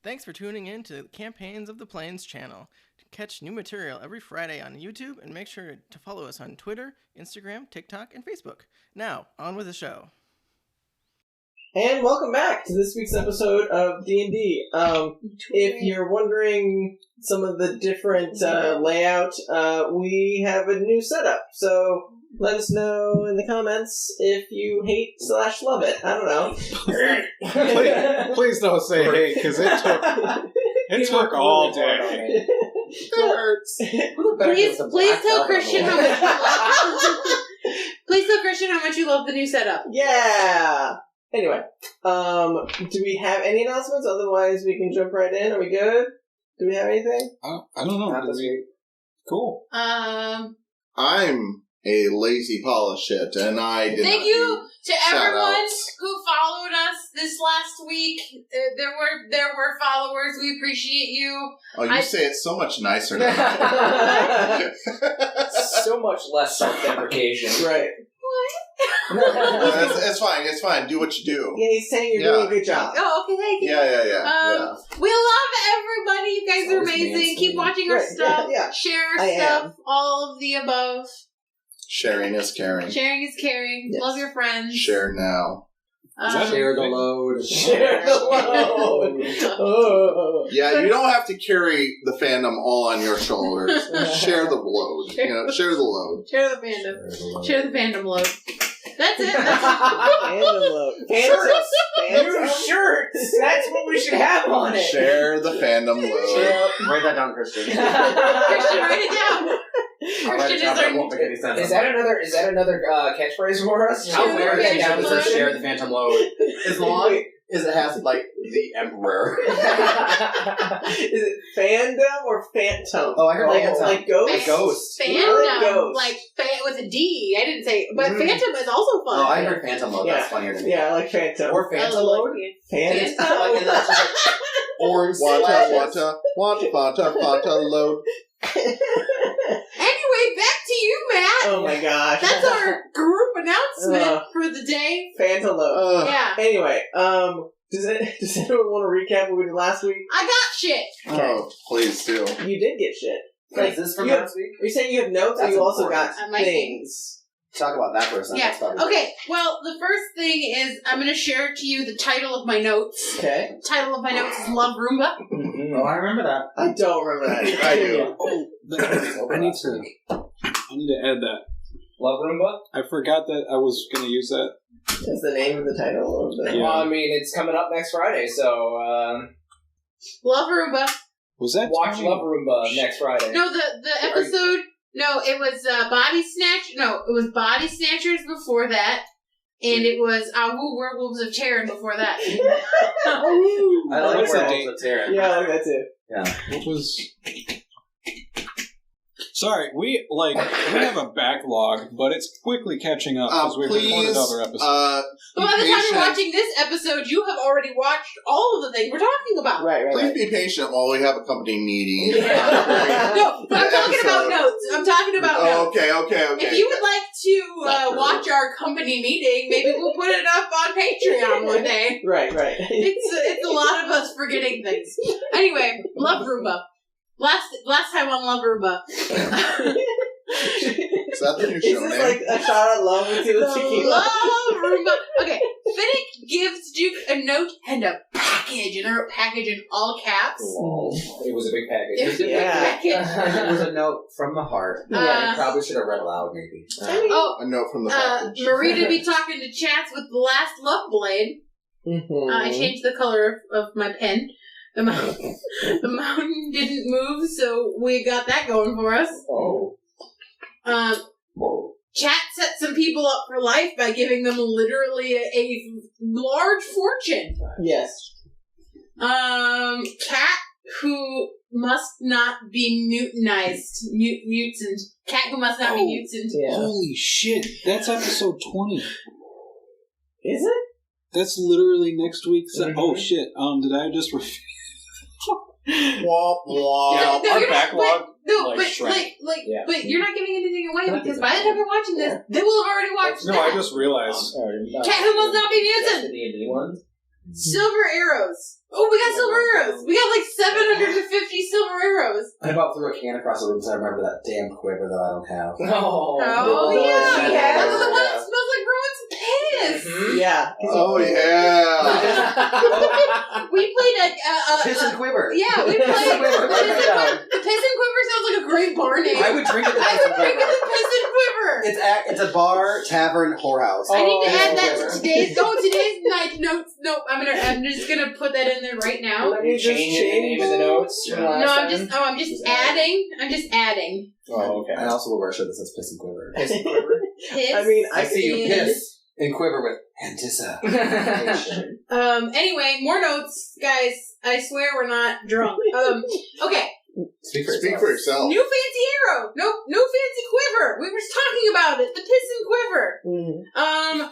Thanks for tuning in to the Campaigns of the Plains channel. Catch new material every Friday on YouTube, and make sure to follow us on Twitter, Instagram, TikTok, and Facebook. Now, on with the show. And welcome back to this week's episode of D&D. If you're wondering some of the different layout, we have a new setup. So let us know in the comments if you hate/love it. I don't know. Please don't say hate, because it took all day. It hurts. Please tell Christian how much you love. Please tell Christian how much you love the new setup. Yeah. Anyway, do we have any announcements? Otherwise, we can jump right in. Are we good? Do we have anything? I don't know. Not this week. Cool. I'm a lazy polish it, and I did Thank not you to everyone shout-outs. who followed us this last week. There were followers. We appreciate you. Oh, you say it so much nicer now. So much less self-deprecation. Right. It's fine. It's fine. Do what you do. Yeah, he's saying you're doing a good job. Oh, okay, thank you. Yeah. We love everybody. You guys are amazing. Keep watching our stuff. Yeah. Share our stuff. All of the above. Sharing is caring. Sharing is caring. Yes. Love your friends. Share now. Share the load. Share the load. Oh. Yeah, you don't have to carry the fandom all on your shoulders. Share the load. Share the load. Share the fandom. Share the fandom load. That's it. Fandom load. Shirts. New shirts! That's what we should have on it! Share the fandom load. Write that down, Christian. Christian, write it down. Christian is our... Is that another catchphrase for us? How weird is that for share the phantom load? As long as it has, like, the emperor. Is it fandom or phantom? Oh, I heard phantom. Like ghost? Ghost. Fandom. Like, with a D. I didn't say... But phantom is also fun. Oh, I heard phantom load. That's funnier to me. Yeah, I like phantom. Or phantom load. Phantom. Like, and that's just like orange Fanta load. Anyway, back to you, Matt. Oh my gosh. That's our group announcement for the day. Phantom load. Yeah. Anyway, does anyone want to recap what we did last week? I got shit. Okay. Oh, please do. You did get shit. Is this from last week? Are you saying you have notes, That's or you also important. got things? Talk about that for a second. Yeah. Okay. Well, the first thing is I'm going to share to you the title of my notes. Okay. The title of my notes is Love Roomba. Oh, I remember that. I don't remember that. I do. I need to add that. Love Roomba? I forgot that I was going to use that. That's the name of the title of the... Yeah. Well, I mean, it's coming up next Friday, so, Love Roomba. Was that watch Tony? Love Roomba next Friday. No, the episode... No, it was Body Snatch... No, it was Body Snatchers before that. And it was Awu Werewolves of Terran before that. I like What's the Werewolves date? of Terran. Yeah, I like that too. Yeah. What was... Sorry, we have a backlog, but it's quickly catching up because we've recorded other episodes. But by the time you're watching this episode, you have already watched all of the things we're talking about. Right. Please be patient while we have a company meeting. No, but I'm talking about notes. I'm talking about notes. Okay. If you would like to watch our company meeting, maybe we'll put it up on Patreon one day. Right. It's a lot of us forgetting things. Anyway, Love Roomba. Last time on Love Roomba. Is that the new Is show this name? like a shot at love with you, tequila? Love Roomba. Okay, Finnick gives Duke a note and a package, and I wrote package in all caps. Oh, it was a big package. It was a big package. It was a note from the heart. Yeah, I probably should have read aloud, maybe. A note from the package. Marie to be talking to Chatz with the last Love Blade. Mm-hmm. I changed the color of my pen. The mountain didn't move, so we got that going for us. Oh. Chat set some people up for life by giving them literally a large fortune. Yes. Cat who must not be mutinized. Mutant. Cat who must not be mutant. Yeah. Holy shit, that's episode 20. Is it? That's literally next week's... Oh shit, did I just... Womp womp. Yeah, our backlog... But you're not giving anything away because by the time you're watching this, they will have already watched No, that. I just realized. Cat who must not be mutant. The D&D ones? Silver arrows. Oh, we got silver arrows. We got like 750 silver arrows. I about threw a can across the room so I remember that damn quiver that I don't have. Oh, Yeah. yeah. That was the one that smells like Rowan's piss. Yeah. Oh yeah. We played Piss and quiver. Yeah, we Piss played and quiver. Write it down. The Piss and Quiver sounds like a great bar name. I would drink it. I would drink it the Piss and Quiver. It's a bar, tavern, whorehouse. I need to Piss add and that quiver. to today's night notes. Nope, I'm just gonna put that in there right now. Let me You just change the name of the notes from last No, time? I'm just adding. I'm just adding. Oh, okay. I also will wear a shirt that says piss and quiver. Piss and quiver. Piss. I mean, I see you and- piss and quiver with anticipation. Anyway, more notes, guys. I swear we're not drunk. Okay. Speak for Speak yourself. for yourself. New fancy arrow. Nope. No fancy quiver. We were just talking about it. The piss and quiver. Mhm.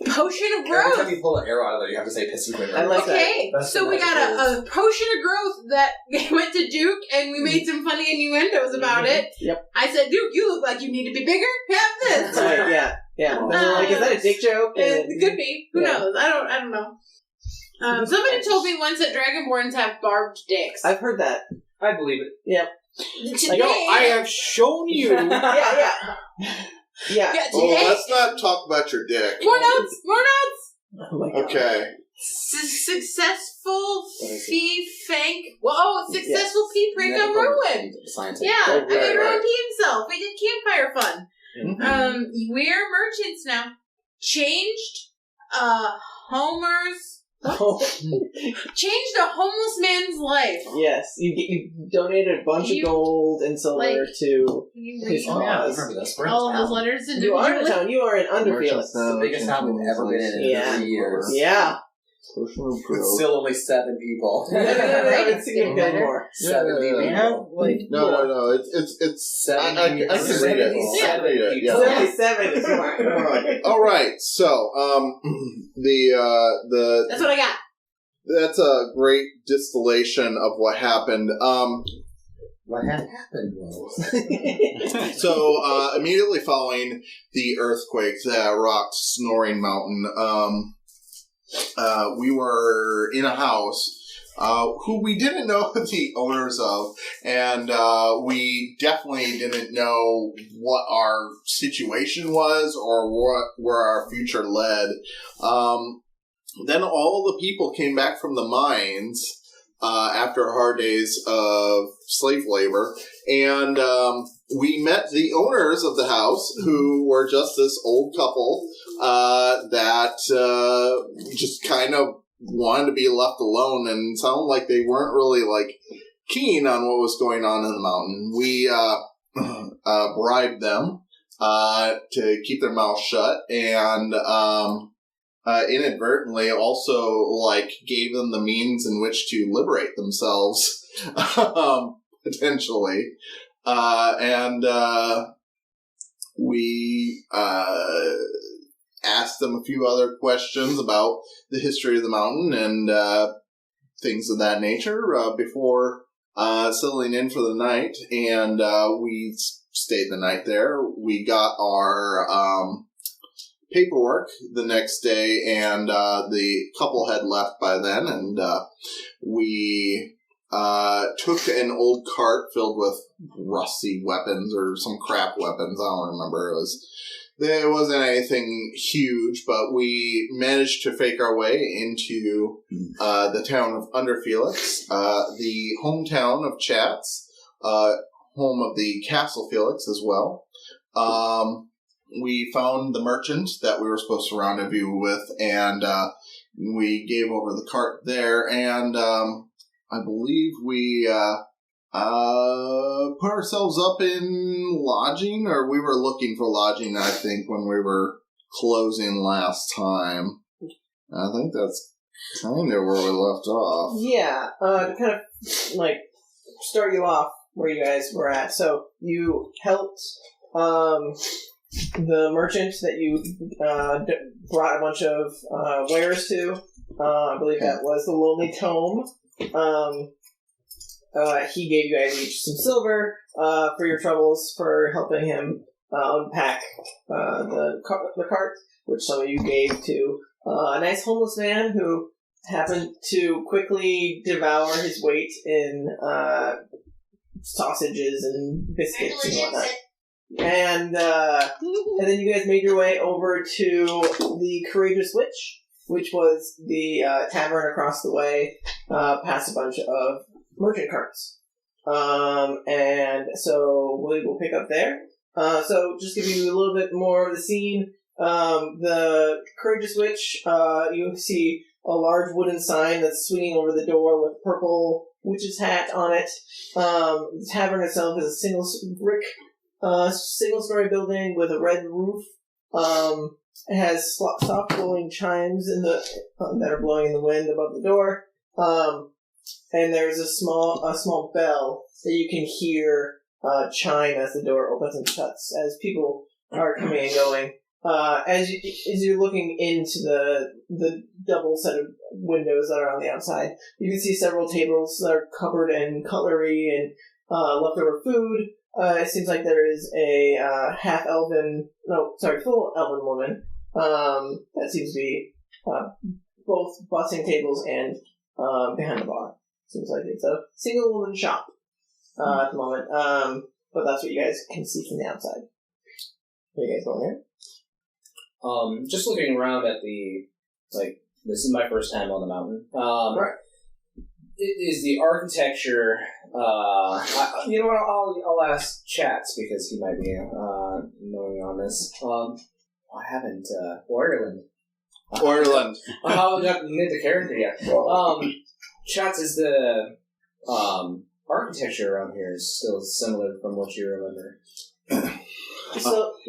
Potion of Every time growth. you pull an arrow out of there, you have to say piss and quiver. I like that. Okay, That's so the we got magic a potion of growth that went to Duke, and we made some funny innuendos about it. Yep. I said, Duke, you look like you need to be bigger. Have this. Right, yeah. Like, is that a dick joke? It could be. Who Yeah. knows? I don't know. Somebody told me once that Dragonborns have barbed dicks. I've heard that. I believe it. Today, No, I have shown you. Yeah. yeah, Oh, today. let's not talk about your dick. More notes. More notes. Oh my god. Okay. Successful fee fank. Whoa, successful pee prank on Medical Rowan. Scientific. Yeah, Oh, I made right, Rowan right. pee himself. We did campfire fun. Mhm. We're merchants now. Changed Homer's Oh. changed a homeless man's life. Yes, you donated a bunch You- of gold and silver like- to You his read Oh, yeah, I cause. remember this. We're in all of town. those letters You are in individually. town. You are in Underfield. It's the biggest town we've ever been in Yeah. 3 years. Yeah. It's still only 7 people. No, it's significantly more. 70 We people. have, like, No. It's. I can read it. I can read it. Yeah. 77 is more. All right. So, the That's what I got. that's a great distillation of what happened. What had happened was... So, immediately following the earthquake that rocked Snoring Mountain, we were in a house who we didn't know the owners of, and we definitely didn't know what our situation was or where our future led. Then all the people came back from the mines after hard days of slave labor, and we met the owners of the house, who were just this old couple that just kind of wanted to be left alone, and sounded like they weren't really like keen on what was going on in the mountain. We bribed them to keep their mouths shut, and inadvertently also like gave them the means in which to liberate themselves, potentially. And we asked them a few other questions about the history of the mountain and things of that nature before settling in for the night. And we stayed the night there. We got our paperwork the next day, and the couple had left by then, and we took an old cart filled with rusty weapons or some crap weapons. I don't remember. It wasn't anything huge, but we managed to fake our way into the town of Underfelix, the hometown of Chatz, home of the Castle Felix as well. We found the merchant that we were supposed to rendezvous with, and we gave over the cart there, and I believe we put ourselves up in lodging, or we were looking for lodging, I think, when we were closing last time. I think that's kind of where we left off. Yeah, to kind of, like, start you off where you guys were at. So, you helped, the merchant that you, brought a bunch of, wares to. I believe that was the Lonely Tome. He gave you guys each some silver, for your troubles, for helping him, unpack, the cart, which some of you gave to, a nice homeless man who happen to quickly devour his weight in sausages and biscuits and whatnot. And then you guys made your way over to the Courageous Witch, which was the tavern across the way, past a bunch of merchant carts. And so we will pick up there. So just give you a little bit more of the scene. The Courageous Witch, you see a large wooden sign that's swinging over the door with a purple witch's hat on it. The tavern itself is a single-story building with a red roof. It has soft blowing chimes that are blowing in the wind above the door. And there's a small bell that you can hear chime as the door opens and shuts, as people are coming and going. As you're looking into the double set of windows that are on the outside, you can see several tables that are covered in cutlery and leftover food. It seems like there is a full elven woman that seems to be both bussing tables and behind the bar. Seems like it's a single woman shop at the moment. But that's what you guys can see from the outside. Are you guys going there? Just looking around at this is my first time on the mountain. Right. Is the architecture, you know what, I'll ask Chatz, because he might be, knowing on this. I haven't, Ireland. I haven't gotten into character yet. Chatz, is the, architecture around here is still similar from what you remember?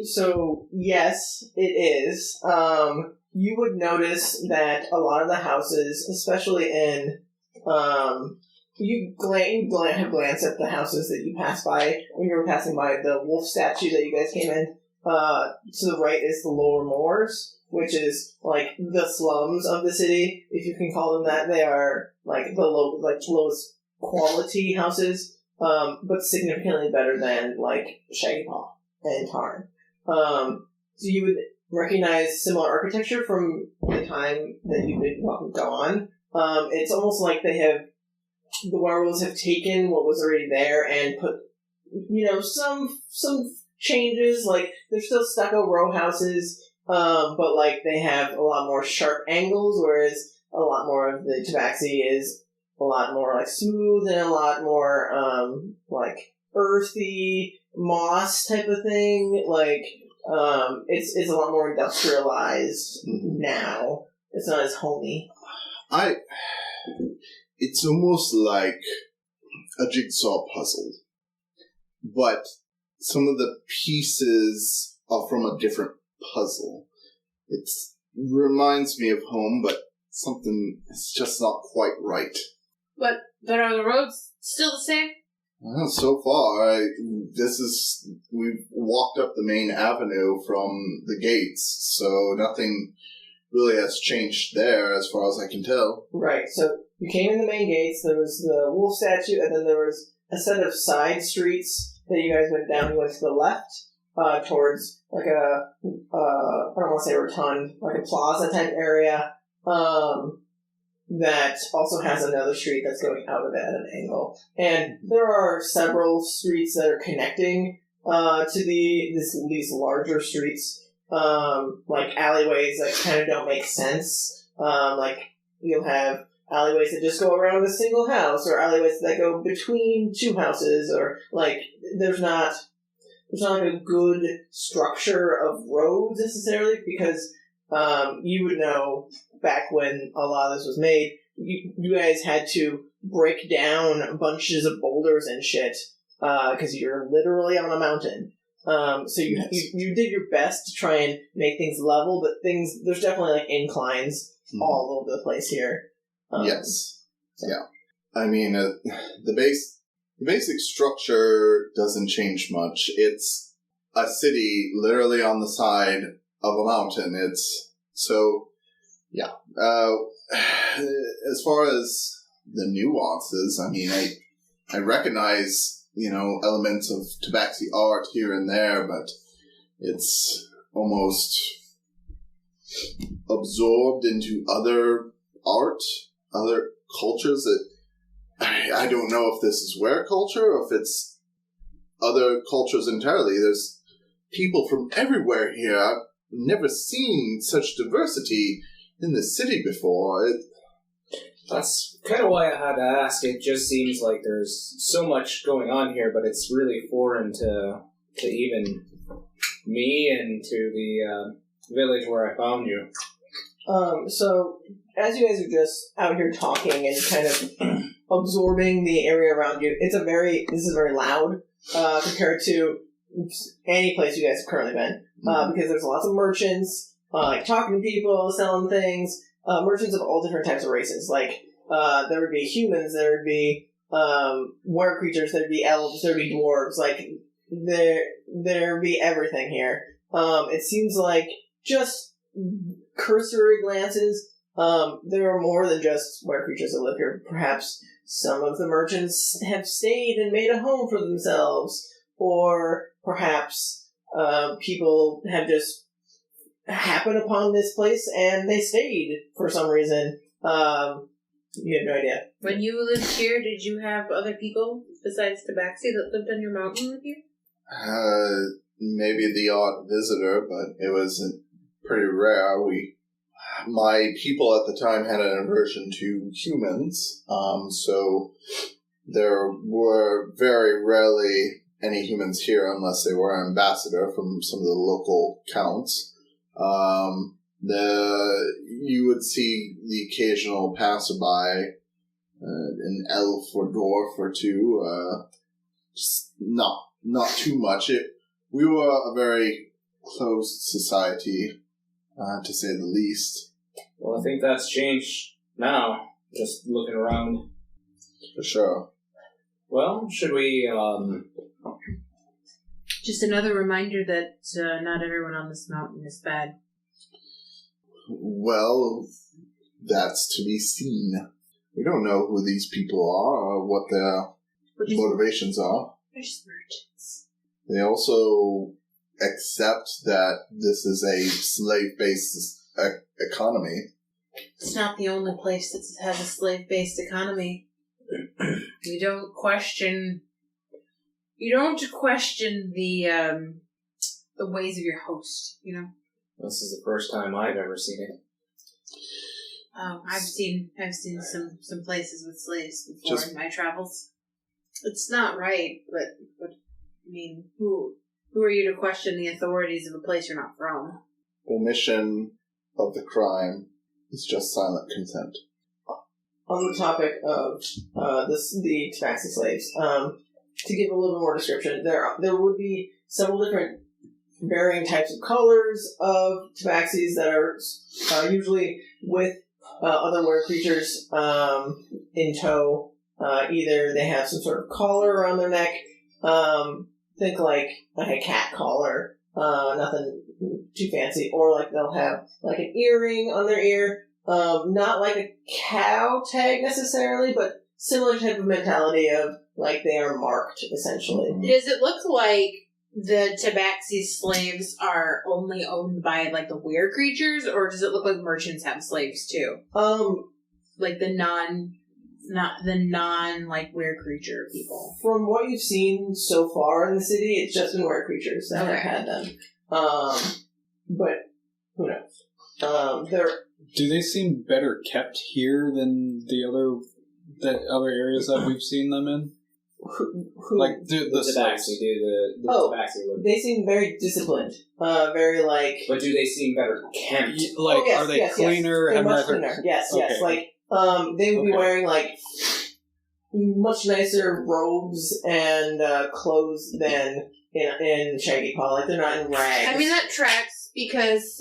So yes, it is. You would notice that a lot of the houses, especially in, you have glanced at the houses that you passed by when you were passing by the wolf statue that you guys came in. To the right is the lower moors, which is like the slums of the city, if you can call them that. They are like the lowest quality houses, but significantly better than like Shaggy Paw and Tarn. So you would recognize similar architecture from the time that you've been gone. It's almost like the werewolves have taken what was already there and put, some changes. Like, there's still stucco row houses, but like they have a lot more sharp angles, whereas a lot more of the Tabaxi is a lot more like smooth and a lot more like earthy moss type of thing. Like, it's a lot more industrialized now. It's not as homey. It's almost like a jigsaw puzzle, but some of the pieces are from a different puzzle. It reminds me of home, but something is just not quite right. But are the roads still the same? Well, so far, we've walked up the main avenue from the gates, so nothing really has changed there as far as I can tell. Right, so you came in the main gates, there was the wolf statue, and then there was a set of side streets that you guys went down. You went to the left, towards like I don't want to say rotund, like a plaza type area, that also has another street that's going out of it at an angle. And there are several streets that are connecting to these larger streets, like alleyways that kind of don't make sense. Like, you'll have alleyways that just go around a single house, or alleyways that go between two houses, or like there's not like a good structure of roads necessarily, because you would know back when a lot of this was made, you guys had to break down bunches of boulders and shit, because you're literally on a mountain. So you did your best to try and make things level, but there's definitely like inclines all over the place here. Yes. So. Yeah. I mean, the basic structure doesn't change much. It's a city literally on the side of a mountain. Yeah. As far as the nuances, I mean, I recognize, elements of Tabaxi art here and there, but it's almost absorbed into other art, other cultures that I don't know if this is were culture or if it's other cultures entirely. There's people from everywhere here. I've never seen such diversity in the city before. That's kind of why I had to ask. It just seems like there's so much going on here, but it's really foreign to even me and to the village where I found you. So, as you guys are just out here talking and kind of absorbing the area around you, this is very loud, compared to any place you guys have currently been, because there's lots of merchants, like talking to people, selling things, merchants of all different types of races, like, there would be humans, there would be, were creatures, there'd be elves, there'd be dwarves, like, there'd be everything here. It seems like just cursory glances, there are more than just were creatures that live here. Perhaps some of the merchants have stayed and made a home for themselves, or perhaps people have just happened upon this place and they stayed for some reason. You have no idea. When you lived here, did you have other people besides Tabaxi that lived on your mountain with you? Maybe the odd visitor, but it wasn't pretty rare. My people at the time had an aversion to humans, so there were very rarely any humans here unless they were an ambassador from some of the local counts. You would see the occasional passerby, an elf or dwarf or two, just not too much. We were a very closed society, to say the least. Well, I think that's changed now, just looking around. For sure. Well, should we, Just another reminder that not everyone on this mountain is bad. Well, that's to be seen. We don't know who these people are or what their motivations are. They're just merchants. They also accept that this is a slave-based economy. It's not the only place that has a slave-based economy. You don't question the ways of your host, you know? This is the first time I've ever seen it. Oh, I've seen some places with slaves before in my travels. It's not right, but I mean, who are you to question the authorities of a place you're not from? Omission of the crime is just silent consent. On the topic of the Tabaxi slaves, to give a little more description, there would be several different varying types of colors of Tabaxis that are usually with other were creatures in tow. Either they have some sort of collar around their neck, think like a cat collar, nothing too fancy, or like they'll have like an earring on their ear, not like a cow tag necessarily, but similar type of mentality of like they are marked essentially. Does it look like the Tabaxi slaves are only owned by like the were creatures, or does it look like merchants have slaves too? Like the non like were creature people. From what you've seen so far in the city, it's just been were creatures that have had them. But who knows? Do they seem better kept here than the other areas that we've seen them in? Who Like the Tabaxi, the Tabaxi. They seem very disciplined. Very like. But do they seem better kept? Like, yes, are they yes, cleaner? Yes. They're and much rather- cleaner. Yes, Okay. yes. Like, they would be wearing like much nicer robes and clothes than in Shaggy Paw. Like they're not in rags. I mean that tracks because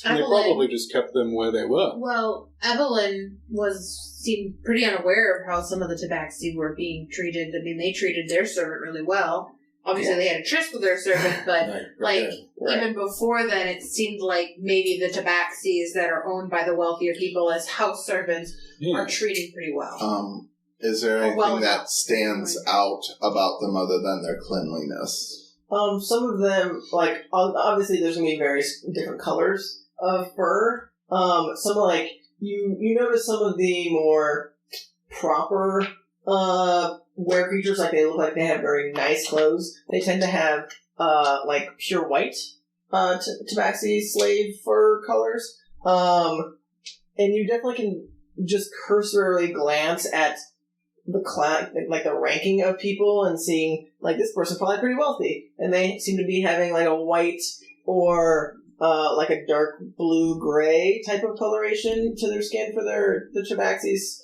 And they probably just kept them where they were. Well, Evelyn seemed pretty unaware of how some of the Tabaxi were being treated. I mean, they treated their servant really well. Obviously, they had a tryst with their servant, but even before then, it seemed like maybe the Tabaxis that are owned by the wealthier people as house servants are treated pretty well. Is there anything that stands out about them other than their cleanliness? Some of them, like, obviously there's going to be various different colors of fur. Some, like, you notice some of the more proper were creatures, like they look like they have very nice clothes. They tend to have like pure white Tabaxi slave fur colors. And you definitely can just cursorily glance at the like the ranking of people and seeing like this person's probably pretty wealthy, and they seem to be having like a white or like a dark blue gray type of coloration to their skin for the Tabaxis.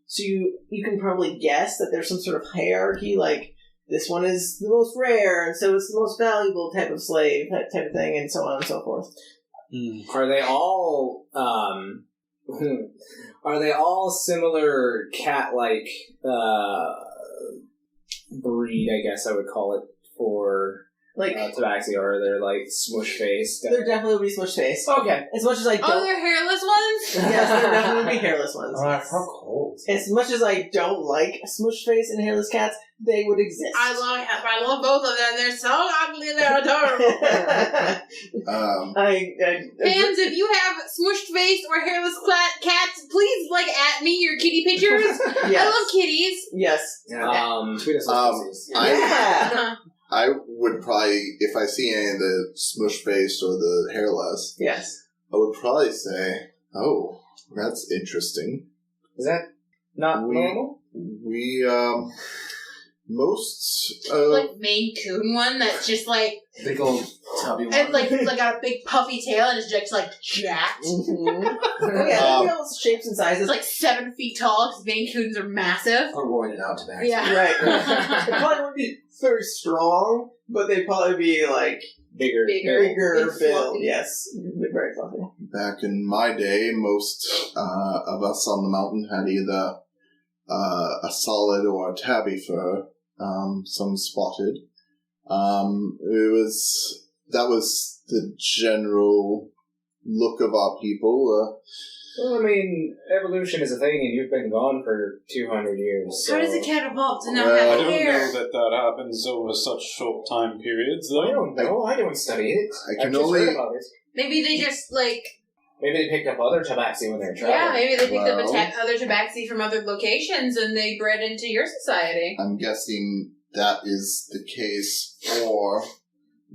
So you can probably guess that there's some sort of hierarchy, like this one is the most rare, and so it's the most valuable type of slave, that type of thing, and so on and so forth. Are they all similar cat-like breed? I guess I would call it for Like Tabaxi, or they're like smush faced. there definitely would be smush face. Okay. As much as I don't. Oh, they're hairless ones? Yes, there definitely would be hairless ones. How cold. As much as I don't like smush face and hairless cats, they would exist. I love both of them. They're so ugly. They're adorable. Fans, if you have smushed face or hairless cats, please at me your kitty pictures. Yes. I love kitties. Yes. Tweet us. I would probably, if I see any of the smush face or the hairless, Yes. I would probably say, "Oh, that's interesting." Is that not normal? We most Like Maine Coon one that's just like Big old tubby one. and like got a big puffy tail and is just like jacked. Mm-hmm. Oh, yeah, they all shapes and sizes. It's like 7 feet tall because Maine Coons are massive. Or rolling it out to back. Yeah. Right. They probably wouldn't be very strong, but they'd probably be like Bigger. bigger and build. fluffy. Yes, very fluffy. back in my day, most of us on the mountain had either a solid or a tabby fur, some spotted. That was the general look of our people. Well, I mean, evolution is a thing, and you've been gone for 200 years. How so- does a cat evolve to not Well, I have don't hair? know that happens over such short time periods, though. I don't know. I don't study it. I can I've just only- heard about it. Maybe they just Maybe they picked up other Tabaxi when they were traveling. yeah, maybe they picked Well- up other Tabaxi from other locations and they bred into your society. I'm guessing that is the case, or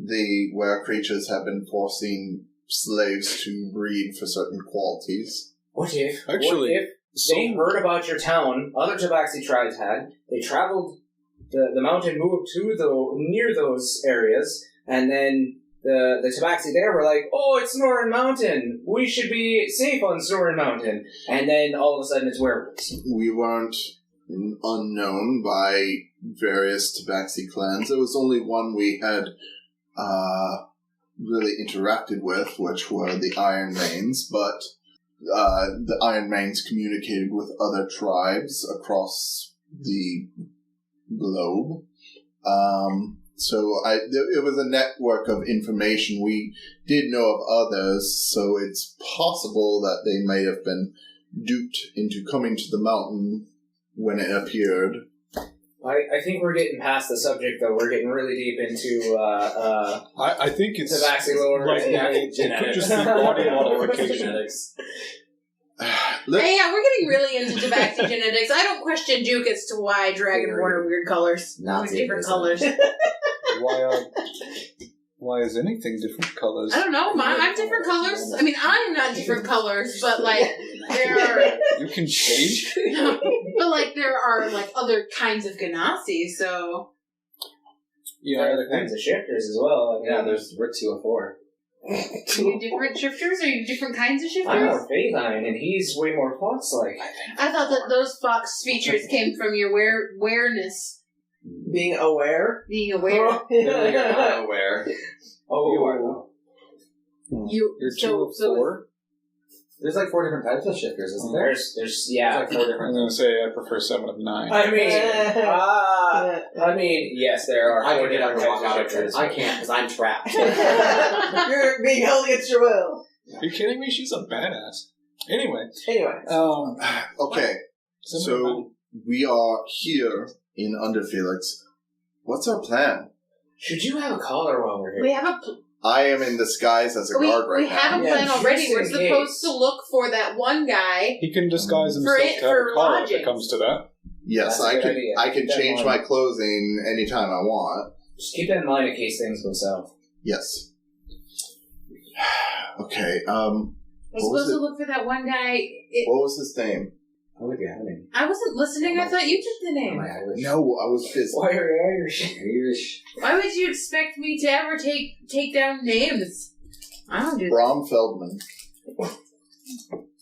the where creatures have been forcing slaves to breed for certain qualities. What if? Actually, what if they heard about your town? Other Tabaxi tribes had. They traveled the mountain, moved to near those areas, and then the Tabaxi there were like, "Oh, it's Snoring Mountain. We should be safe on Snoring Mountain." And then all of a sudden, it's werewolves. We weren't unknown by various Tabaxi clans. There was only one we had really interacted with, which were the Iron Mains, but the Iron Mains communicated with other tribes across the globe. So it was a network of information. We did know of others, so it's possible that they may have been duped into coming to the mountain when it appeared. I think we're getting past the subject, though. We're getting really deep into I think it's Tabaxi lore. like it could just be body modification. Genetics. Hey, yeah, we're getting really into Tabaxi genetics. I don't question Duke as to why Dragonborn are weird colors. Nazi Different ism. colors. Why is anything different colors? I don't know. I'm different colors. I mean, I'm not different colors, but there are. You can change. But there are other kinds of Ganassi. So Yeah, There are other kinds of shifters as well. Yeah, there's Rick 204. are you different shifters? Are you different kinds of shifters? I'm more feline, and he's way more fox-like. I thought that those fox features came from your awareness, Being aware. being aware. You're not aware. Oh, You are, though. You You're so 204? There's like 4 different types of shifters, isn't there? there's There's yeah. like 4 I'm different. going to say I prefer 7 of 9. I mean, yes, there are. I 4 can get up different and walk types out of of shifters. I can't because I'm trapped. You're being held against your will. Are you kidding me? She's a badass. Anyway, Anyway. Okay, so we are here in Under Felix. What's our plan? Should you have a collar while we're here? we have I am in disguise as a guard right we now. have a plan already. just We're in supposed case. to look for that one guy. He can disguise himself For to have for a car if lodgings. it comes to that. Yes, That's a I good can. idea. I can Keep that in change mind. my clothing anytime I want. Just keep that in mind in case things go south. Yes. Okay. We're What was supposed to it? look for that one guy. What was his name? Oh, if you have any. I wasn't listening. I thought you took the name. Irish? No, I was busy. Why are you Irish? Irish. Why would you expect me to ever take down names? I don't do that. Bram Feldman.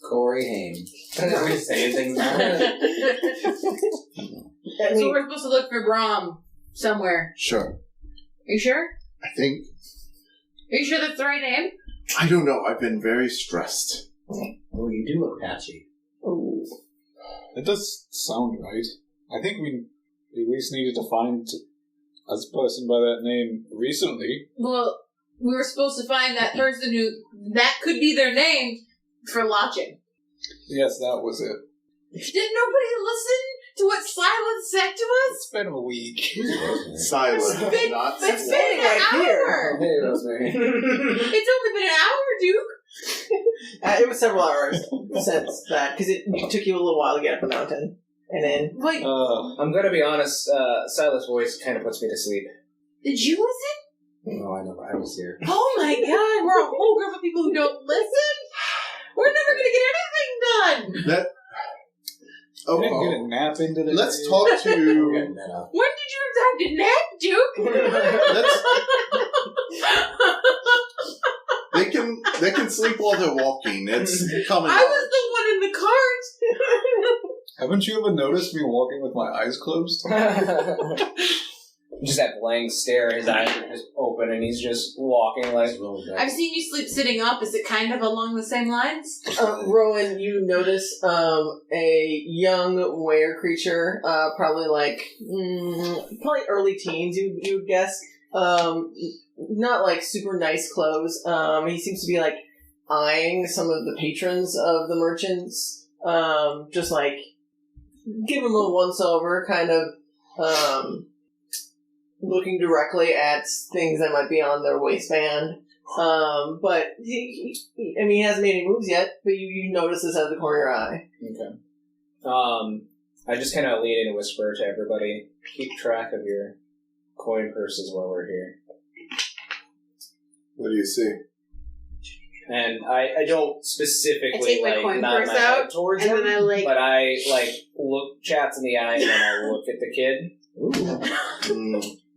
Corey Haim. Are we saying things now? So we're supposed to look for Bram somewhere. Sure. Are you sure? I think. Are you sure that's the right name? I don't know. I've been very stressed. Oh, you do look patchy. Ooh. It does sound right. I think we at least needed to find a person by that name recently. Well, we were supposed to find that person who that could be their name for lodging. Yes, that was it. Did nobody listen to what Silence said to us? It's been a week. Silent. It's been- Not it's been standing an right here. hour. Hey, Rosemary. It's only been an hour, Duke. It was several hours since that, because it took you a little while to get up the mountain. And then... Wait, I'm gonna be honest, Silas' voice kind of puts me to sleep. did you listen? No, I know, I was here. Oh my god, we're a whole group of people who don't listen? We're never gonna get anything done! That. I didn't get a nap into the Let's day. talk We're to. getting that up. When did you have time to nap, Duke? They can sleep while they're walking. It's coming. I was the one in the cart! Haven't you ever noticed me walking with my eyes closed? Just that blank stare, his eyes are just open, and he's just walking like. I've seen you sleep sitting up. Is it kind of along the same lines? Rowan, you notice a young were creature, probably probably early teens, you would guess. Not like super nice clothes. He seems to be like eyeing some of the patrons of the merchants. Just like give him a once over, kind of looking directly at things that might be on their waistband. But he hasn't made any moves yet, but you notice this out of the corner of your eye. Okay. I just kind of lean in and whisper to everybody, keep track of your coin purses while we're here. What do you see? And I don't specifically I take my coin nod purse my out, head towards and him, then I, like- but I look Chatz in the eye, and then I look at the kid.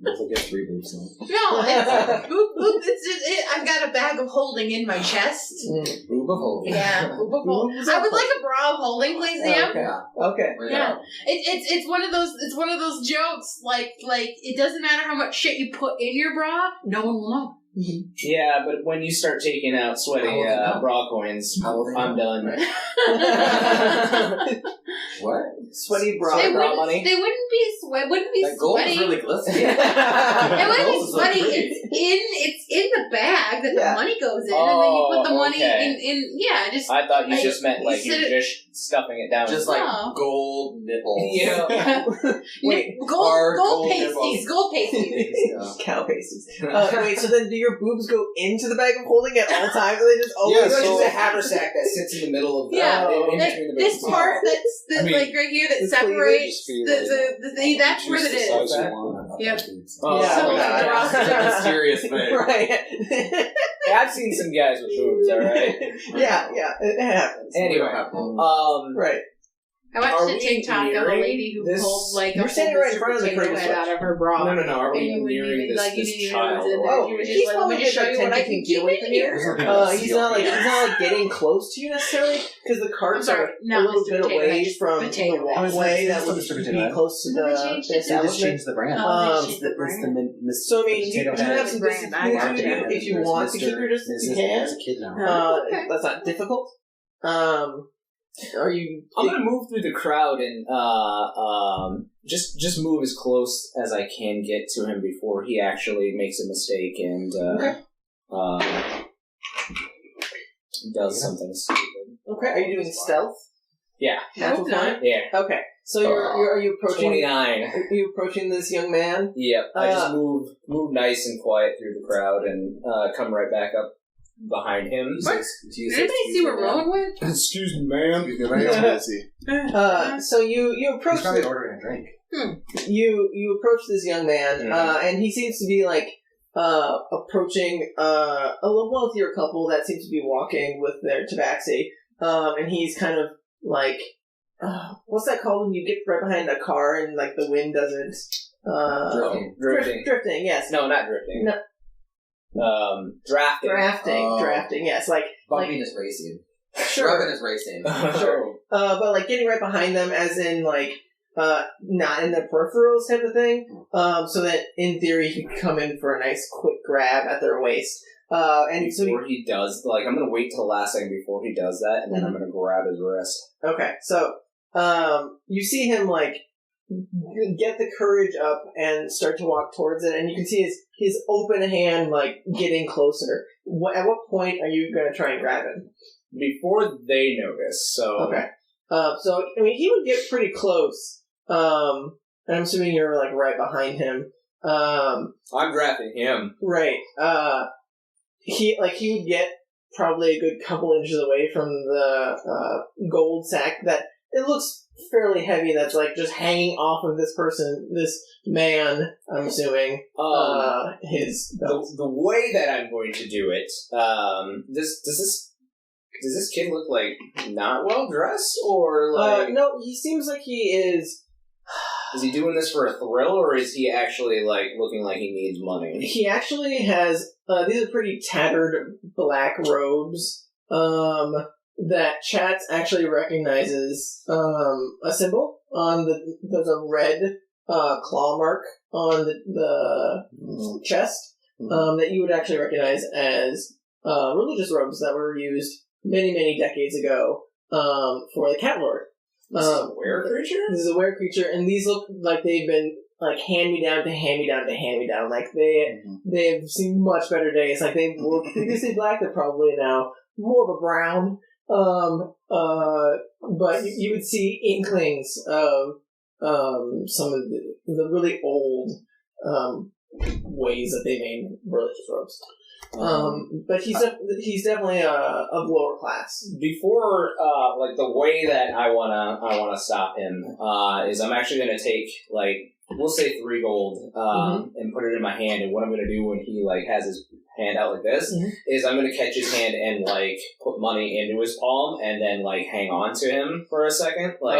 That's like a 3 boobs now. No, it's, it's just, I've got a bag of holding in my chest. Boob of holding. Yeah, I would like a bra of holding, please, Sam. Okay. Yeah, it's one of those jokes. Like it doesn't matter how much shit you put in your bra, no one will know. Yeah, but when you start taking out sweaty bra coins, I'm done. What? Sweaty bra. They bra wouldn't, money? They wouldn't be That gold is sweaty. really glistening. It wouldn't be Gold is so sweaty. pretty. It's in the bag that Yeah. the money goes in, and then you put the money okay. in. Yeah, just I thought you I- just meant like you said you're just stuffing it down. Just like No. gold nipples. Yeah. Wait, hard gold gold pasties, gold pasties. Yeah. cow pasties. Wait, so then do your boobs go into the bag of holding at all times? Or they just always Yeah, It's so- just a haversack that sits in the middle of the Yeah, in That- between the this big part that's I mean, like right here that the separates cleavage, the thing. That's where Choose it the is. size you That- want. Yep. Oh, Yeah. So okay. the roster It's a mysterious thing. Right. Yeah, I've seen some guys with boobs, alright? yeah, it happens. Anyway, Right. I watched Are a we TikTok of a nearing lady who this- pulled like You're a standing whole right in front of the potato curtain head out of her bra. No, are And we you wouldn't nearing even, this, like, you this didn't even know it child? was in there. Oh, She was he's just like, let probably me just just show you what I can keep away in from you. here. He's not getting close to you necessarily because the I'm carts sorry, are a not little Mr. bit Potato away Head, from Potato the Head. walkway that It's would Mr. be Potato Head. close to They the changed it. They just establishment. changed the brand. Oh, Um, they changed the It's brand. the Miss So I mean, you Potato do Head. have some Brand. distance I between got the two of you. you if you want to keep your distance. You can. As a kid now. Okay. That's not difficult. Are you? I'm gonna move through the crowd and just move as close as I can get to him before he actually makes a mistake and Okay. does something stupid. Okay. Are you doing stealth? Yeah. Natural Hope not. 20? Yeah. Okay. So are you approaching? 29. Are you approaching this young man? Yep. I just move nice and quiet through the crowd and come right back up behind him. What? Did anybody see where Rowan went? Excuse me, ma'am. Excuse me, I'm busy. So you approach. He's probably ordering a drink. You approach this young man, and he seems to be like approaching a little wealthier couple that seems to be walking with their tabaxi, and he's kind of like, what's that called when you get right behind a car and like the wind doesn't Drifting. drifting, yes. No, not drifting. No. Drafting, yes, like Bumping is racing. sure, Rubbing is racing. sure, but like getting right behind them, as in like not in the peripherals type of thing, so that in theory he could come in for a nice quick grab at their waist. And before he does, like, I'm gonna wait till the last second before he does that, and then I'm gonna grab his wrist. Okay, so you see him like get the courage up and start to walk towards it, and you can see his open hand like getting closer. At what point are you gonna try and grab him? Before they notice, so... Okay. So, I mean, he would get pretty close. And I'm assuming you're, like, right behind him. I'm drafting him. Right. He would get probably a good couple inches away from the gold sack that it looks fairly heavy, that's, like, just hanging off of this man, I'm assuming, his belt. The way that I'm going to do it, does this kid look like not well dressed, or like? No, he seems like he is. Is he doing this for a thrill, or is he actually like looking like he needs money? He actually has. These are pretty tattered black robes. That Chatz actually recognizes. A symbol on there's a red claw mark on the chest. That you would actually recognize as religious robes that were used many, many decades ago for the Cat Lord. This is a were creature? This is a were creature, and these look like they've been like hand-me-down to hand-me-down to hand-me-down. Like they've seen much better days. Like they were previously black, they're probably now more of a brown. But you would see inklings of some of the really old ways that they made religious robes. But he's definitely of lower class. Before, like the way that I wanna stop him is I'm actually gonna take like we'll say 3 gold and put it in my hand. And what I'm gonna do when he like has his hand out like this is I'm gonna catch his hand and like put money into his palm and then like hang on to him for a second. Like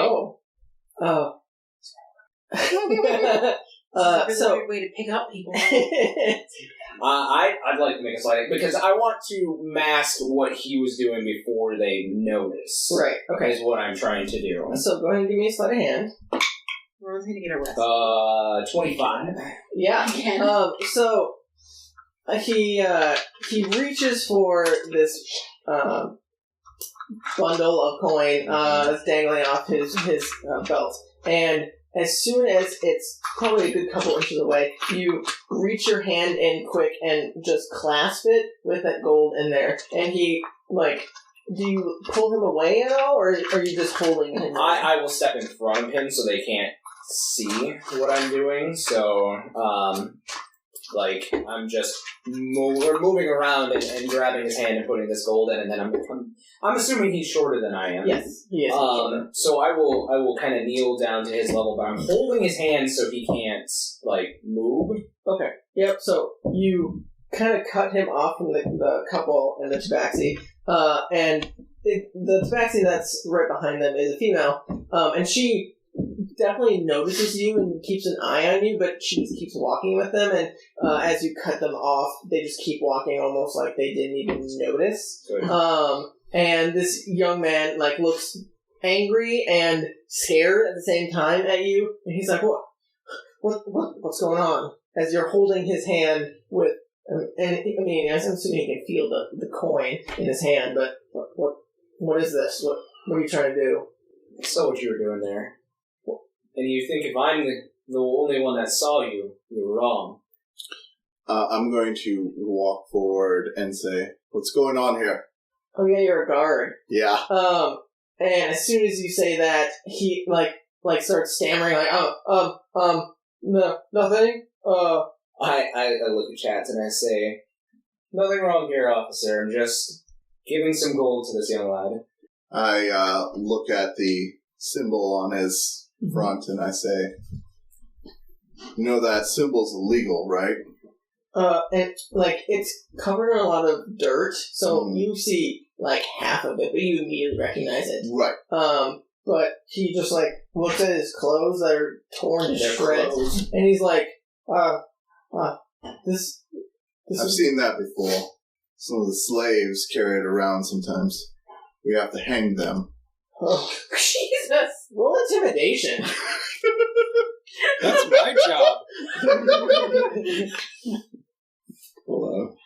So weird way to pick up people. I'd like to make a slide because I want to mask what he was doing before they notice. Right. Okay. Is what I'm trying to do. So go ahead and give me a sleight of hand. Rowan's gonna get arrested. 25. Yeah. Again. So he reaches for this bundle of coin that's dangling off his belt, and as soon as it's probably a good couple inches away, you reach your hand in quick and just clasp it with that gold in there. And he, like, do you pull him away at all, or are you just holding him? I will step in front of him so they can't see what I'm doing. So, like, I'm just moving around and grabbing his hand and putting this gold in, and then I'm assuming he's shorter than I am. Yes, he is. So I will kind of kneel down to his level, but I'm holding his hand so he can't like move. Okay. Yep. So you kind of cut him off from the couple and the Tabaxi, and the Tabaxi that's right behind them is a female, and she definitely notices you and keeps an eye on you, but she just keeps walking with them, and as you cut them off, they just keep walking almost like they didn't even notice. Good. And this young man like looks angry and scared at the same time at you, and he's like, what's going on? As you're holding his hand with, and I mean, I'm assuming he can feel the coin in his hand, but what is this? What are you trying to do? I saw what you were doing there. And you think if I'm the only one that saw you, you're wrong. I'm going to walk forward and say, what's going on here? Oh yeah, you're a guard. Yeah. And as soon as you say that, he, like, like starts stammering like, no, nothing. I look at Chatz and I say, nothing wrong here, officer. I'm just giving some gold to this young lad. I look at the symbol on his front and I say, you know that symbol's illegal, right? And like it's covered in a lot of dirt, so you see like half of it, but you immediately recognize it. Right. But he just like looks at his clothes that are torn to shreds, and he's like, this I've seen that before. Some of the slaves carry it around sometimes. We have to hang them. Oh, Jesus! roll intimidation. That's my job. Hold on.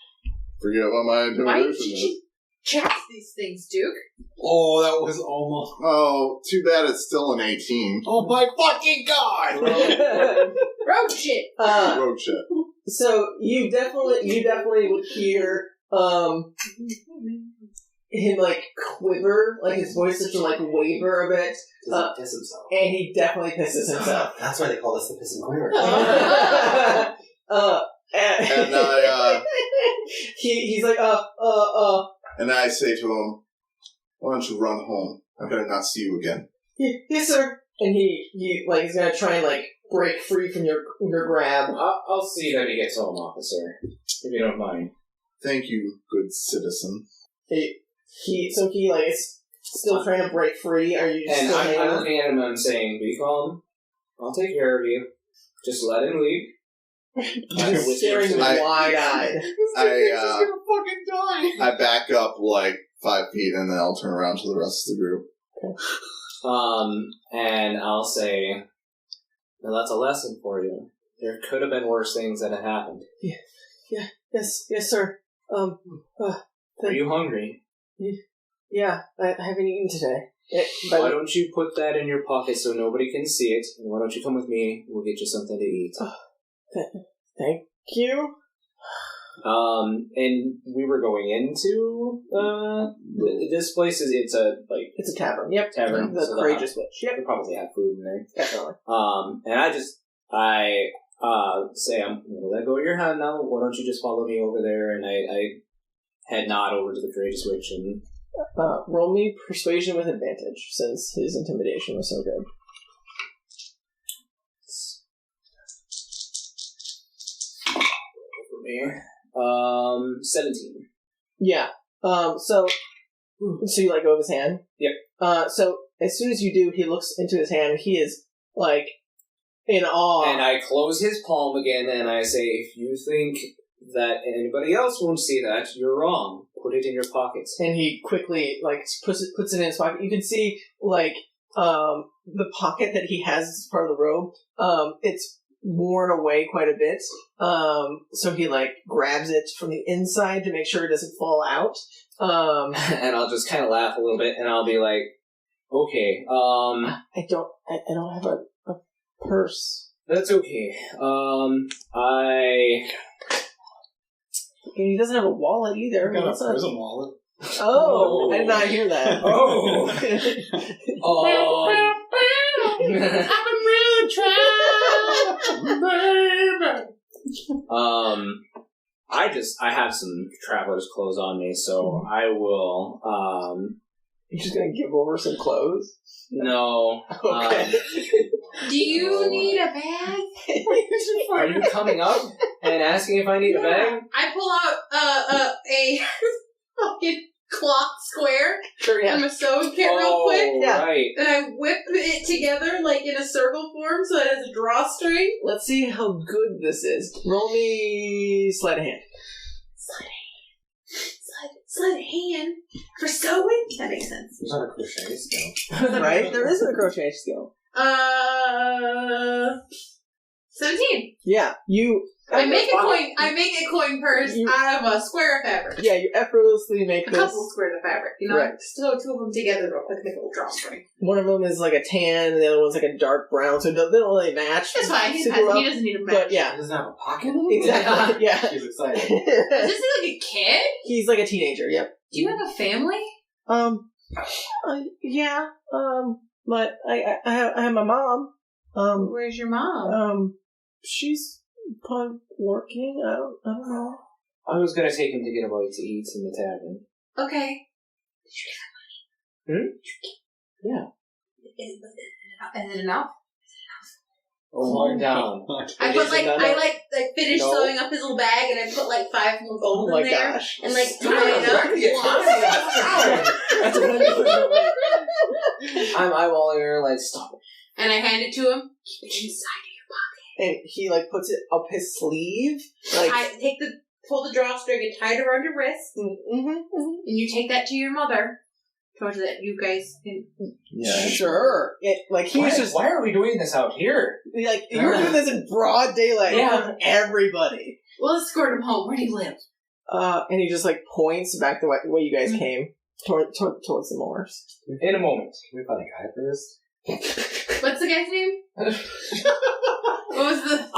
Forget what my Why intimidation did is. you chat these things, Duke? Oh, that was almost... Oh, too bad it's still an 18. Oh my fucking god! Road shit! Road shit. So you definitely would hear him like quiver, like his voice starts to like waver a bit, Does he piss himself? and he definitely pisses himself. That's why they call us the Piss and Quiver. And I, he's like, and I say to him, why don't you run home? I better not see you again. yes, sir. And he like he's gonna try and like break free from your grab. I'll see that he gets home, officer, if you don't mind. Thank you, good citizen. He like is still trying to break free. Are you just And still I'm hanging on? looking at him and I'm saying, be calm. I'll take care of you. Just let him leave. Just staring wide-eyed. I back up like 5 feet and then I'll turn around to the rest of the group. And I'll say, now that's a lesson for you. There could have been worse things that had happened. Yes, sir. Are you hungry? Yeah, I haven't eaten today. Why don't you put that in your pocket so nobody can see it? And why don't you come with me? We'll get you something to eat. Thank you. And we were going into this place. It's a tavern. Yep. Tavern. The so Courageous Witch. Yep. They probably have food in there. Definitely. And I say, I'm going to let go of your hand now. Why don't you just follow me over there? And I head nod over to the Courageous Witch and... roll me persuasion with advantage, since his intimidation was so good. For me. 17. Yeah. So you let go of his hand? Yep. So as soon as you do, he looks into his hand. He is, like, in awe. And I close his palm again and I say, if you think that anybody else won't see that, you're wrong. Put it in your pockets. And he quickly, like, puts it in his pocket. You can see, like, the pocket that he has as part of the robe, it's worn away quite a bit. So he, like, grabs it from the inside to make sure it doesn't fall out. And I'll just kind of laugh a little bit and I'll be like, okay, I don't have a purse. That's okay. And he doesn't have a wallet either. I got That's a not... prison wallet. Oh, I did not hear that. Oh. I have some traveler's clothes on me, so I will, You're just gonna give over some clothes? no. Okay. Do you need a bag? Are you coming up and asking if I need a bag? I pull out a fucking cloth square Sure, yeah. and a sewing kit real quick. Yeah. Right. And I whip it together like in a circle form so that it has a drawstring. Let's see how good this is. Roll me sleight of hand. Sleight of hand for sewing? That makes sense. There's not a crochet skill. Right? There isn't a crochet skill. 17. Yeah, you... I make a coin purse out of a square of fabric. Yeah, you effortlessly make A this. couple of squares of fabric, you know? Right. Sew two of them together real quick, make a little drawstring. One of them is like a tan, and the other one's like a dark brown, so they don't really match. That's fine, he super well. doesn't need a match. But yeah, He doesn't have a pocket? exactly. Yeah. He's excited. Is this like a kid? He's like a teenager. Yep. Do you have a family? Yeah. but I have my mom. Where's your mom? She's probably working. I don't know. I was gonna take him to get a bite to eat in the tavern. Okay. Yeah. Is it enough? Oh my god. I put I finished sewing up his little bag and I put like 5 more gold in there. Gosh. And like tie it up. That's what I'm eyeballing her like, stop it. And I hand it to him. Keep it inside of your pocket. And he like puts it up his sleeve. Pull the drawstring and tie it around your wrist. Mm-hmm. And you take that to your mother. So that you guys can... Yeah. Sure. Why are we doing this out here? Like, you're doing this in broad daylight in front of everybody. We'll escort him home. Where do you live? And he just like points back the way you guys came towards the moors. In a moment. Can we find a guy first? What's the guy's name? What was the...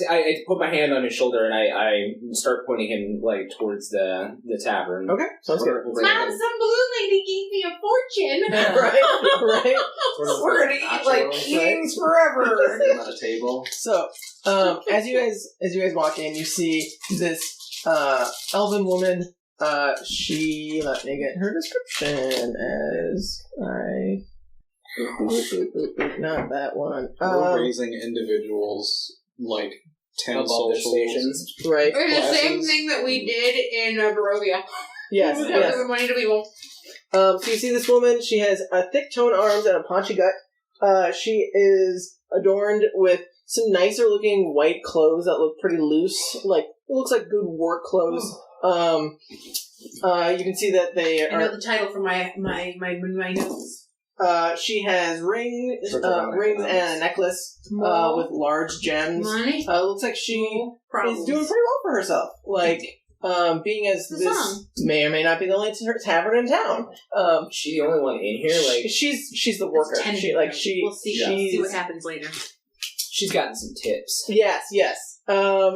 I put my hand on his shoulder and I start pointing him like towards the tavern. Okay, sounds good. Mom, some blue lady gave me a fortune. Right. We're gonna eat like kings forever. On a table. So, as you guys walk in, you see this elven woman. Let me get her description as I. Not that one. We're raising individuals like 10 above social their stations. Right. It's the same thing that we did in Barovia. Yes. Giving money to people. So you see this woman. She has thick toned arms and a paunchy gut. She is adorned with some nicer looking white clothes that look pretty loose. Like, it looks like good work clothes. You can see that they are. I know the title for my notes. She has rings and a necklace with large gems. Money? Looks like she is doing pretty well for herself. Like, being as this may or may not be the only tavern in town. She the only one in here? Like, she's the worker. We'll see what happens later. She's gotten some tips. Yes.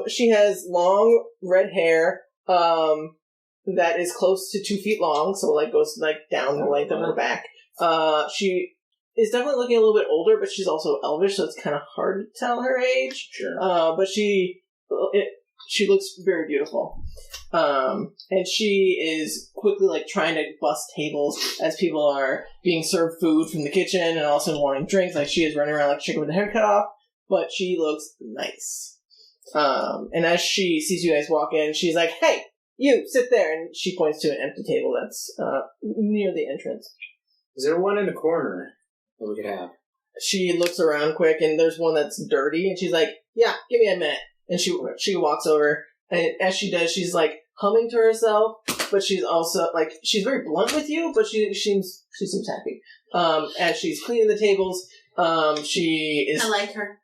She has long red hair. That is close to 2 feet long, so like goes like down the length of her back. She is definitely looking a little bit older, but she's also elvish, so it's kind of hard to tell her age. Sure. But she looks very beautiful. And she is quickly like trying to bust tables as people are being served food from the kitchen and also wanting drinks. Like, she is running around like a chicken with the head cut off, but she looks nice. And as she sees you guys walk in, she's like, "Hey, you sit there," and she points to an empty table that's near the entrance. Is there one in the corner that we could have? She looks around quick, and there's one that's dirty, and she's like, "Yeah, give me a minute." And she walks over, and as she does, she's like humming to herself, but she's also like, she's very blunt with you, but she seems happy. As she's cleaning the tables, she is. I like her.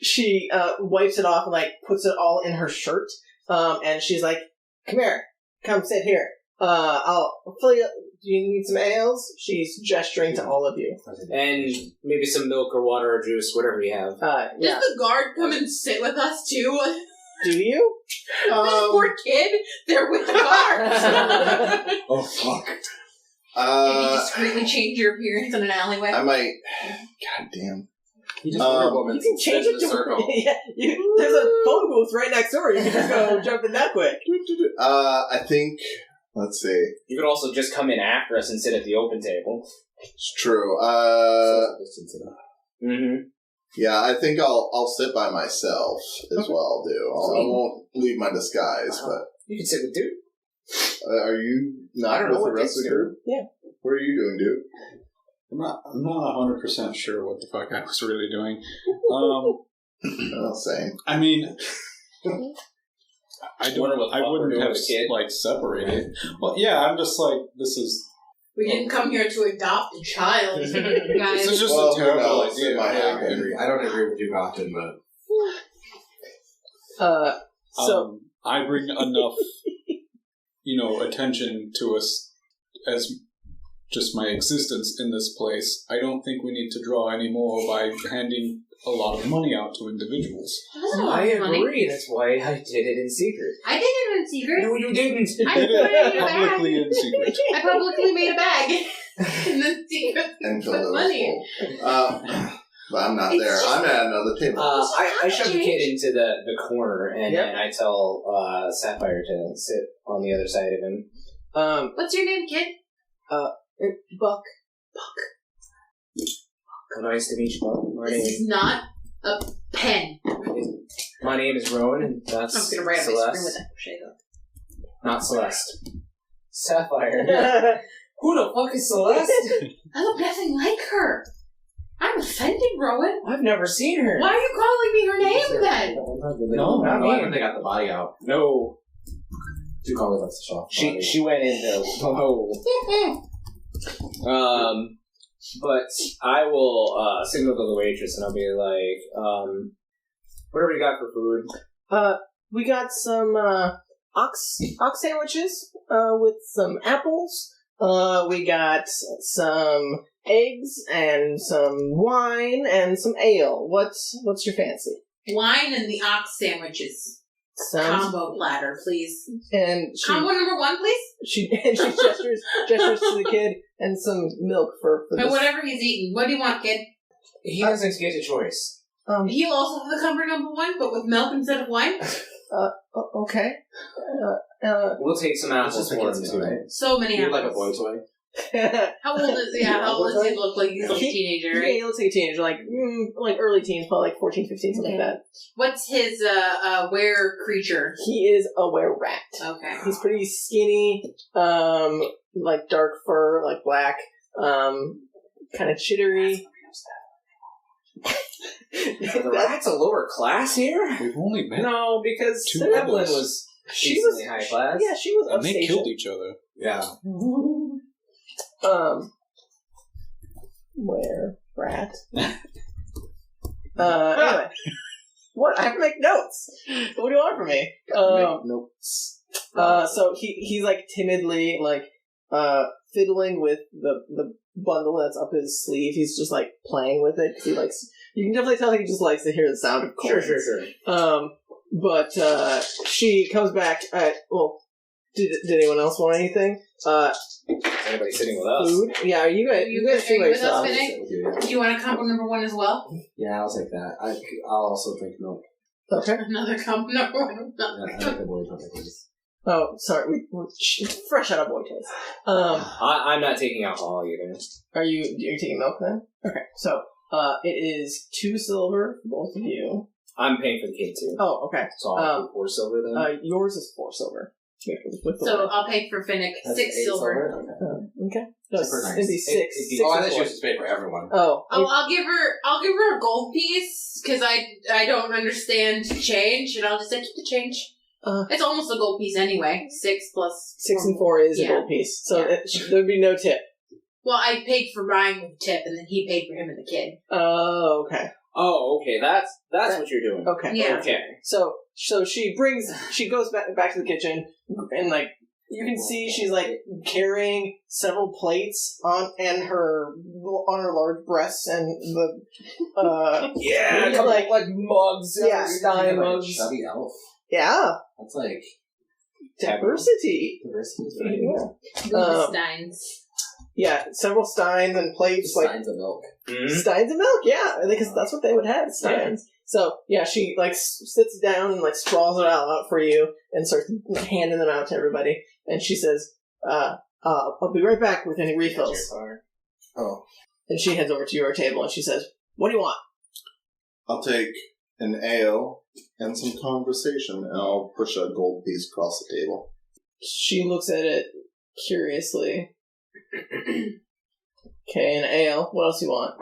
She wipes it off and like puts it all in her shirt, and she's like, "Come here, come sit here. I'll fill you. Do you need some ales?" She's gesturing to all of you. And maybe some milk or water or juice, whatever you have. Yeah. Does the guard come and sit with us too? Do you? This poor kid, they're with the guard. Oh, fuck. Can you discreetly change your appearance in an alleyway? I might. God damn. You just You can change it to circle. Yeah, there's a phone booth right next door. You can just go jump in that quick. I think. Let's see. You could also just come in after us and sit at the open table. It's true. Yeah, I think I'll sit by myself as well. I won't leave my disguise, but you can sit with Duke. Are you not with the rest of the group? Yeah. What are you doing, Duke? I'm not 100% sure what the fuck I was really doing. Same. I mean, I wouldn't have kid. like separated. Well, yeah, I'm just like, this is. We didn't come here to adopt a child, guys. This is just Well, a terrible it idea. might happen. I don't agree with you often, but So I bring enough, attention to us as just my existence in this place, I don't think we need to draw any more by handing a lot of money out to individuals. I agree. That's why I did it in secret. I did it in secret. No, you didn't. I put it in a Publicly bag. in secret. I publicly made a bag. And then secret And filled with it money. with gold. But I'm not there. I'm at another table. I shove the kid into the corner, and Yep. then I tell Sapphire to sit on the other side of him. What's your name, kid? Buck. Nice to meet you, Buck. My This name is not a pen. My name is Rowan, and I'm that's gonna write on my screen with Celeste. that crochet hook. Not Celeste. Sapphire. Who the fuck is Celeste? I look nothing like her. I'm offended, Rowan. I've never seen her. Why are you calling me her name then? No, not I me. when they got the body out. No. Duke always lets the soft body. She went into but I will signal to the waitress and I'll be like, what do we got for food? We got some ox sandwiches with some apples. We got some eggs and some wine and some ale. What's your fancy? Wine and the ox sandwiches. Combo platter, please. And Combo number 1, please. she gestures to the kid and some milk for But this. whatever he's eating. What do you want, kid? He doesn't get a choice. He'll also have the combo number 1, but with milk instead of wine. Okay. We'll take some apples just for the him kids, too. right? So many You're apples. like a boy toy. How old is How old does he look like? He's like a teenager, Yeah, right? he looks like a teenager, like early teens, probably like 14, 15, something like that. What's his were creature? He is a were-rat. Okay. He's pretty skinny, like dark fur, like black, kind of chittery. Are the rats a lower class here? We've only met. No, because Two Evelyn others. was She decently was high class. Yeah, she was And they upstation. killed each other. Yeah. Where rat? Anyway, what? I have to make notes. What do you want from me? Notes. So he's like timidly like fiddling with the bundle that's up his sleeve. He's just like playing with it 'cause he likes. You can definitely tell he just likes to hear the sound of coins. Sure. But she comes back. Well, did anyone else want anything? Is anybody sitting with us? Food? Yeah, are you guys? You guys Are seem you like with us, some. Finnick? Do you want a combo number 1 as well? Yeah, I'll take that. I'll also drink milk. Okay. Another combo number 1. Yeah, I like the boy toy, please. Oh, sorry. We're fresh out of boy toys. I'm not taking alcohol either. Are you taking milk then? Okay. So, it is 2 silver for both of you. I'm paying for the kid too. Oh, okay. So I'll pay 4 silver then. Yours is 4 silver. With the So wine. I'll pay for Finnick That's 6 8 silver. Okay. Okay. No, Super nice. it'd be 6. It'd be- 6 Oh, I and thought she 4. was to pay for everyone. Oh. Oh, I'll give her a gold piece because I don't understand change, and I'll just keep the change. It's almost a gold piece anyway. 6 plus 6 and 4 is Yeah. a gold piece. So Yeah. there'd be no tip. Well, I paid for Ryan with the tip, and then he paid for him and the kid. Oh, okay. Oh, okay. That's what you're doing. Okay. Yeah. Okay. So she goes back to the kitchen, and like you can see she's like carrying several plates on her large breasts and the Yeah, a Yeah, couple like- like mugs. Yeah, Stein Like a mugs. chubby elf. yeah That's like diversity. diversity. Yeah. Steins. Yeah, several steins and plates, like Signs of milk. steins of milk. Yeah, because that's what they would have, steins. So yeah, she like sits down and like sprawls it all out for you and starts handing them out to everybody. And she says, "I'll be right back with any refills." Oh, And she heads over to your table and she says, "What do you want?" I'll take an ale and some conversation, and I'll push a gold piece across the table. She looks at it curiously. Okay, an ale. What else do you want?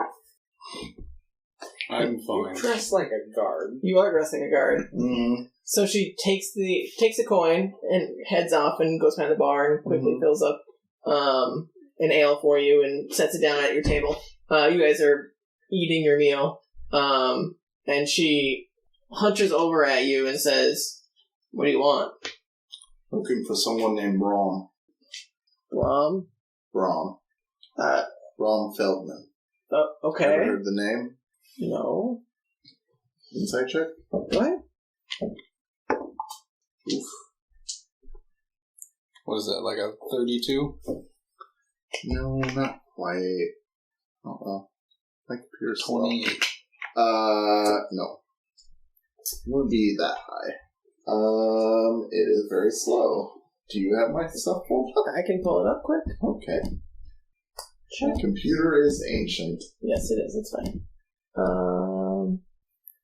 I'm fine. Dressed like a guard. You are dressing a guard. Mm, So she takes a coin and heads off and goes behind the bar and quickly fills up an ale for you and sets it down at your table. You guys are eating your meal, and she hunches over at you and says, "What do you want?" looking for someone named Bram. Bram. Bram. Ron Feldman. Okay. Ever heard the name? No. Inside check? Go ahead. Oof. What is that, like a 32? No, not quite. Oh, well. My computer's slow. 28. No. It wouldn't be that high. It is very slow. Do you have my stuff pulled up? I can pull it up quick. Okay. Sure. My computer is ancient. Yes, it is. It's fine.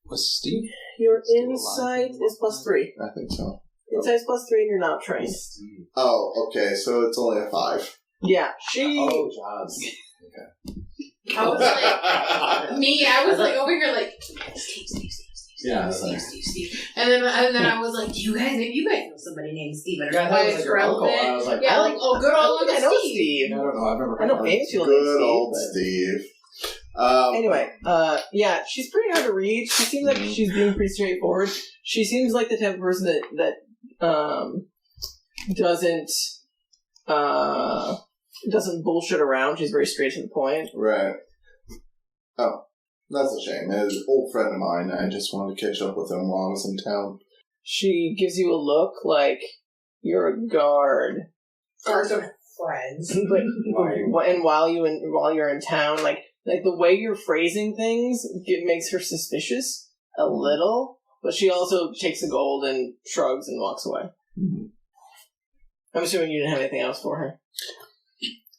Was Steve? Your Still insight alive? is +3. I think so. Insight's +3 and you're not trained. Oh, okay, so it's only a 5. Yeah, she... Oh, jobs. I was like, I was like over here like, Steve. Yeah, Steve. And then I was like, do you guys know somebody named Steve? I don't know Yeah, why that was it's like your uncle. relevant. I was like, Yeah, like, oh, good old I know Steve. Steve. I don't know. I've never I know heard famous people Good named old Steve. Steve. Anyway, yeah, she's pretty hard to read. She seems like she's being pretty straightforward. She seems like the type of person that doesn't bullshit around. She's very straight to the point. Right. Oh, that's a shame. It was an old friend of mine. I just wanted to catch up with him while I was in town. She gives you a look like you're a guard. Guards are friends. And while you're in town, like the way you're phrasing things, it makes her suspicious a little. But she also takes the gold and shrugs and walks away. Mm-hmm. I'm assuming you didn't have anything else for her.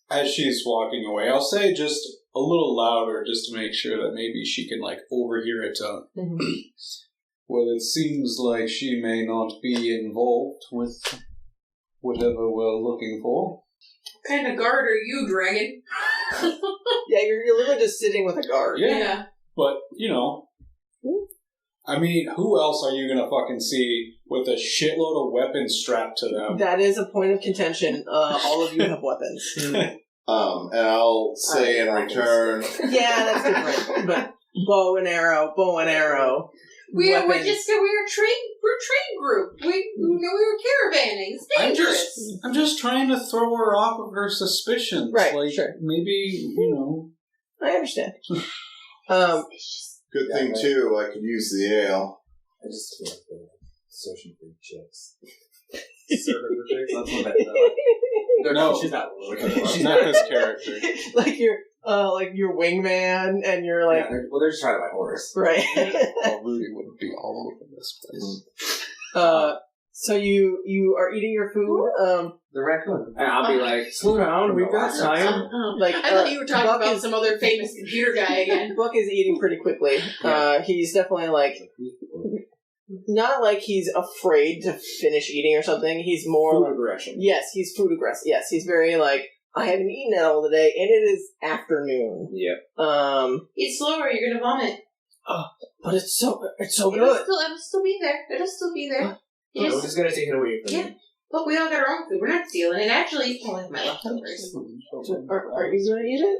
As she's walking away, I'll say just a little louder just to make sure that maybe she can, like, overhear it. Well, it seems like she may not be involved with whatever we're looking for. What kind of guard are you, dragon? Yeah, you're literally just sitting with a guard. Yeah. But, you know, I mean, who else are you gonna fucking see with a shitload of weapons strapped to them? That is a point of contention. All of you have weapons. And I'll say in return... Yeah, that's different. But bow and arrow. We're a weapons. trade group. We were caravanning. It's dangerous. I'm just trying to throw her off of her suspicions. Right, like, sure. Maybe, you know. I understand. Good thing, too, I could use the ale. I just feel like the searching for chicks. Searching for chicks? That's what I No, she's not. She's not his character. like your wingman, and you're like, Yeah, they're just trying to buy horse. right. Oh, Rudy would be all over this place. So you are eating your food. The raccoon. And I'll be like, slow down, we've got time. Like I thought you were talking Buck about is- some other famous computer guy again. Buck is eating pretty quickly. He's definitely like, not like he's afraid to finish eating or something. He's more Food like, aggression. yes, he's food aggressive. Yes, he's very like, I haven't eaten all the day, and it is afternoon. Yep. Eat slower, you're gonna vomit. But it's so good. It'll still be there. It'll still be there. We're just gonna take it away from you. Look, we all got our own food. We're not stealing it. Actually, I like my leftovers. Are you gonna eat it?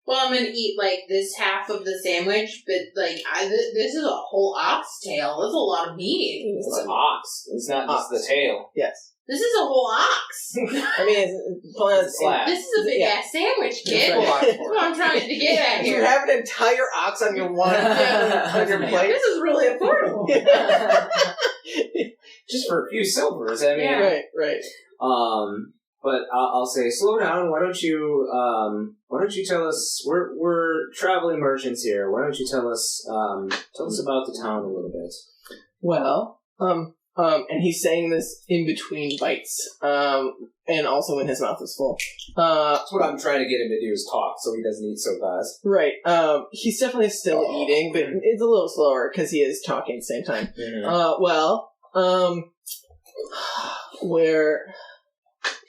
Well, I'm gonna eat like this half of the sandwich, but like this is a whole oxtail. That's a lot of meat. It's an ox. It's not just the tail. Yes. This is a whole ox. I mean, It's a slab. This is a big ass sandwich, kid. That's right. That's what I'm trying to get at You here. have an entire ox on your on your plate. This is really affordable. Just for a few silvers. I mean, Yeah. Right. But I'll say, slow down. Why don't you tell us? We're traveling merchants here. Why don't you tell us about the town a little bit? Well, and he's saying this in between bites, and also when his mouth is full. That's what I'm trying to get him to do is talk, so he doesn't eat so fast. Right. He's definitely still eating, but it's a little slower because he is talking at the same time. Mm-hmm.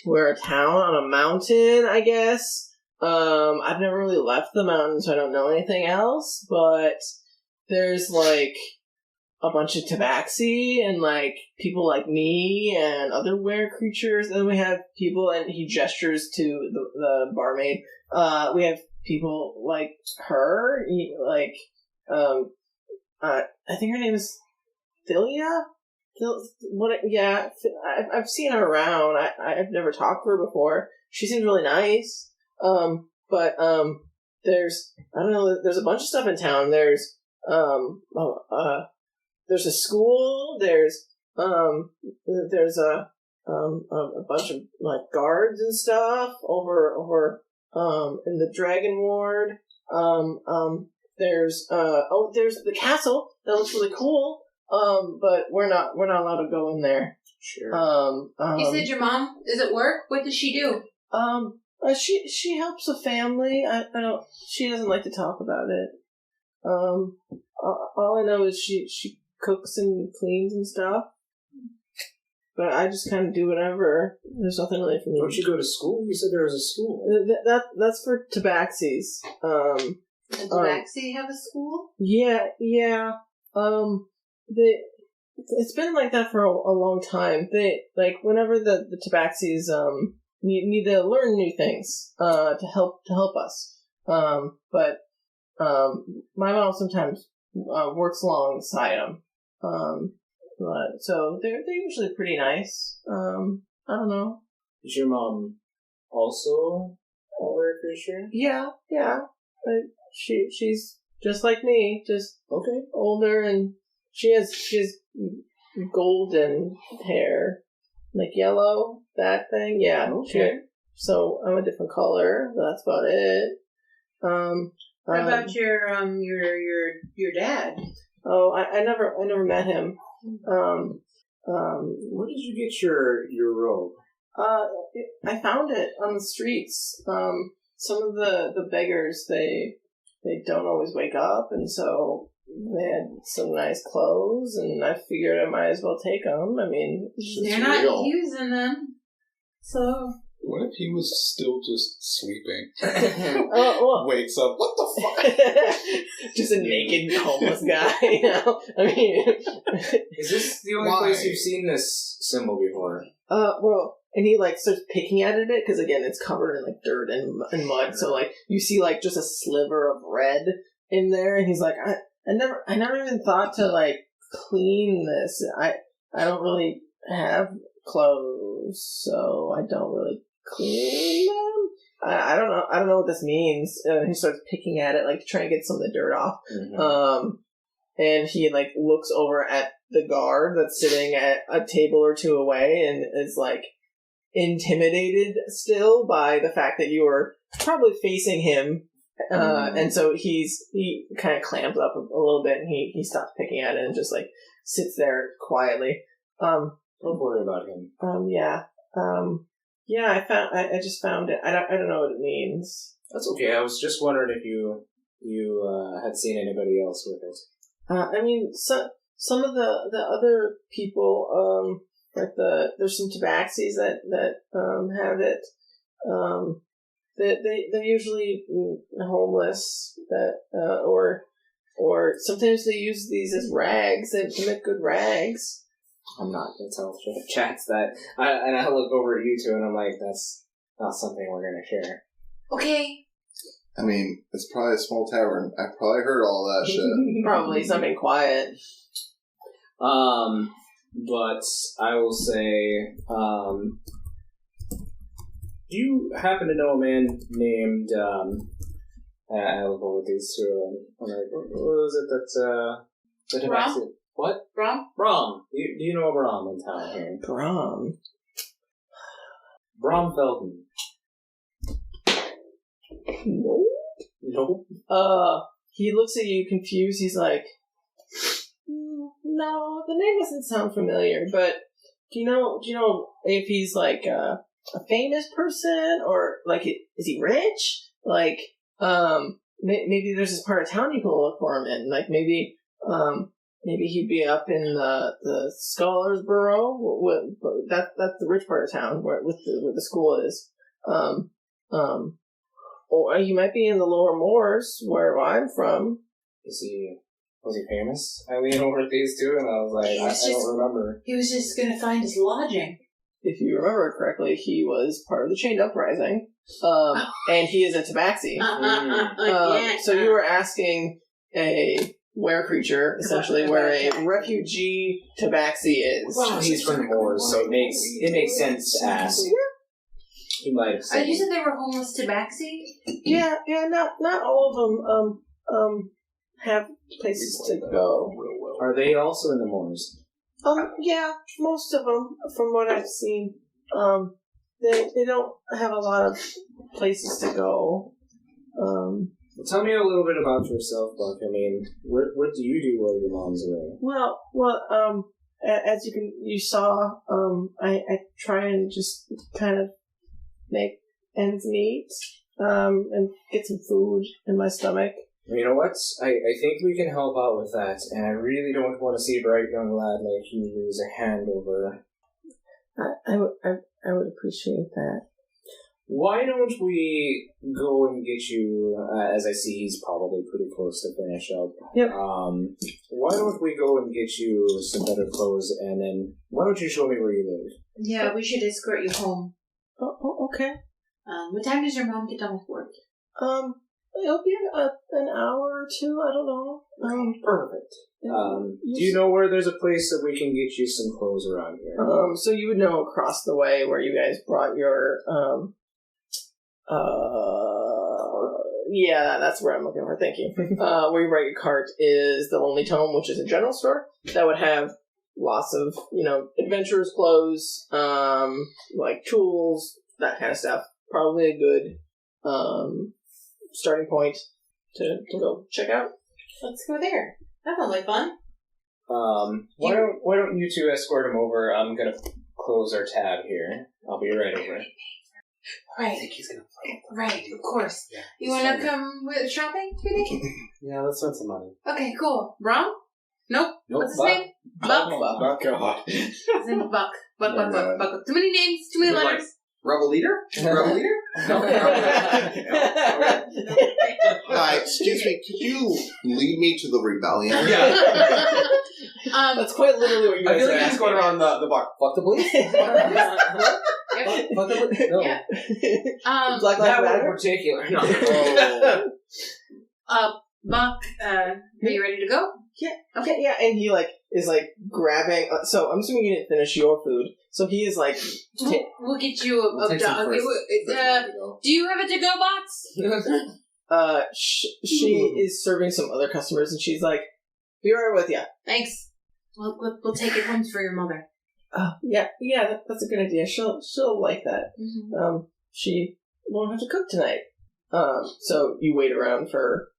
We're a town on a mountain, I guess. I've never really left the mountain, so I don't know anything else, but there's, like, a bunch of Tabaxi and, like, people like me and other were creatures, and then we have people, and he gestures to the barmaid. We have people like her, like, I think her name is Philia? Yeah, I've seen her around. I've never talked to her before. She seems really nice. But there's I don't know. There's a bunch of stuff in town. There's there's a school. There's a bunch of like guards and stuff over in the Dragon Ward. There's the castle that looks really cool. But we're not allowed to go in there. Sure. You said your mom is at work. What does she do? She helps a family. I don't. She doesn't like to talk about it. All I know is she cooks and cleans and stuff. But I just kind of do whatever. There's nothing really for me. Don't you go to school? You said there was a school. That's for Tabaxis. Does Tabaxi have a school? Yeah. It's been like that for a long time. They like whenever the Tabaxis need to learn new things to help us. But my mom sometimes works alongside them. So they're usually pretty nice. I don't know. Is your mom also a worker? Yeah. She's just like me, just older, and she has golden hair, like yellow, that thing. Yeah. Okay. So I'm a different color. But that's about it. What about your dad? Oh, I never met him. Where did you get your robe? I found it on the streets. Some of the beggars they don't always wake up, and so they had some nice clothes, and I figured I might as well take them. I mean, they're not using them, so. What if he was still just sleeping? Wakes up, what the fuck? Just a naked homeless guy, you know? I mean... Is this the only place you've seen this symbol before? Well, and he, like, starts picking at it a bit, because, again, it's covered in, like, dirt and mud, so, like, you see, like, just a sliver of red in there, and he's like, I never even thought to, like, clean this. I don't really have clothes, so I don't really clean them. I don't know what this means. He starts picking at it, like trying to get some of the dirt off. Mm-hmm. And he like looks over at the guard that's sitting at a table or two away, and is like intimidated still by the fact that you are probably facing him. And so he kind of clamps up a little bit, and he stops picking at it and just like sits there quietly. Don't worry about him. Yeah, I just found it. I don't know what it means. That's okay. I was just wondering if you had seen anybody else with it. I mean, some of the other people, like there's some Tabaxis that have it. They're usually homeless, or sometimes they use these as rags to make good rags. I'm not going to tell Chatz that. And I look over at you two, and I'm like, that's not something we're going to share. Okay. I mean, it's probably a small tavern. I probably heard all that shit. Probably something quiet. But I will say, do you happen to know a man named, I look over at these two, I'm like, what was it that, Bram? What? Bram? Bram. Do you know a Bram in town here? Bram? Bram Felton. Nope. He looks at you confused. He's like, no, the name doesn't sound familiar, but do you know if he's like a famous person, or like, is he rich? Like, maybe there's this part of town you can look for him in. Like, maybe he'd be up in the Scholars Borough. That's the rich part of town where the school is. Or he might be in the lower moors where I'm from. Was he famous? I lean over at these two, and I was like, I don't remember. He was just going to find his lodging. If you remember correctly, he was part of the Chained Uprising, and he is a Tabaxi. So you were asking a were-creature, essentially, where a refugee Tabaxi is. Well, he's from the moors, so it makes sense to ask. He might have said. You said they were homeless Tabaxi? Yeah, not all of them have places to go. Are they also in the moors? Yeah, most of them, from what I've seen, they don't have a lot of places to go. Tell me a little bit about yourself, Buck. I mean, what do you do while your mom's away? Well, as you saw, I try and just kind of make ends meet, and get some food in my stomach. You know what? I think we can help out with that, and I really don't want to see a bright young lad like you lose a hand over. I would appreciate that. Why don't we go and get you, as I see he's probably pretty close to finish up. Yep. Why don't we go and get you some better clothes, and then why don't you show me where you live? Yeah, we should escort you home. Oh, okay. What time does your mom get done with work? It'll be an hour or two, I don't know. Perfect. Do you know where there's a place that we can get you some clothes around here? So you would know across the way where you guys brought your, yeah, that's where I'm looking for, thank you. Where you brought your cart is the Lonely Tome, which is a general store that would have lots of, adventurers' clothes, like tools, that kind of stuff. Probably a good, starting point to go check out. Let's go there. That sounds like fun. Why don't you two escort him over? I'm gonna close our tab here. I'll be right over. Right. I think he's gonna play. Right, of course. Yeah. You want to come with shopping, Finnick? Yeah, let's spend some money. Okay, cool. Bram? Nope. What's his Buck. name? Buck. Oh, God. His name is Buck. Buck. Too many names, too many letters. Rebel leader? Rebel leader? No. Hi, excuse me, could you lead me to the rebellion? Yeah. That's quite literally what you I guys feel are like he's asking. going around the bar. Fuck the police? Fuck the police? No. Yeah. Black Lives That one in Matter? particular. No. Buck, are you ready to go? Yeah. Okay. Yeah, and he is grabbing. So I'm assuming you didn't finish your food. So he is We'll get you a Take some dog. first. Do you have a to-go box? she is serving some other customers, and she's like, "Be right with you." Thanks. We'll take it home for your mother. Yeah, that's a good idea. She'll like that. Mm-hmm. She won't have to cook tonight. So you wait around for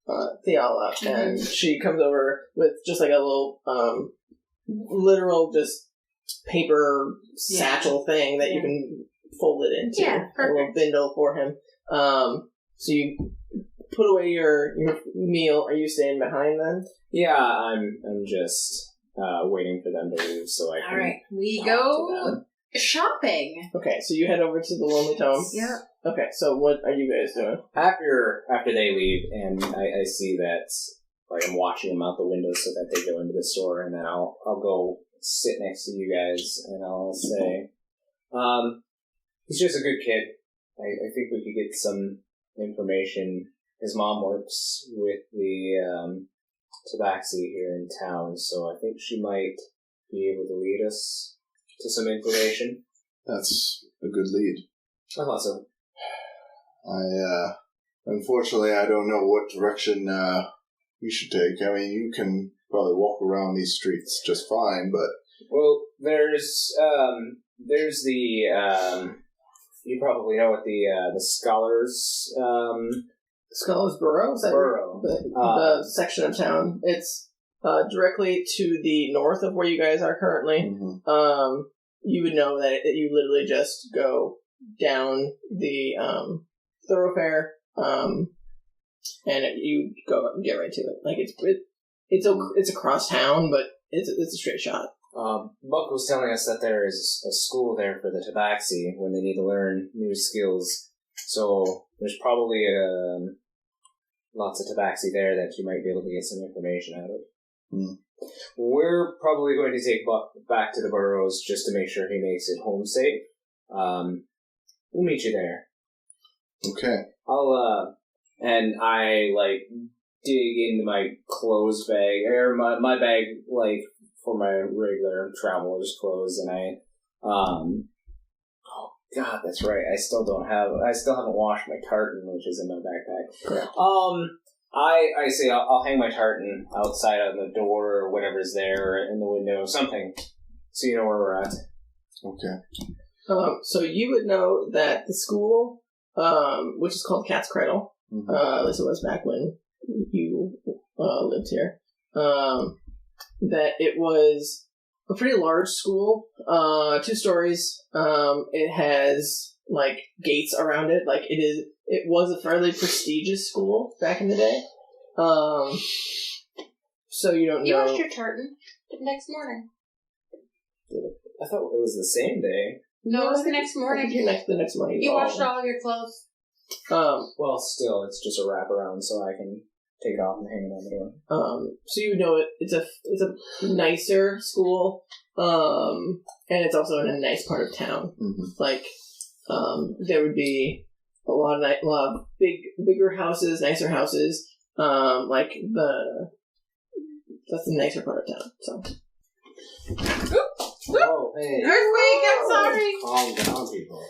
Theala, and she comes over with just like a little literal just paper satchel thing that you can fold it into. Yeah, a little bindle for him. So you put away your meal. Are you staying behind then? Yeah, I'm just waiting for them to leave so I can. All right, we talk go to them. shopping. Okay, so you head over to the Lonely Tome. Yeah. Okay, so what are you guys doing? After they leave, and I see that I'm watching them out the window so that they go into the store, and then I'll go sit next to you guys, and I'll say, he's just a good kid. I think we could get some information. His mom works with the Tabaxi here in town, so I think she might be able to lead us to some information. That's a good lead. I thought so. Unfortunately, I don't know what direction you should take. I mean, you can probably walk around these streets just fine, but... Well, there's the, you probably know what the Scholars, Scholars Borough? Is that Borough. the section of town? It's directly to the north of where you guys are currently. Mhm. You would know that you literally just go down the thoroughfare, and you get right to it. Like it's across town, but it's a straight shot. Buck was telling us that there is a school there for the Tabaxi when they need to learn new skills. So there's probably lots of Tabaxi there that you might be able to get some information out of. Hmm. We're probably going to take Buck back to the burrows just to make sure he makes it home safe. We'll meet you there. Okay. And I, dig into my clothes bag, or my bag, for my regular traveler's clothes, and I, God, that's right. I still haven't washed my tartan, which is in my backpack. Correct. I say I'll hang my tartan outside on the door or whatever's there, or in the window, something, so you know where we're at. Okay. So you would know that the school, which is called Cat's Cradle, at least it was back when you lived here, that it was a pretty large school, 2 stories. It has like gates around it. Like it was a fairly prestigious school back in the day. So you don't know. You washed your tartan the next morning. I thought it was the same day. No, it was the next I morning. think the next morning. You washed all of your clothes. Well, still, it's just a wraparound, so I can take it off and hang it on the door. So you know it's a nicer school, and it's also in a nice part of town. Mm-hmm. Like, there would be a lot of bigger houses, nicer houses. Like that's the nicer part of town. So. Oh, hey. Earthquake, I'm sorry. Calm down, people.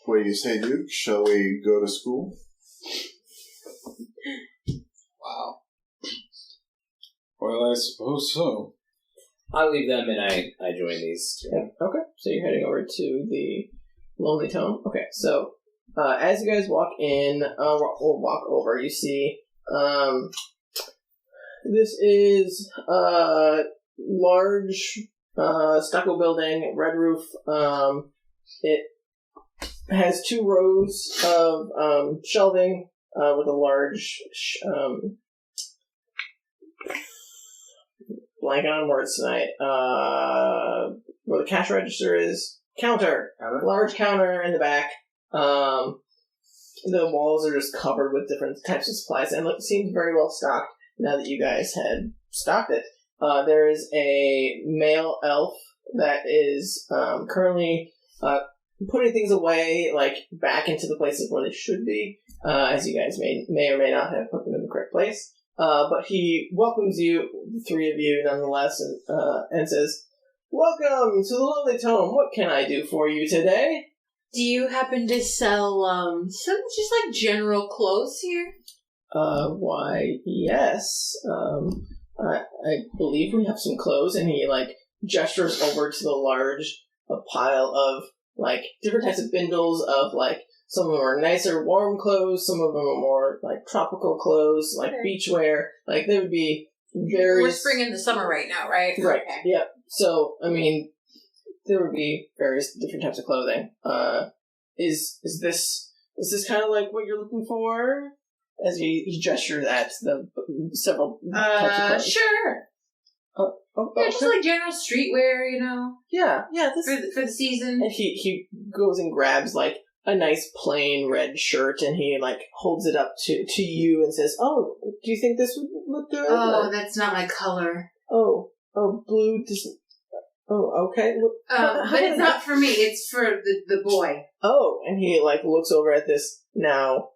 What do you say, Duke? Shall we go to school? Wow. Well, I suppose so. I leave them and I join these two. Yeah. Okay, so you're heading over to the Lonely Tome. Okay, so as you guys walk in, or walk over, you see this is a large stucco building, red roof. It has 2 rows of shelving with a large blank on words tonight. Where the cash register is, counter, large counter in the back. The walls are just covered with different types of supplies, and it seems very well stocked now that you guys had stocked it. There is a male elf that is currently putting things away, like back into the places where they should be, as you guys may or may not have put them in the correct place. But he welcomes you, the 3 of you, nonetheless, and says, "Welcome to the Lonely Tome. What can I do for you today?" Do you happen to sell some just like general clothes here? Why, yes. I believe we have some clothes, and he like gestures over to the large pile of like different types of bindles of like some of them are nicer warm clothes, some of them are more like tropical clothes, like beachwear. Like there would be various. We're spring into summer right now, right? Right. Okay. Yep. So I mean, there would be various different types of clothing. Is this kind of like what you're looking for? As he gestures at the several types of clothes. Sure. Okay. Just like general streetwear, you know. Yeah. For the season. And he goes and grabs like a nice plain red shirt, and he like holds it up to you and says, "Oh, do you think this would look good?" Oh, that's not my color. Oh, blue doesn't. Oh, okay. But it's not for me. It's for the boy. Oh, and he like looks over at this now.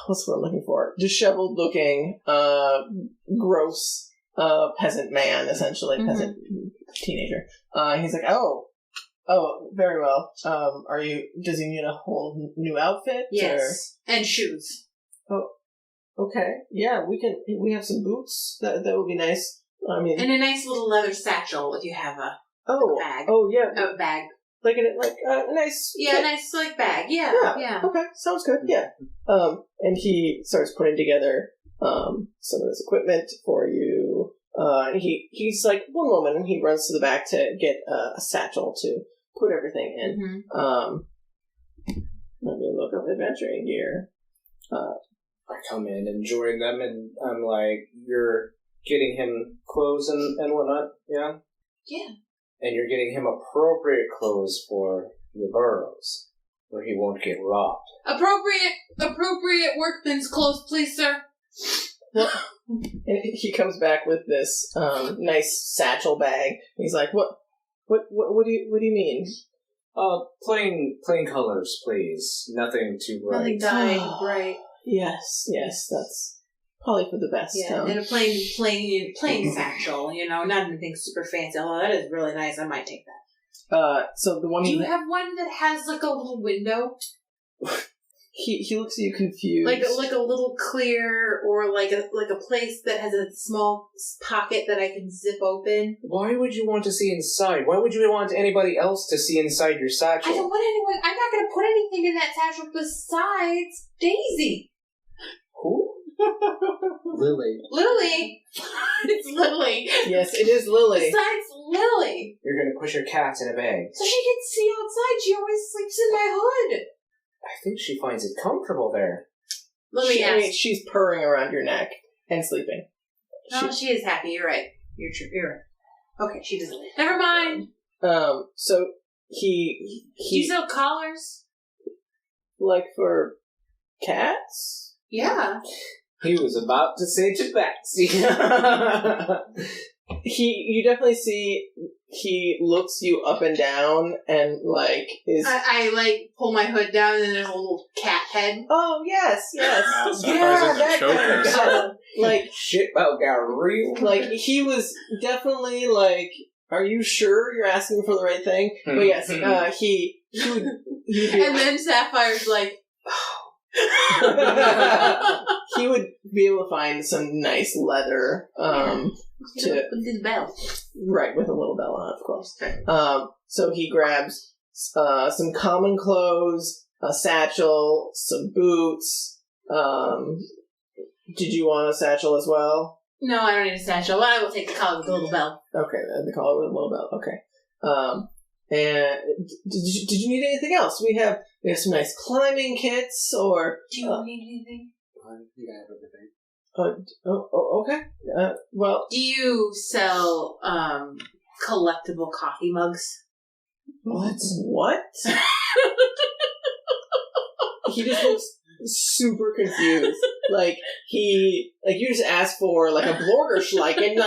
What's what I'm looking for? Disheveled looking, gross, peasant man, essentially. Mm-hmm. Peasant teenager. He's like, oh, very well. Does he need a whole new outfit? Yes. Or? And shoes. Oh, okay. Yeah, we have some boots. That would be nice. I mean. And a nice little leather satchel if you have a bag. Oh, yeah. A bag. Like a nice... Yeah, a nice, like, bag. Yeah. Okay, sounds good, yeah. And he starts putting together some of this equipment for you. And he's like, one moment, and he runs to the back to get a satchel to put everything in. Mm-hmm. Let me look up adventuring gear. I come in and join them, and I'm like, "You're getting him clothes and whatnot, yeah?" Yeah. And you're getting him appropriate clothes for the burrows, where he won't get robbed. Appropriate workman's clothes, please, sir. And he comes back with this nice satchel bag. He's like, "What do you mean?" Plain colors, please. Nothing too bright. Nothing dying bright. Yes, that's probably for the best. Yeah, and a plain satchel, you know, not anything super fancy. Although that is really nice, I might take that. So the one Do you have one that has like a little window? he looks at you confused. Like a little clear, or like a place that has a small pocket that I can zip open. Why would you want to see inside? Why would you want anybody else to see inside your satchel? I don't want anyone. I'm not going to put anything in that satchel besides Daisy. Who? Lily. Lily. It's Lily. Yes, it is Lily. Besides Lily. You're going to push your cat in a bag. So she can see outside. She always sleeps in my hood. I think she finds it comfortable there. Let me ask. She's purring around your neck and sleeping. No, she is happy. You're right. You're true. You're right. Okay, she doesn't. Never mind. So he Do you sell collars? like for cats? Yeah. He was about to say Tabaxi. You definitely see he looks you up and down and like is. I like pull my hood down and there's a little cat head. Oh yes. Sapphire's like a choker. guy. Like Shit about got real. like he was definitely like. Are you sure you're asking for the right thing? But yes, he would be, And then Sapphire's like, he would be able to find some nice leather with his bell. right, with a little bell on it, of course. So he grabs some common clothes, a satchel, some boots. Did you want a satchel as well? No, I don't need a satchel. I will take the collar with the little bell. Okay, the collar with a little bell. Okay. And did you need anything else? We have some nice climbing kits, or Do you need anything? I think I have everything. okay. Well, Do you sell collectible coffee mugs? what? He just looks super confused. Like you just asked for like a Blorgerschleichen,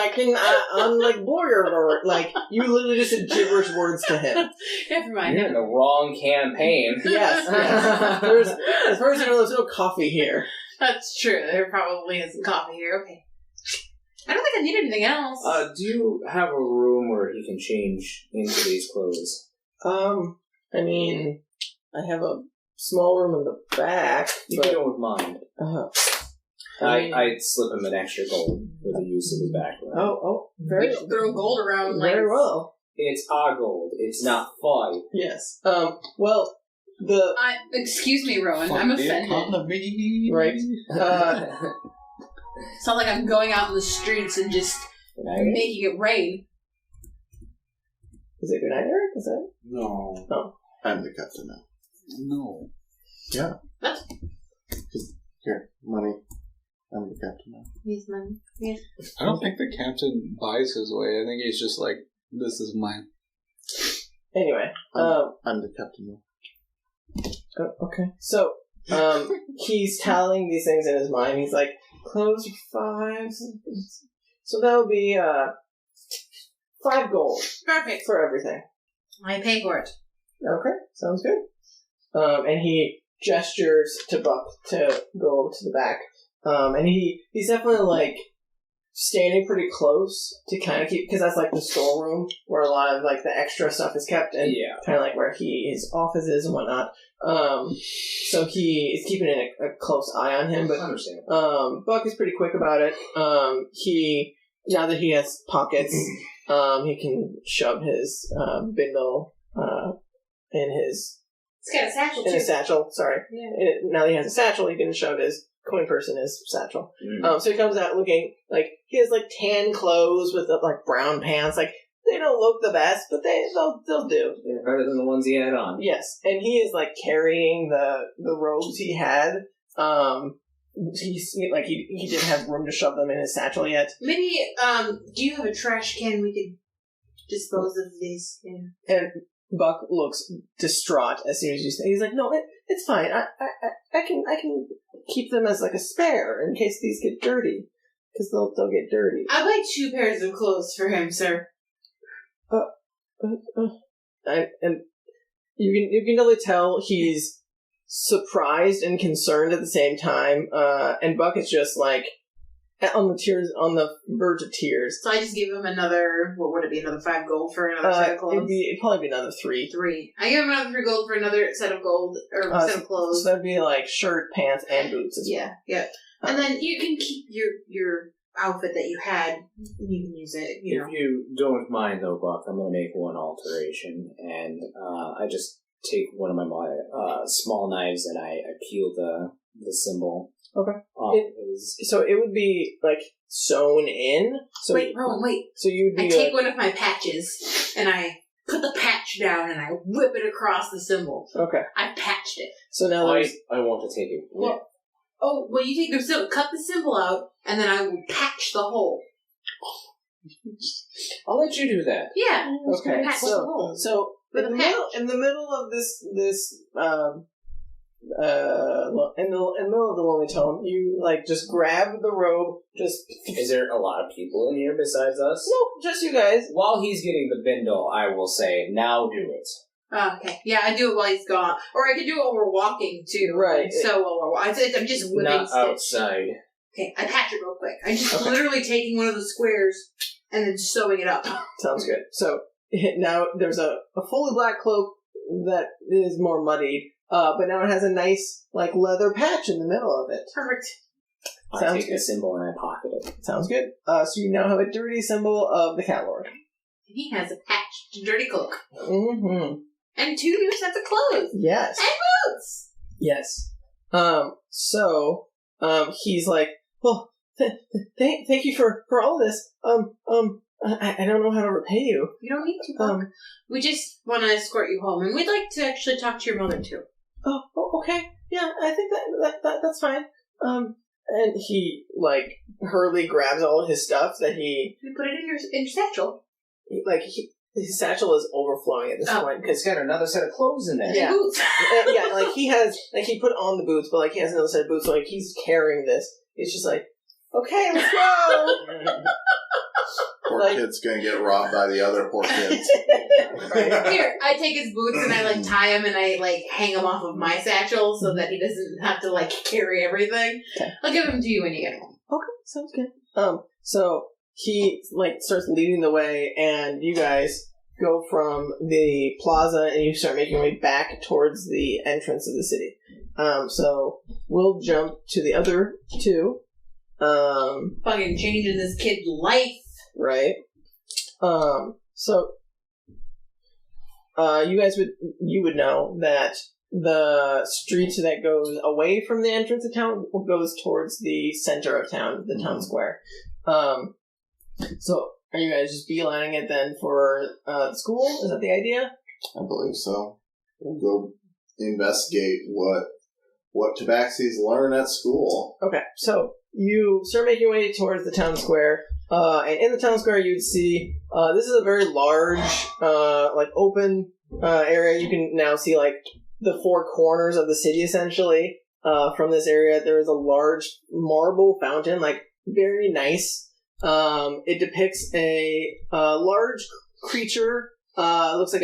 on like Blorger, like you literally just said gibberish words to him. Never mind. You're in the wrong campaign. Yes. As far as you know, there's no coffee here. That's true. There probably is some coffee here. Okay. I don't think I need anything else. Do you have a room where he can change into these clothes? I mean, I have a small room in the back. You can go with mine. I'd slip him an extra gold for the use of his back room. Oh, very We just throw gold around like very well. It's our gold. It's not 5. Yes. Well, the excuse me, Rowan. I'm offended. right. It's not like I'm going out in the streets and just making it rain. Is it good night, Eric? Is that? No. Oh. I'm the captain now. No. Yeah. What? Here, money. I'm the captain now. Yes, money. Yes. I don't think the captain buys his way. I think he's just like, this is mine. Anyway, I'm the captain now. okay. So, he's tallying these things in his mind. He's like, close for 5. So that'll be 5 gold Perfect. for everything. I pay for it. Okay, sounds good. And he gestures to Buck to go to the back. And he's definitely like standing pretty close to kind of keep, because that's like the storeroom where a lot of like the extra stuff is kept, and kind of like where his office is and whatnot. So he is keeping a close eye on him, but Buck is pretty quick about it. Now that he has pockets, he can shove his bindle in his. It's got a satchel in too. a satchel. Sorry. Yeah. Now that he has a satchel, he can shove his coin purse in his satchel. So he comes out looking like he has like tan clothes with like brown pants. Like they don't look the best, but they'll do. They're better than the ones he had on. Yes, and he is like carrying the robes he had. He's like he didn't have room to shove them in his satchel yet. Maybe do you have a trash can we could dispose of these? Yeah. And Buck looks distraught as soon as you say. He's like, "No, it's fine. I can keep them as like a spare in case these get dirty, because they'll get dirty." I'll buy 2 pairs of clothes for him, sir. And you can definitely tell he's surprised and concerned at the same time. And Buck is just like, on the verge of tears. So I just give him another, what would it be, another 5 gold for another set of clothes? It'd probably be another 3. 3. I give him another 3 gold for another set of gold, or set of clothes. So that'd be like shirt, pants, and boots as well. Yeah. And then you can keep your outfit that you had, and you can use it, you know. If you don't mind, though, Buck, I'm going to make one alteration, and I just take one of my small knives and I peel the symbol. Okay. So it would be like sewn in. So wait. So you'd be I take one of my patches and I put the patch down and I whip it across the symbol. Okay. I patched it. So now I want to take it. Well, you take the symbol, cut the symbol out, and then I will patch the hole. I'll let you do that. Yeah. Okay. Patch the hole. So in the middle of this in the middle of the Lonely Tome, you like just grab the robe. Is there a lot of people in here besides us? No, just you guys. While he's getting the bindle, I will say, now do it. Okay. Yeah, I do it while he's gone, or I can do it while we're walking too. Right. So while we're walking, I'm just whipping Not Stitch. outside. Okay, I patch it real quick. I'm just literally taking one of the squares and then sewing it up. Sounds good. So now there's a fully black cloak that is more muddied, but now it has a nice like leather patch in the middle of it. Perfect. I take the symbol and I pocket it. Sounds good. So you now have a dirty symbol of the Cat Lord. He has a patched dirty cloak. Mm-hmm. And 2 new sets of clothes. Yes. And boots. Yes. So he's like, well, thank you for all this. I don't know how to repay you. You don't need to, Buck. We just want to escort you home, and we'd like to actually talk to your mother, too. Oh, okay. Yeah, I think that's fine. And he, like, hurriedly grabs all his stuff that he... You put it in your satchel. His satchel is overflowing at this point. It's got another set of clothes in there. Yeah. Boots. Yeah, like, he has... Like, he put on the boots, but, like, he has another set of boots, so, like, he's carrying this. It's just like, okay, let's go! Poor kid's gonna get robbed by the other poor kids. Right. Here, I take his boots and I, like, tie him and I, like, hang him off of my satchel so that he doesn't have to, like, carry everything. Okay. I'll give him to you when you get home. Okay, sounds good. So he like starts leading the way, and you guys go from the plaza and you start making your way back towards the entrance of the city. So we'll jump to the other 2. Fucking changing this kid's life. Right. So you guys would know that the street that goes away from the entrance of town goes towards the center of town, the town square. So are you guys just beelining it then for the school? Is that the idea? I believe so. We'll go investigate what Tabaxis learn at school. Okay, so you start making your way towards the town square, and in the town square you'd see this is a very large, like open area. You can now see like the 4 corners of the city essentially. From this area, there is a large marble fountain, like very nice. It depicts a large creature. It looks like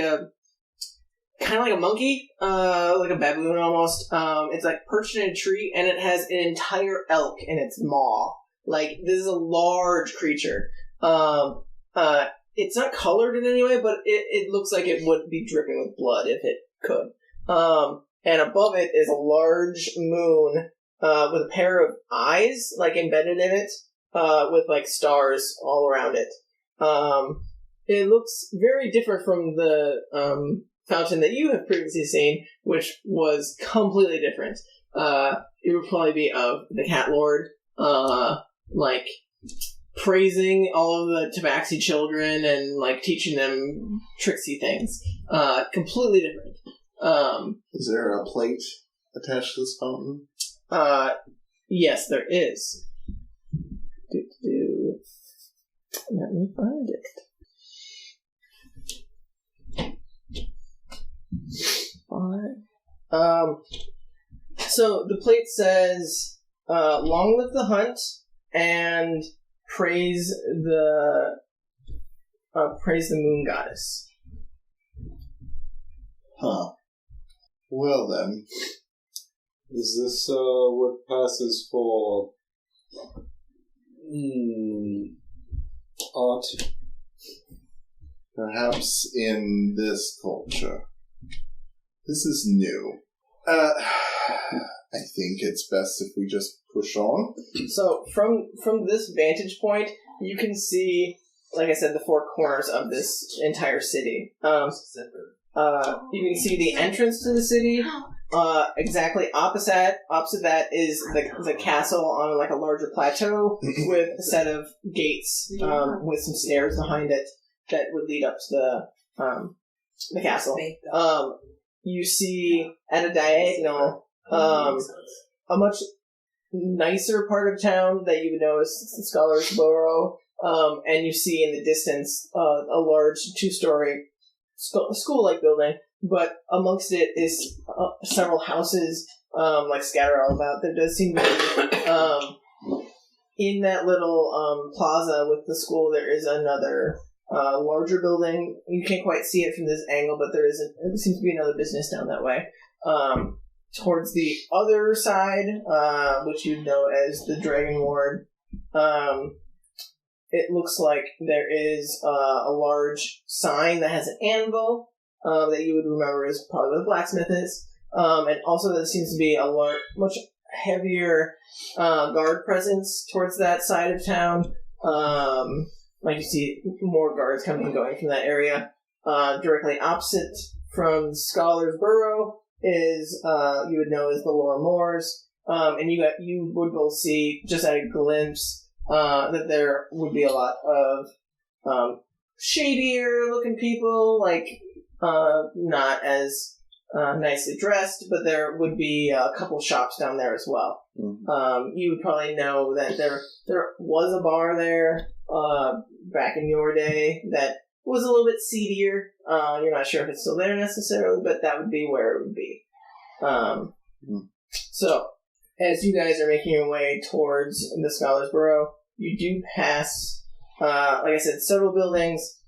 kind of like a monkey, like a baboon almost. It's like perched in a tree, and it has an entire elk in its maw. Like, this is a large creature. It's not colored in any way, but it looks like it would be dripping with blood if it could. And above it is a large moon with a pair of eyes, like, embedded in it, with, like, stars all around it. It looks very different from the fountain that you have previously seen, which was completely different. It would probably be of the Cat Lord, like, praising all of the Tabaxi children and, like, teaching them tricksy things. Completely different. Is there a plate attached to this fountain? Yes, there is. Let me find it. So the plate says, "Long live the hunt," and praise the moon goddess. Huh. Well then. Is this what passes for Odd. Perhaps in this culture. This is new. I think it's best if we just push on. So from this vantage point, you can see, like I said, the four corners of this entire city. You can see the entrance to the city. Exactly opposite that is the castle on like a larger plateau with a set of gates with some stairs behind it that would lead up to the castle. You see at a diagonal a much nicer part of town that you would know as Scholars Borough, and you see in the distance a large two-story school-like building, but amongst it is several houses like scattered all about. There does seem to be in that little plaza with the school there is another larger building. You can't quite see it from this angle, but there seems to be another business down that way. Towards the other side, which you know as the Dragon Ward, it looks like there is a large sign that has an anvil that you would remember as probably where the blacksmith is. And also there seems to be a much heavier guard presence towards that side of town. Like you see more guards coming and going from that area. Directly opposite from Scholars Borough is, you would know as the Lower Moors. And you would both see, just at a glimpse, that there would be a lot of shadier looking people, like not as nicely dressed, but there would be a couple shops down there as well. Mm-hmm. You would probably know that there was a bar there back in your day that was a little bit seedier. You're not sure if it's still there necessarily, but that would be where it would be. So, as you guys are making your way towards the Scholars Borough, you do pass, like I said, several buildings.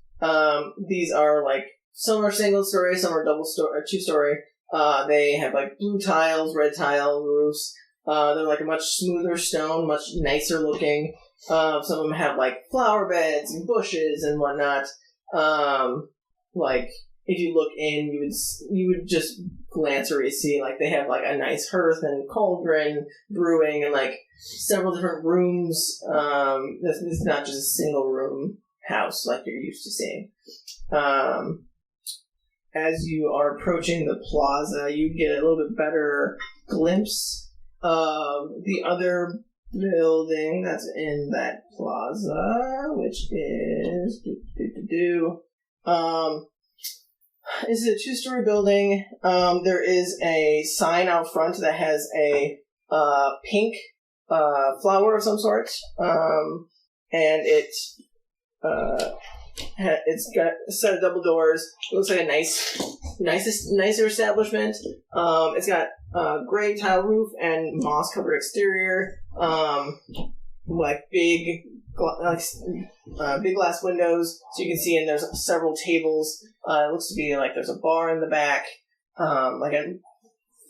These are like, some are single story, some are double story, or 2-story. They have like blue tiles, red tile roofs. They're like a much smoother stone, much nicer looking. Some of them have like flower beds and bushes and whatnot. Like if you look in, you would just glance or you see like they have like a nice hearth and cauldron brewing and like several different rooms. This is not just a single room house like you're used to seeing. As you are approaching the plaza, you get a little bit better glimpse of the other building that's in that plaza, which is this is a 2-story building. There is a sign out front that has a pink flower of some sort, and it's got a set of double doors. It looks like a nicer establishment. It's got gray tile roof and moss covered exterior. Like big glass windows, so you can see. And there's several tables. It looks to be like there's a bar in the back, like a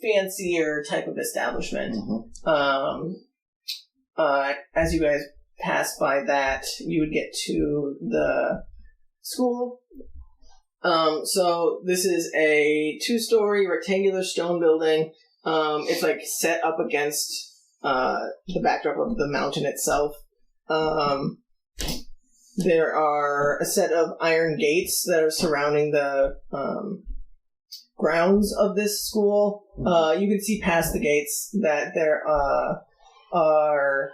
fancier type of establishment. Mm-hmm. As you guys pass by that, you would get to the school. So this is a 2-story rectangular stone building. It's like set up against the backdrop of the mountain itself. There are a set of iron gates that are surrounding the grounds of this school. You can see past the gates that there are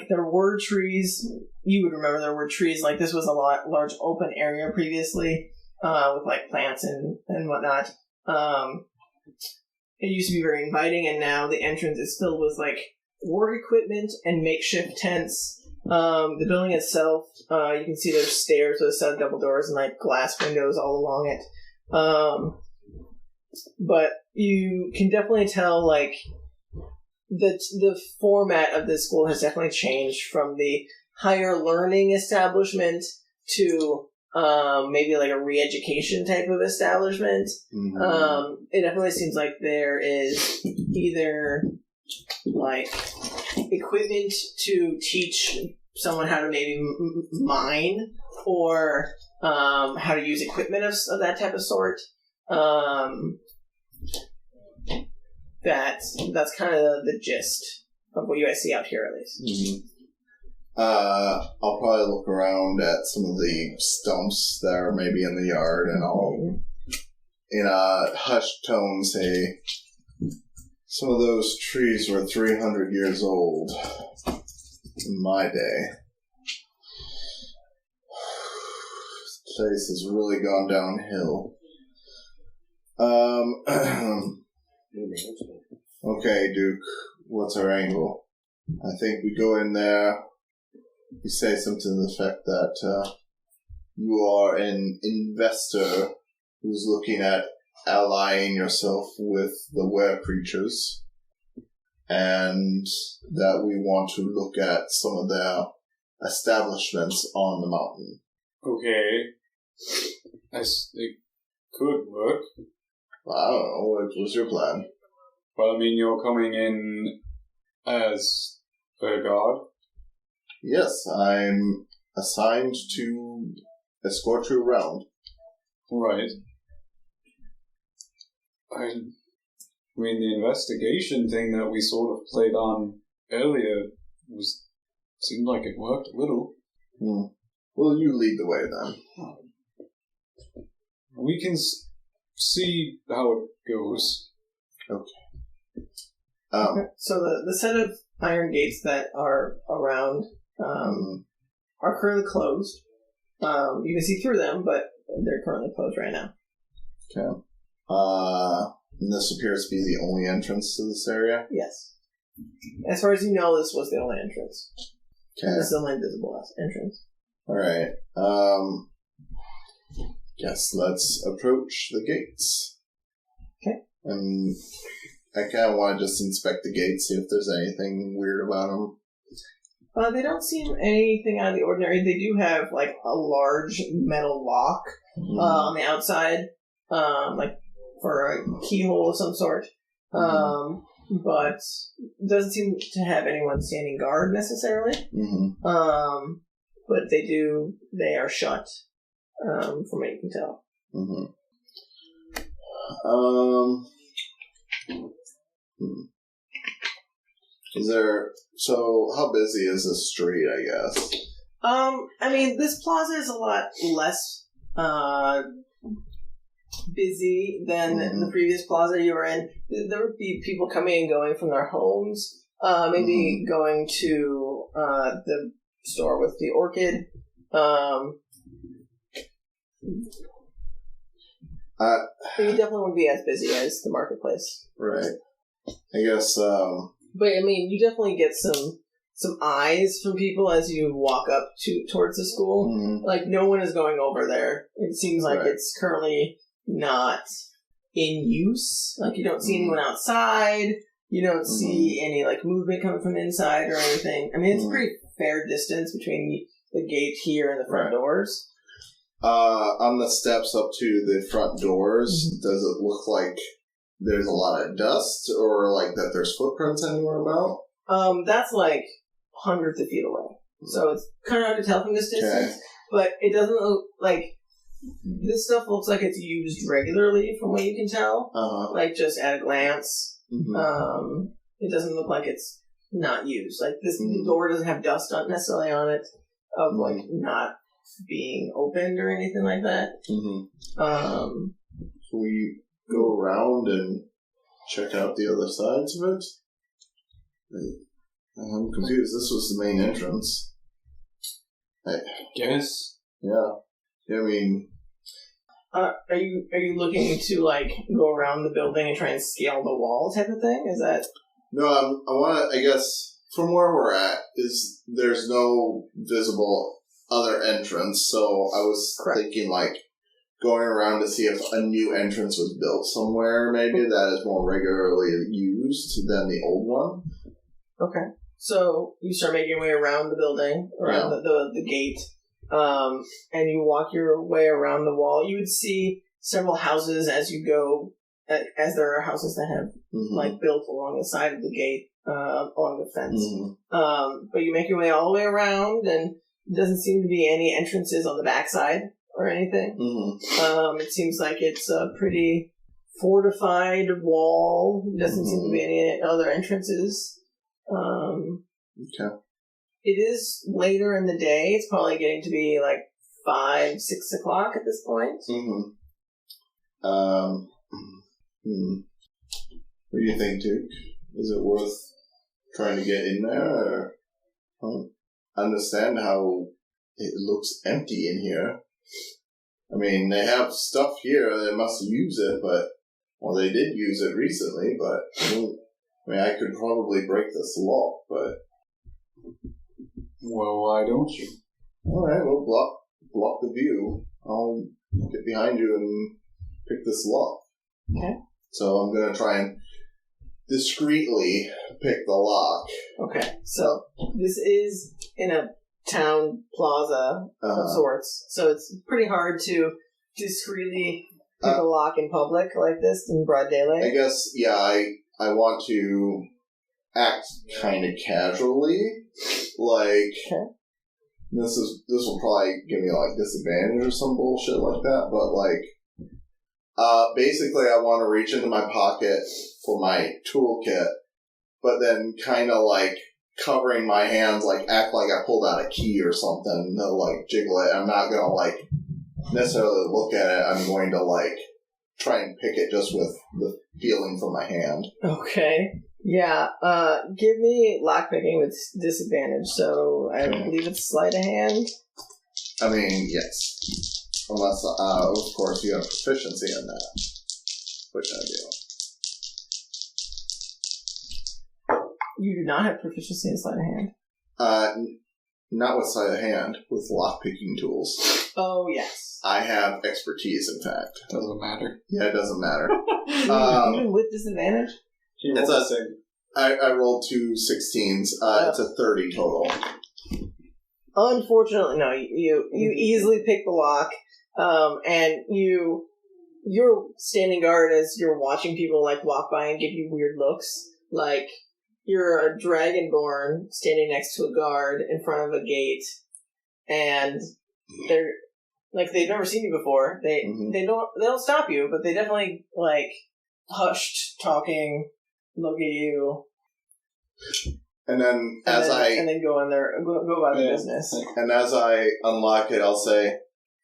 there were trees. You would remember there were trees. Like this was a large open area previously, with like plants and whatnot. It used to be very inviting, and now the entrance is filled with like work equipment and makeshift tents. The building itself, you can see there's stairs with a set of double doors and like glass windows all along it. But you can definitely tell like the format of this school has definitely changed from the higher learning establishment to maybe like a re-education type of establishment. Mm-hmm. It definitely seems like there is either like equipment to teach someone how to maybe mine or how to use equipment of that type of sort. That's kind of the gist of what you guys see out here, at least. Mm-hmm. I'll probably look around at some of the stumps that are maybe in the yard, and I'll, in a hushed tone, say, some of those trees were 300 years old in my day. This place has really gone downhill. Okay, Duke, what's our angle? I think we go in there, you say something to the effect that you are an investor who's looking at allying yourself with the were creatures, and that we want to look at some of their establishments on the mountain. Okay. It could work. I don't know, what was your plan? Well, I mean, you're coming in as a guard? Yes, I'm assigned to escort you around. Right. I mean, the investigation thing that we sort of played on earlier seemed like it worked a little. Well, you lead the way then. We can see how it goes. Okay. Okay. So the set of iron gates that are around are currently closed. You can see through them, but they're currently closed right now. Okay. And this appears to be the only entrance to this area? Yes. As far as you know, this was the only entrance. Okay. This is the only visible entrance. Alright. Guess let's approach the gates. Okay. And I kind of want to just inspect the gates, see if there's anything weird about them. They don't seem anything out of the ordinary. They do have, like, a large metal lock on the outside, like, for a keyhole of some sort. But doesn't seem to have anyone standing guard, necessarily. But they are shut, from what you can tell. So how busy is this street, I guess? I mean, this plaza is a lot less, busy than the previous plaza you were in. There would be people coming and going from their homes, maybe going to, the store with the orchid, you definitely wouldn't be as busy as the marketplace. Right. I guess, But, I mean, you definitely get some eyes from people as you walk up towards the school. Like, no one is going over there. It seems like it's currently not in use. Like, you don't see anyone outside. You don't see any, like, movement coming from inside or anything. I mean, it's a pretty fair distance between the gate here and the front doors. On the steps up to the front doors, does it look like there's a lot of dust, or like that there's footprints anywhere about? That's like hundreds of feet away. So it's kind of hard to tell from this distance. But it doesn't look like... This stuff looks like it's used regularly, from what you can tell. Like, just at a glance. It doesn't look like it's not used. Like, the door doesn't have dust necessarily on it of, like, not being opened or anything like that. Can we go around and check out the other sides of it? I'm confused. This was the main entrance. I guess. Yeah. I mean... Are you looking to, like, go around the building and try and scale the wall type of thing? Is that... No, I want to, I guess, from where we're at, there's no visible other entrance, so I was thinking, like, going around to see if a new entrance was built somewhere, maybe, that is more regularly used than the old one. Okay. So, you start making your way around the building, around the gate, and you walk your way around the wall. You would see several houses as you go, as there are houses that have, like, built along the side of the gate. along the fence. Mm-hmm. But you make your way all the way around, and there doesn't seem to be any entrances on the backside or anything. Mm-hmm. It seems like it's a pretty fortified wall. There doesn't seem to be any other entrances. Okay. It is later in the day. It's probably getting to be like 5, 6 o'clock at this point. Mm-hmm. What do you think, Duke? Is it worth trying to get in there? Or understand how it looks empty in here. I mean, they have stuff here. They must use it, but they did use it recently. But I could probably break this lock, but Well, why don't you? all right, we'll block the view. I'll get behind you and pick this lock. Okay. So I'm gonna try and discreetly pick the lock. Okay, so this is in a town plaza of sorts, so it's pretty hard to discreetly pick a lock in public like this in broad daylight. I guess, yeah, I want to act kind of casually, like, Okay. this will probably give me, like, disadvantage or some bullshit like that, but, like, basically I want to reach into my pocket for my toolkit, but then kind of, like, covering my hands, like, act like I pulled out a key or something to, like, jiggle it. I'm not gonna, like, necessarily look at it. I'm going to, like, try and pick it just with the feeling from my hand. Okay. Yeah, give me lockpicking with disadvantage, so I believe it's sleight of hand. I mean, yes. Unless, of course, you have proficiency in that. Which I do. You do not have proficiency in sleight of hand. Not with sleight of hand, with lockpicking tools. Oh, yes. I have expertise, in fact. Doesn't matter. Yeah, it doesn't matter. Even with disadvantage? I rolled 2 16s. It's a 30 total. Unfortunately, no. You easily pick the lock, and you're standing guard as you're watching people like walk by and give you weird looks. Like you're a dragonborn standing next to a guard in front of a gate, and they're like they've never seen you before. They don't stop you, but they definitely like hushed talking, look at you. And then and then go about the business. And as I unlock it, I'll say,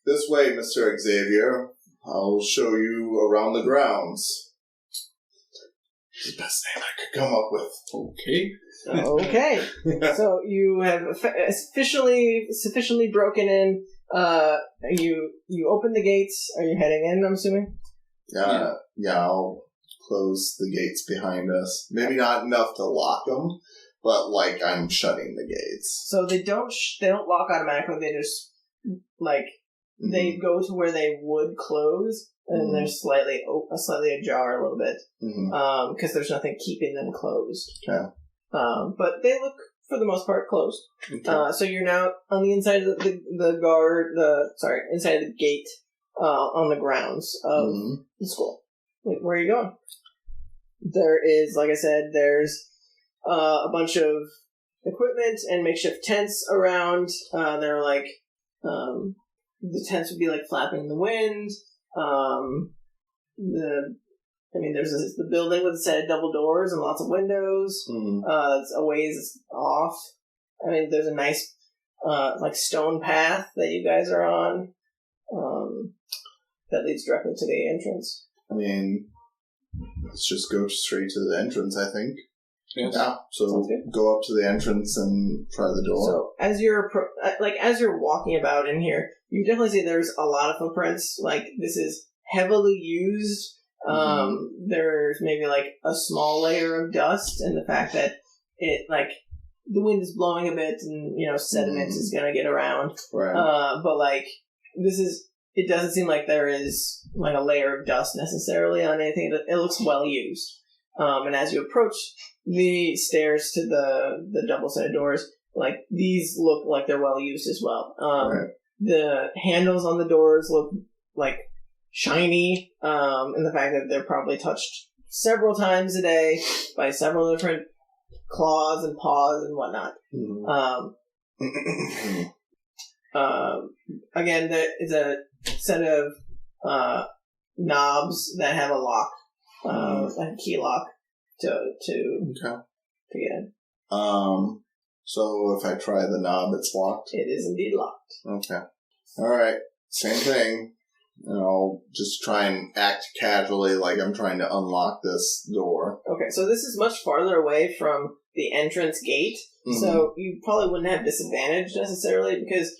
"This way, Mr. Xavier. I'll show you around the grounds." It's the best name I could come up with. Okay. Okay. So you have sufficiently broken in. You open the gates. Are you heading in, I'm assuming? Yeah, I'll close the gates behind us. Maybe not enough to lock them, but like I'm shutting the gates. So they don't lock automatically. They just like they go to where they would close, and they're slightly ajar a little bit because there's nothing keeping them closed. Okay. But they look for the most part closed. Okay. So you're now on the inside of inside of the gate on the grounds of the school. Wait, where are you going? There is, like I said, there's a bunch of equipment and makeshift tents around. They're like, the tents would be like flapping in the wind. There's the building with a set of double doors and lots of windows. It's a ways off. I mean, there's a nice, like stone path that you guys are on, that leads directly to the entrance. I mean, let's just go straight to the entrance, I think. Yes. Yeah, so go up to the entrance and try the door. So as you're walking about in here, you definitely see there's a lot of footprints. Like this is heavily used. There's maybe like a small layer of dust, and the fact that it like the wind is blowing a bit, and sediment is gonna get around. Right. But like it doesn't seem like there is like a layer of dust necessarily on anything. It looks well used. And as you approach the stairs to the double set of doors, like these look like they're well used as well. Right. The handles on the doors look like shiny, and the fact that they're probably touched several times a day by several different claws and paws and whatnot. Again, there is a set of knobs that have a lock, like a key lock to get in. So if I try the knob, it's locked? It is indeed locked. Okay. Alright. Same thing. I'll just try and act casually like I'm trying to unlock this door. Okay, so this is much farther away from the entrance gate, so you probably wouldn't have disadvantage necessarily because,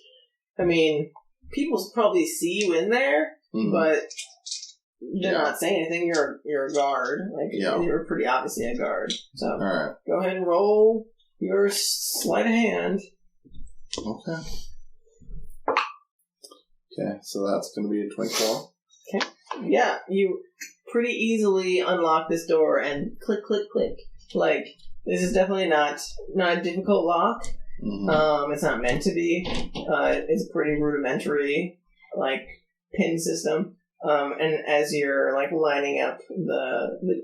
I mean, people probably see you in there, but they're not saying anything. You're a guard. You're pretty obviously a guard. So Alright. Go ahead and roll your sleight of hand. Okay. Okay, so that's going to be a 24. Okay. Yeah, you pretty easily unlock this door and click, click, click. Like, this is definitely not a difficult lock. It's not meant to be. It's a pretty rudimentary, like, pin system. And as you're, like, lining up the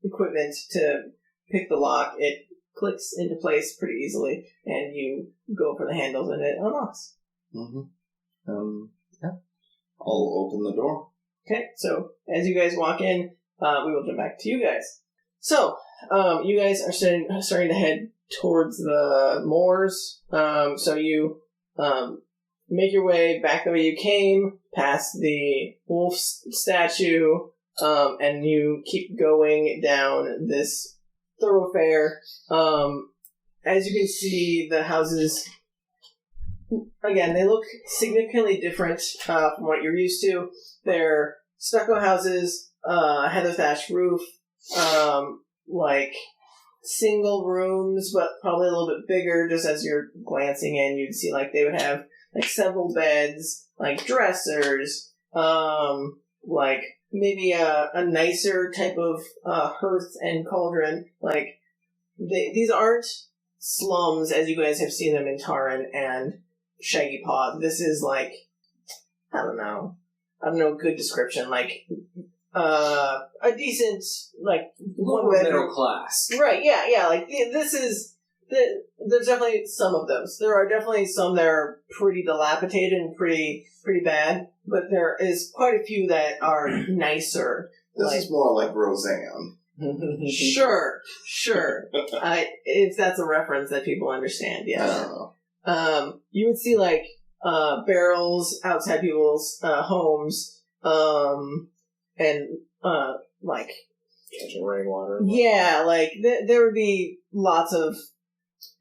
equipment to pick the lock, it clicks into place pretty easily, and you go for the handles and it unlocks. Yeah. I'll open the door. Okay, so as you guys walk in, we will jump back to you guys. So, you guys are starting to head towards the moors. So you make your way back the way you came, past the wolf statue, and you keep going down this thoroughfare. As you can see, the houses, again, they look significantly different from what you're used to. They're stucco houses, heather thatched roof, like single rooms, but probably a little bit bigger. Just as you're glancing in, you'd see like they would have like several beds, like dressers, like maybe a nicer type of hearth and cauldron. Like these aren't slums as you guys have seen them in Taran and Shaggy Paw. This is like, I don't know a good description, like a decent, like, lower middle class. Right, yeah, like this is there's definitely some of those. There are definitely some that are pretty dilapidated and pretty bad, but there is quite a few that are nicer. This is more like Roseanne. Sure. If that's a reference that people understand, yeah. I don't know. You would see like barrels outside people's homes, and like catching rainwater. Yeah, like there would be lots of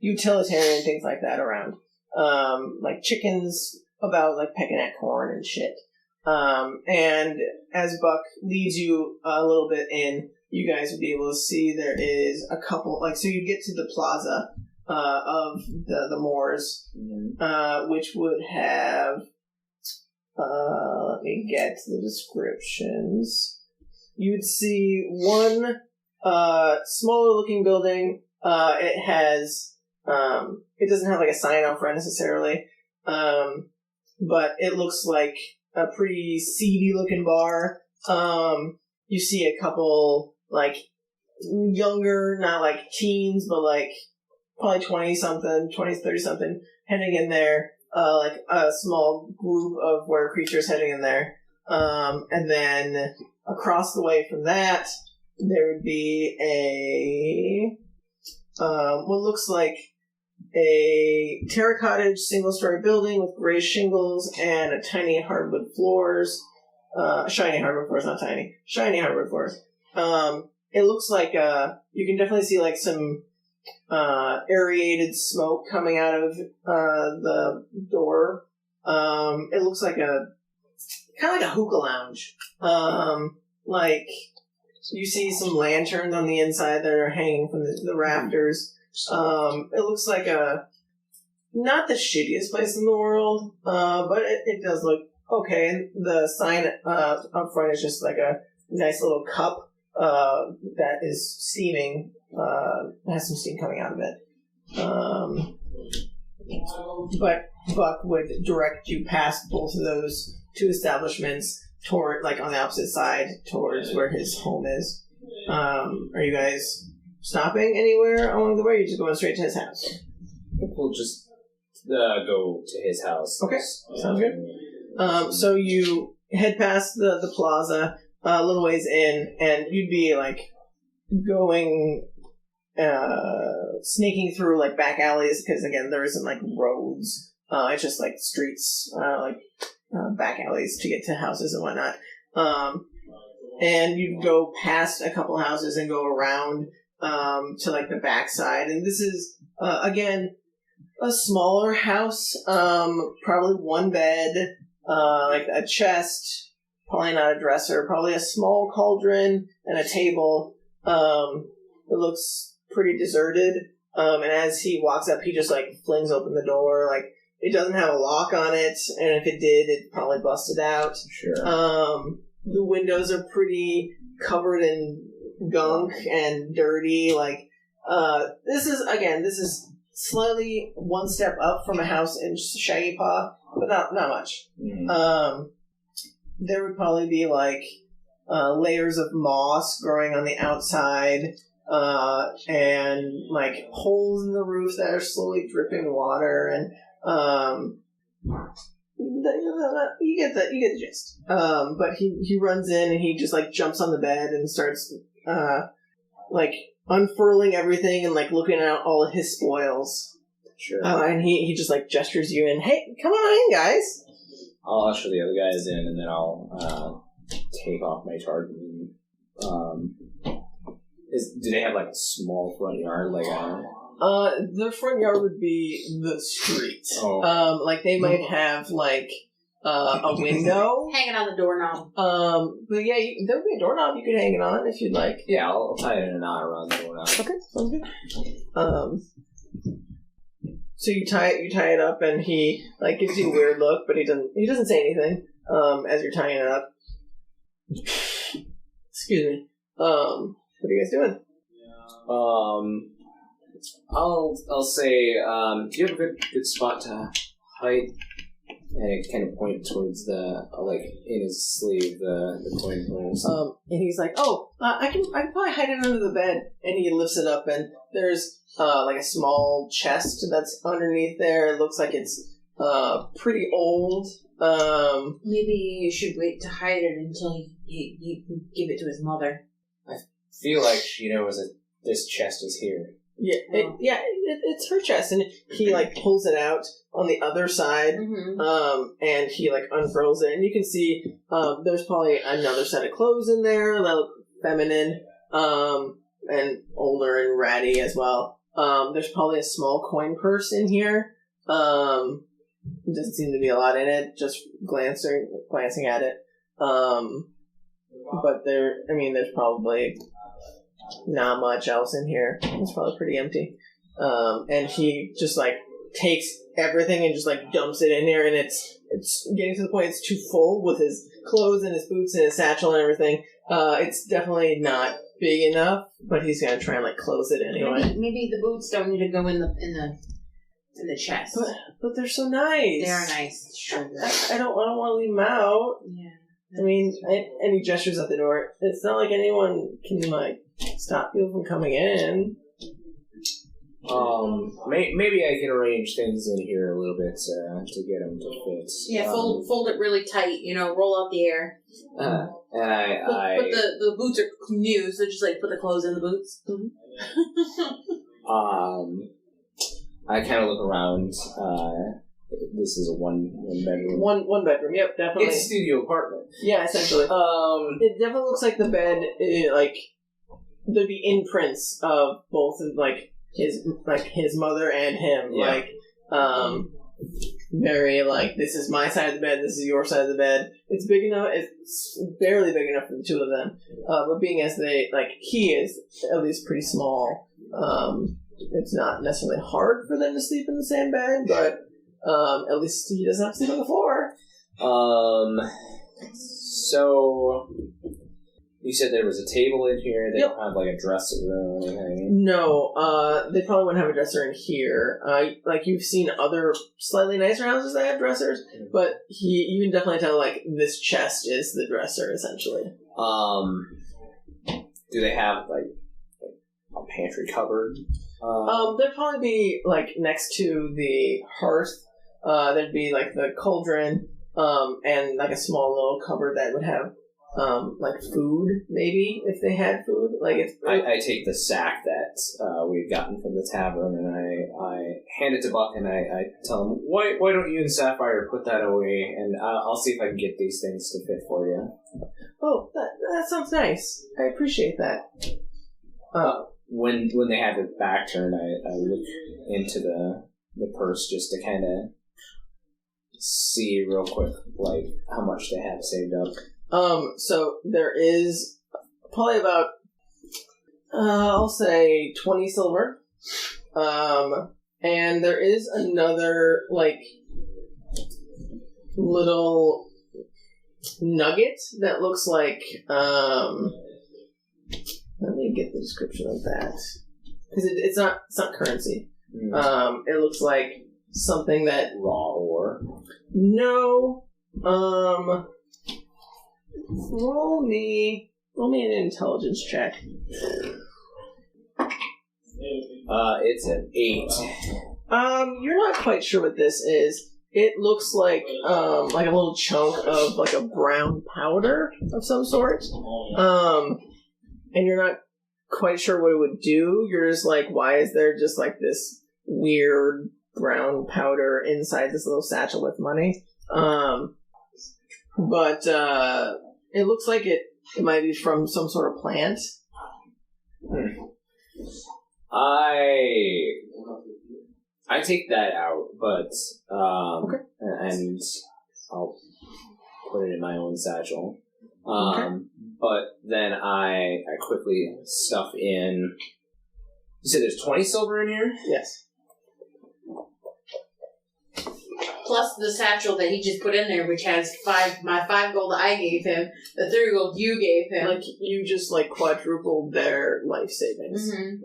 utilitarian things like that around. Like chickens about like pecking at corn and shit. And as Buck leads you a little bit in, you guys would be able to see there is a couple, like, so you get to the plaza of the moors, which would have, let me get the descriptions. You would see one smaller looking building. It has, it doesn't have like a sign out front necessarily, but it looks like a pretty seedy looking bar. You see a couple like younger, not like teens, but like probably 20-something, 20s, 30-something heading in there, like a small group of were creatures heading in there. And then across the way from that, there would be what looks like a terracotta single-story building with gray shingles and a tiny hardwood floors. Shiny hardwood floors, not tiny. Shiny hardwood floors. It looks like you can definitely see like some aerated smoke coming out of the door. It looks like kind of like a hookah lounge. Like you see some lanterns on the inside that are hanging from the rafters. It looks like not the shittiest place in the world, but it does look okay. And the sign up front is just like a nice little cup that is steaming, has some steam coming out of it. But Buck would direct you past both of those two establishments toward, like, on the opposite side towards where his home is. Are you guys stopping anywhere along the way? Or are you just going straight to his house? We'll just go to his house. Okay, sounds good. So you head past the plaza a little ways in, and you'd be like going, sneaking through like back alleys because again there isn't like roads. It's just like streets, back alleys to get to houses and whatnot. And you'd go past a couple houses and go around to like the backside, and this is again a smaller house, probably one bed, like a chest, probably not a dresser, probably a small cauldron and a table. It looks pretty deserted, and as he walks up, he just like flings open the door. Like it doesn't have a lock on it, and if it did, it'd probably busted out. Sure. The windows are pretty covered in gunk and dirty. Like, this is slightly one step up from a house in Shaggy Paw, but not much. Mm-hmm. There would probably be like layers of moss growing on the outside, and like holes in the roof that are slowly dripping water, and you get the gist. But he runs in and he just like jumps on the bed and starts like unfurling everything and like looking at all of his spoils. Sure. And he just like gestures you in. Hey, come on in, guys. I'll usher the other guys in, and then I'll take off my target. Do they have like a small front yard? Like the front yard would be the street. Oh. Like they might have like a window hanging on the doorknob. But yeah, there would be a doorknob you could hang it on if you'd like. Yeah, I'll tie it in a knot around the doorknob. Okay, sounds good. So you tie it up, and he like gives you a weird look, but he doesn't say anything. As you're tying it up. Excuse me. What are you guys doing? I'll say, do you have a good spot to hide? And I kind of point towards the in his sleeve the coin purse. And he's like, I can probably hide it under the bed. And he lifts it up, and there's like a small chest that's underneath there. It looks like it's pretty old. Maybe you should wait to hide it until you give it to his mother. I feel like she knows that this chest is here. Yeah, it's her chest, and he like pulls it out on the other side, and he like unfurls it, and you can see there's probably another set of clothes in there that look feminine, and older and ratty as well. There's probably a small coin purse in here. It doesn't seem to be a lot in it, just glancing at it. But there's probably not much else in here. It's probably pretty empty. And he just like takes everything and just like dumps it in here, and it's getting to the point it's too full with his clothes and his boots and his satchel and everything. It's definitely not big enough, but he's gonna try and like close it anyway. Maybe the boots don't need to go in the chest. But they're so nice. They are nice. I don't want to leave them out. Yeah. I mean, any gestures at the door. It's not like anyone can like stop people from coming in. Maybe I can arrange things in here a little bit to get them to fit. Yeah, fold it really tight. Roll out the air. And But the boots are new, so just like put the clothes in the boots. I kind of look around. This is a one bedroom. One bedroom. Yep, definitely. It's a studio apartment. Yeah, essentially. It definitely looks like the bed, like there'd be imprints of both of his mother and him. Yeah. Very like, this is my side of the bed, this is your side of the bed. It's big enough. It's barely big enough for the two of them. But being as he is at least pretty small. It's not necessarily hard for them to sleep in the same bed, but at least he doesn't have to sleep on the floor. So you said there was a table in here. They don't have like a dresser room or anything. No, they probably wouldn't have a dresser in here. Like you've seen other slightly nicer houses that have dressers, but you can definitely tell like this chest is the dresser essentially. Do they have like a pantry cupboard? There'd probably be, like, next to the hearth, there'd be, like, the cauldron, and, like, a small little cupboard that would have, like, food, maybe, if they had food. Like, I take the sack that we've gotten from the tavern, and I hand it to Buck, and I tell him, why don't you and Sapphire put that away, and I'll see if I can get these things to fit for you. Oh, that sounds nice. I appreciate that. When they have it back turned, I look into the purse just to kind of see real quick, like, how much they have saved up. So there is probably about, I'll say 20 silver. And there is another, like, little nugget that looks like, let me get the description of that. Because it's not currency. It looks like something that... Raw ore? No. Roll me an intelligence check. It's an 8. You're not quite sure what this is. It looks like a little chunk of, like, a brown powder of some sort. And you're not quite sure what it would do. You're just like, why is there just, like, this weird brown powder inside this little satchel with money? But it looks like it might be from some sort of plant. I take that out, but Okay. And I'll put it in my own satchel. Okay. But then I quickly stuff in. You said there's 20 silver in here? Yes. Plus the satchel that he just put in there, which has my 5 gold I gave him, the 3 gold you gave him. Like, you just, like, quadrupled their life savings. Mm-hmm.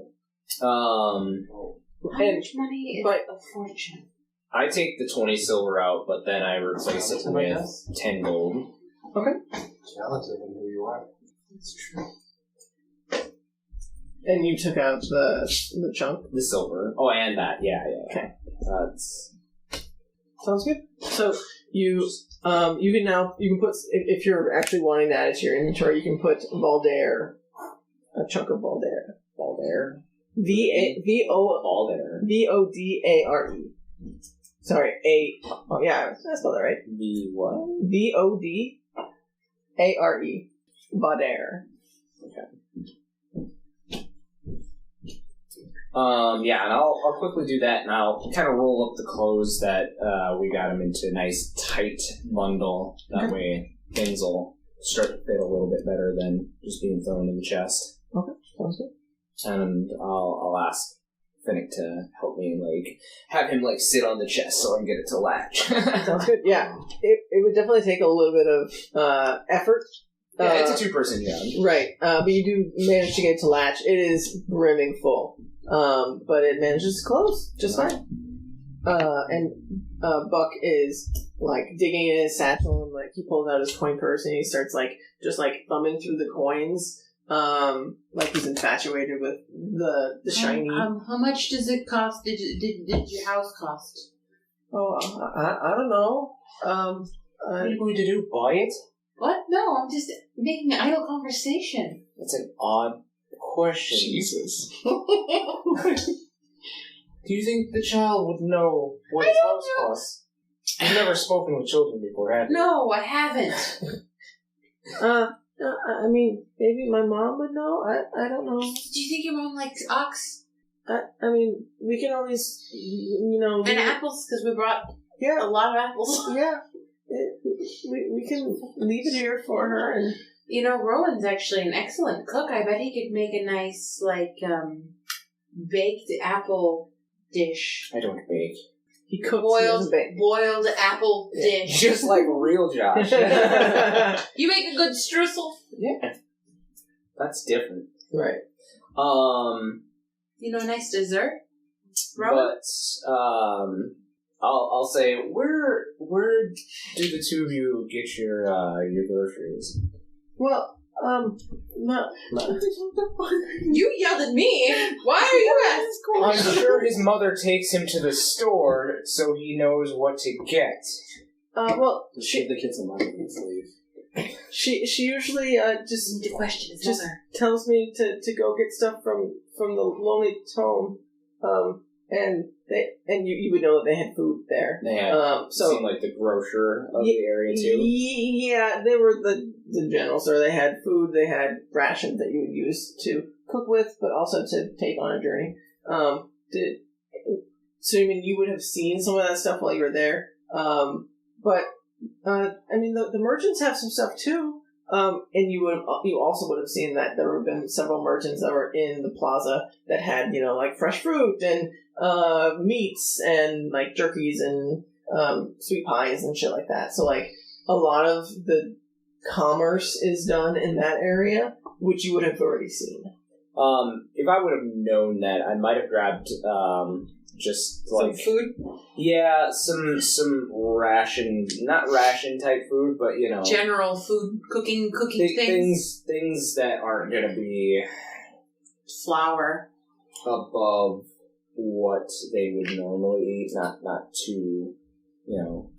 How much money is a fortune? I take the 20 silver out, but then I replace it with 10 gold. Okay. Talented in who you are. That's true. And you took out the chunk? The silver. Oh, and that. Yeah. Okay. That's... Sounds good. So you can put, if you're actually wanting to add it to your inventory, you can put Valdare, a chunk of Valdare. Valdare? Vodare. Sorry, oh yeah, I spelled that right. V what? Vodare. Valdare. Yeah, and I'll quickly do that, and I'll kind of roll up the clothes that we got him into a nice tight bundle. That way, things will start to fit a little bit better than just being thrown in the chest. Okay, sounds good. And I'll ask Finnick to help me, like, have him, like, sit on the chest so I can get it to latch. Sounds good. Yeah, it would definitely take a little bit of effort. Yeah, it's a 2-person job. Right, but you do manage to get it to latch. It is brimming full. But it manages to close just fine. And Buck is, like, digging in his satchel, and, like, he pulls out his coin purse and he starts, like, just, like, thumbing through the coins, like he's infatuated with the shiny. How much does it cost? Did your house cost? Oh, I don't know. What are you going to do? Buy it? What? No, I'm just making idle conversation. That's an odd question. Jesus. Do you think the child would know what his house costs? You've never spoken with children before, have you? No, I haven't. I mean, maybe my mom would know. I don't know. Do you think your mom likes ox? I mean, we can always, And apples, because we brought a lot of apples. Yeah. We can leave it here for her. And Rowan's actually an excellent cook. I bet he could make a nice, like, baked apple dish. I don't bake. He cooks. Boiled apple dish. Just like real Josh. You make a good streusel. Yeah. That's different. Right. A nice dessert? Rowan? But, I'll say, where do the two of you get your groceries? Well, No. You yelled at me. Why are you asking? I'm sure his mother takes him to the store so he knows what to get. Well, Give the kids some money and leave. she usually just The question is just mother. tells me to go get stuff from the Lonely Tome, and you would know that they had food there. They had seemed like the grocer of the area too. Yeah, they were the general store. They had food. They had rations that you would use to cook with, but also to take on a journey. So I mean, you would have seen some of that stuff while you were there. But I mean, the merchants have some stuff too. And you also would have seen that there have been several merchants that were in the plaza that had, like fresh fruit and meats and like jerkies and sweet pies and shit like that. So like a lot of the commerce is done in that area, which you would have already seen. If I would have known that, I might have grabbed just like Some food? Yeah, some ration, not ration type food, but General food, cooking things. Things that aren't gonna be Flour. above what they would normally eat, not too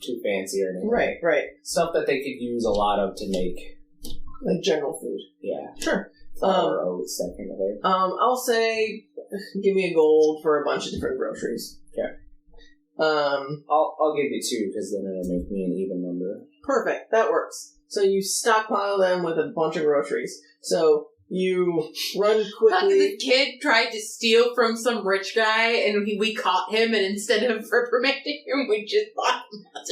too fancy or anything. Right. Stuff that they could use a lot of to make Like general food. Yeah. Sure. Flour, oats, that kind of thing. I'll say, give me a gold for a bunch of different groceries. Okay. I'll give you 2 because then it'll make me an even number. Perfect. That works. So you stockpile them with a bunch of groceries. So you run quickly. The kid tried to steal from some rich guy, and we caught him, and instead of reprimanding him, we just thought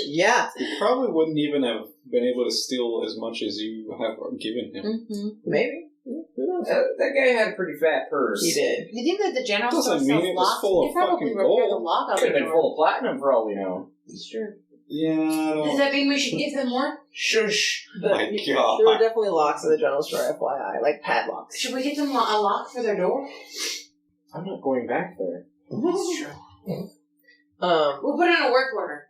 Yeah. He probably wouldn't even have been able to steal as much as you have given him. Mm-hmm. Maybe. Who knows? That guy had a pretty fat purse. He did. You think that the general Doesn't store mean sells it was locks? full They of probably fucking repair the gold. lock out Could have the been door. full of platinum for all we know. It's true. Yeah, I Does don't... that mean we should give them more? Shush. My God. There were definitely locks in the general store, FYI, like padlocks. Should we get them a lock for their door? I'm not going back there. That's true. Um, We'll put it in a work order.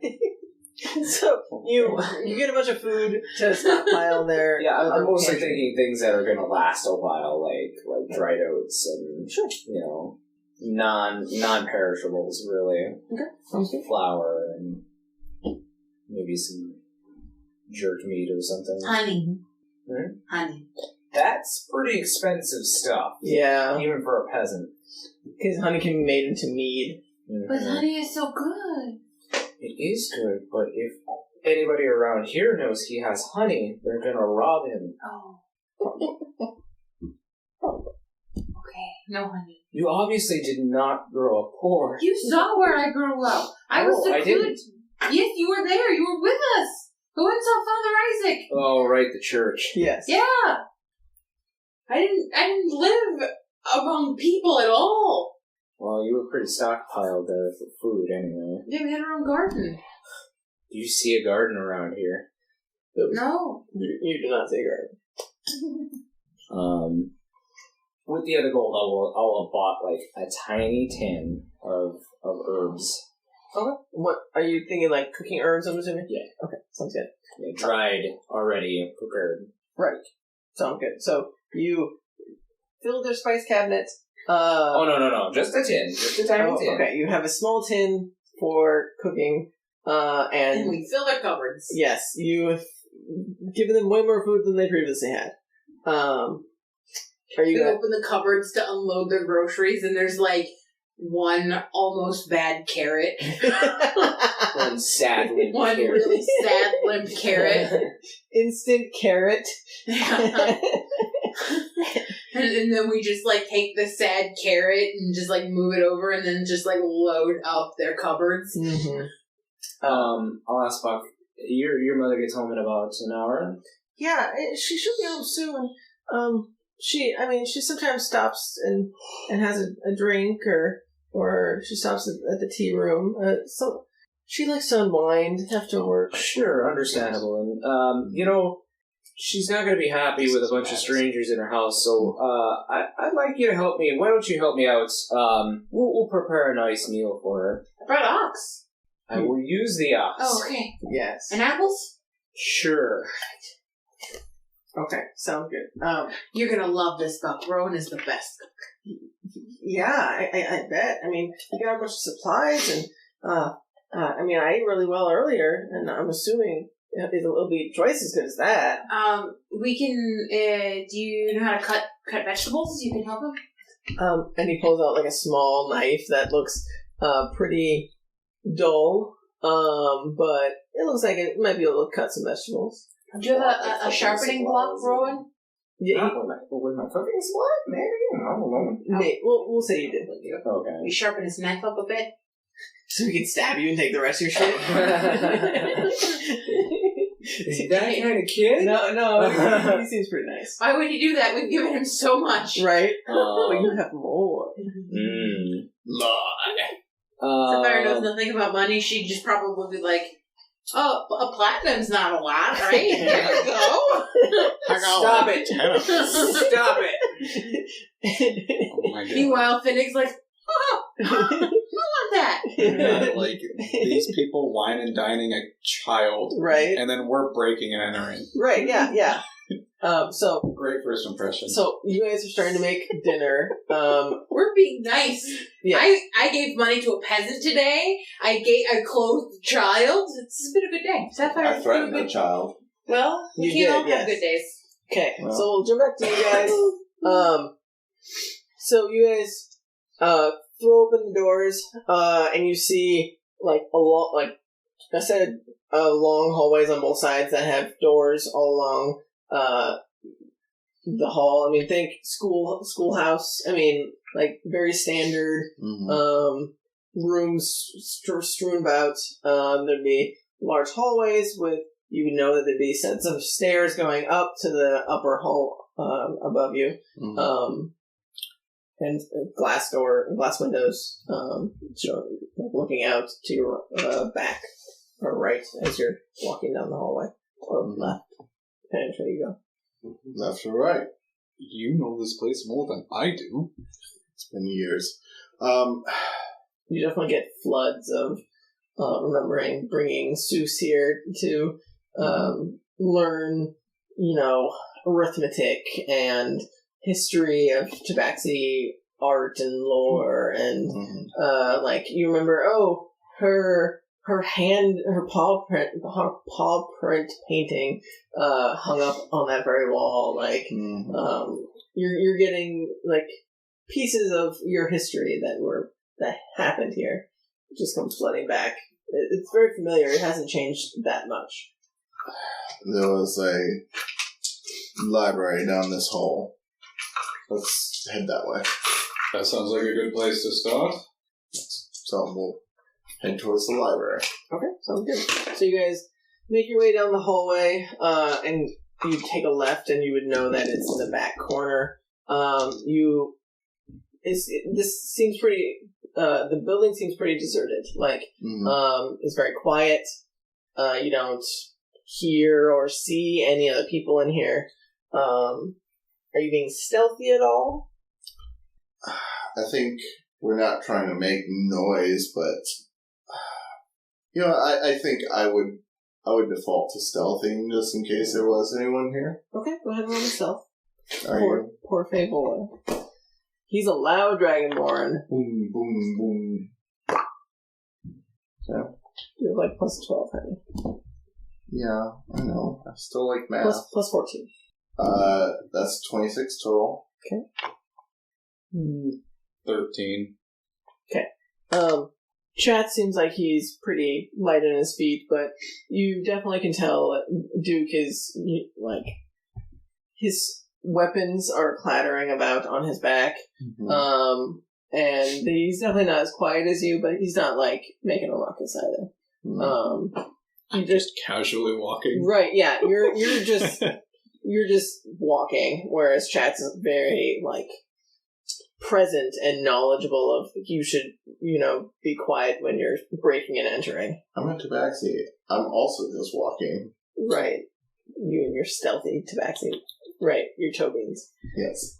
so you get a bunch of food to stockpile there. Yeah, I'm mostly thinking things that are going to last a while, like dried oats and non-perishables, really. Okay, sounds good. Flour and maybe some jerk meat or something. Honey. Hmm? Honey. That's pretty expensive stuff, Yeah, even for a peasant. because honey can be made into mead. But Mhm. honey is so good. It is good, but if anybody around here knows he has honey, they're going to rob him. Oh. Okay, no honey. You obviously did not grow up poor. You saw where I grew up. I was I secluded. didn't. Yes, you were there. You were with us. Who went and saw Father Isaac? Oh, right, the church. Yes. Yeah. I didn't live among people at all. Well, you were pretty stockpiled there for food anyway. Yeah, we had our own garden. Do you see a garden around here? No. You do not say garden. With the other gold, I'll have bought like a tiny tin of herbs. Okay. What are you thinking? Like cooking herbs? I'm assuming. Yeah. Okay. Sounds good. Yeah, dried, already prepared. Right. Sounds good. So you fill their spice cabinet. Oh no! Just a tin, just a tiny tin. Okay. You have a small tin for cooking. And we fill their cupboards. Yes, you have given them way more food than they previously had. Are you We gonna... open the cupboards to unload their groceries, and there's like one almost bad carrot. One sad limp One carrot. really sad limp carrot. Instant carrot. Yeah. And then we just like take the sad carrot and just like move it over and then just like load up their cupboards. Mm-hmm. I'll ask Buck. Your mother gets home in about an hour. Yeah, she should be home soon. She sometimes stops and has a drink or she stops at the tea room. So she likes to unwind after work. Sure, understandable. And she's not going to be happy with a bunch of strangers in her house. So I'd like you to help me. Why don't you help me out? We'll prepare a nice meal for her. I brought ox. I will use the ox. Oh, okay. Yes. And apples? Sure. Okay, sounds good. You're gonna love this cook. Rowan is the best cook. Yeah, I bet. I mean, you got a bunch of supplies, and I mean, I ate really well earlier, and I'm assuming it'll be twice as good as that. We can. Do you know how to cut vegetables? You can help him. And he pulls out like a small knife that looks pretty dull, but it looks like it might be able to cut some vegetables. Do you have a sharpening block, Rowan? Yeah, with my cooking split? Maybe? I don't know. we'll say you did. Okay. You sharpen his knife up a bit? So we can stab you and take the rest of your shit? Is he that kind of kid? No, he seems pretty nice. Why would he do that? We've given him so much. Right? But you have more. Lie. Sapphire knows nothing about money. She'd just probably be like, oh, a platinum's not a lot, right? There you go. Stop it. Stop it. Oh my god. Meanwhile, Finnick's like, oh, I want that. Like, these people wine and dining a child. Right? And then we're breaking and entering. Right, yeah. So Great first impression. So you guys are starting to make dinner. We're being nice. Yeah. I gave money to a peasant today. I clothed a child. It's been a good day. Sapphire, I threatened a child. Well, we You can't all did, have yes. good days. Okay, Well. so we'll jump back to you guys. So you guys throw open the doors, and you see like I said, long hallways on both sides that have doors all along the hall. I mean, think schoolhouse. I mean, like very standard rooms strewn about. There'd be large hallways with, you would know that there'd be sets of stairs going up to the upper hall above you. And glass windows, looking out to your back or right as you're walking down the hallway, or left, depending on where you go. Left or right? You know this place more than I do. It's been years. You definitely get floods of remembering bringing Seuss here to learn, arithmetic and history of Tabaxi art and lore, and you remember, her paw print painting hung up on that very wall. Like you're getting like pieces of your history that happened here. It just comes flooding back. It's very familiar. It hasn't changed that much. There was a library down this hall. Let's head that way. That sounds like a good place to start. So we'll head towards the library. Okay, sounds good. So you guys make your way down the hallway, and you take a left, and you would know that it's in the back corner. This seems pretty. The building seems pretty deserted. Like, it's very quiet. You don't hear or see any other people in here. Are you being stealthy at all? I think we're not trying to make noise, but I think I would default to stealthing just in case there was anyone here. Okay, go ahead and roll the stealth. Are you? Poor Fable. He's a loud dragonborn. Boom, boom, boom. Yeah. You have like plus 12, honey. Yeah, I know. I still like math. Plus 14. That's 26 total. Okay. 13. Okay. Chatz seems like he's pretty light on his feet, but you definitely can tell that Duke is, like, his weapons are clattering about on his back. And he's definitely not as quiet as you, but he's not, like, making a ruckus either. I'm just casually walking. Right, yeah, you're just walking, whereas Chatz is very, like, present and knowledgeable of you should, be quiet when you're breaking and entering. I'm a Tabaxi. I'm also just walking. Right. You and your stealthy Tabaxi. Right, your toe beans. Yes.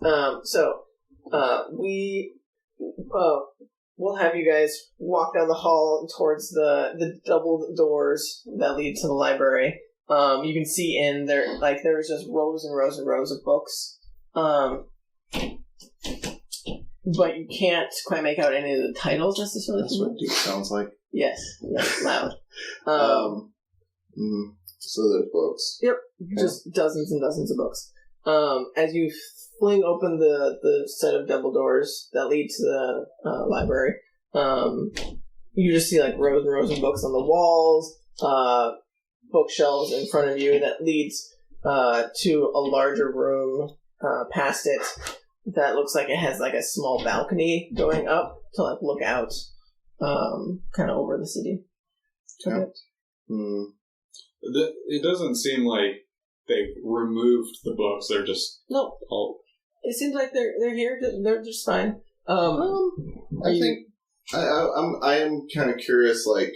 We'll have you guys walk down the hall towards the double doors that lead to the library. You can see in there, like, there's just rows and rows and rows of books. But you can't quite make out any of the titles necessarily. That's what Duke sounds like. Yes, loud. So there's books. Yep, just dozens and dozens of books. As you fling open the set of double doors that lead to the library, you just see like rows and rows of books on the walls, bookshelves in front of you that leads to a larger room past it that looks like it has like a small balcony going up to like look out kind of over the city. Yeah. It doesn't seem like they've removed the books. They're just It seems like they're here. They're just fine. I am kind of curious, like,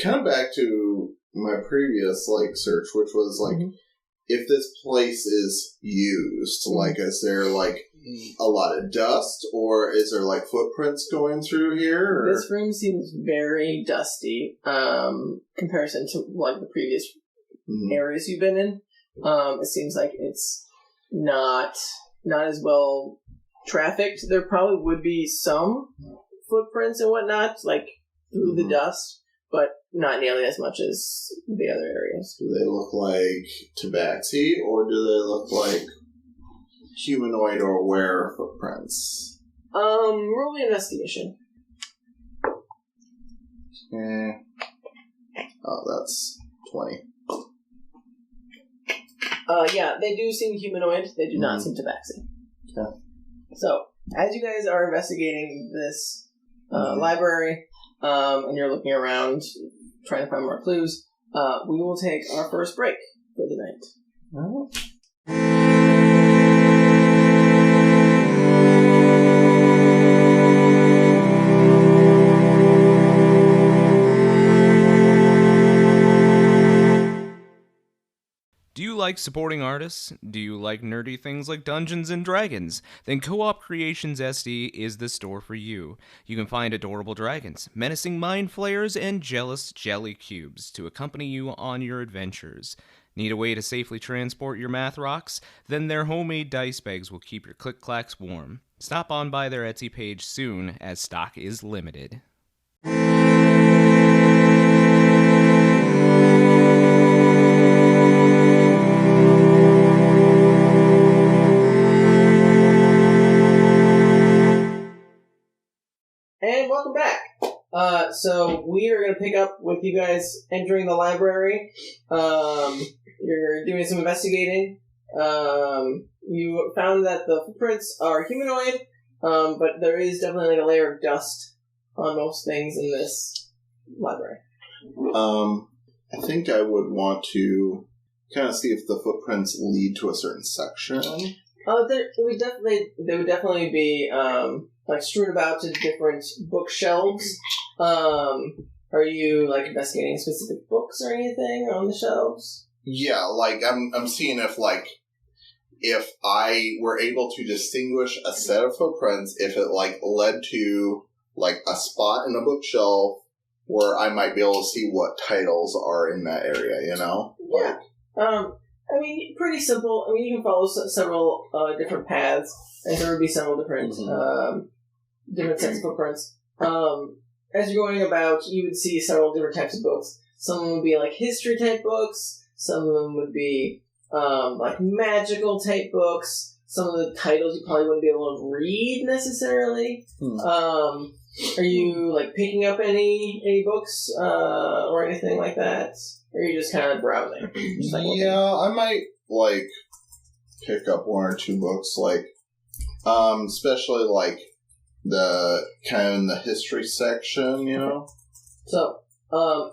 kind of back to my previous like search, which was like, if this place is used, like, is there like a lot of dust, or is there like footprints going through here? Or? This room seems very dusty, comparison to like the previous areas you've been in. It seems like it's not as well trafficked. There probably would be some footprints and whatnot, like through the dust, but not nearly as much as the other areas. Do they look like Tabaxi, or do they look like humanoid or were footprints? Roll me investigation. Oh, that's 20. Yeah, they do seem humanoid. They do not seem Tabaxi. Yeah. So, as you guys are investigating this library, and you're looking around, trying to find more clues, we will take our first break for the night. Do you like supporting artists? Do you like nerdy things like Dungeons and Dragons? Then Co-op Creations SD is the store for you. You can find adorable dragons, menacing mind flayers, and jealous jelly cubes to accompany you on your adventures. Need a way to safely transport your math rocks? Then their homemade dice bags will keep your click-clacks warm. Stop on by their Etsy page soon, as stock is limited. And welcome back. So we are going to pick up with you guys entering the library. You're doing some investigating. You found that the footprints are humanoid, but there is definitely like a layer of dust on most things in this library. I think I would want to kind of see if the footprints lead to a certain section. They would definitely be like strewn about to different bookshelves. Are you like investigating specific books or anything on the shelves? Yeah, like I'm seeing if I were able to distinguish a set of footprints, if it like led to like a spot in a bookshelf where I might be able to see what titles are in that area, you know? Yeah. I mean, pretty simple. I mean, you can follow several different paths, and there would be several different different sets of footprints. As you're going about, you would see several different types of books. Some of them would be like history type books. Some of them would be like magical type books. Some of the titles you probably wouldn't be able to read necessarily. Are you like picking up any books or anything like that? Or are you just kind of browsing? Just like yeah, I might like pick up one or two books, like especially like the kind of in the history section, you know. So,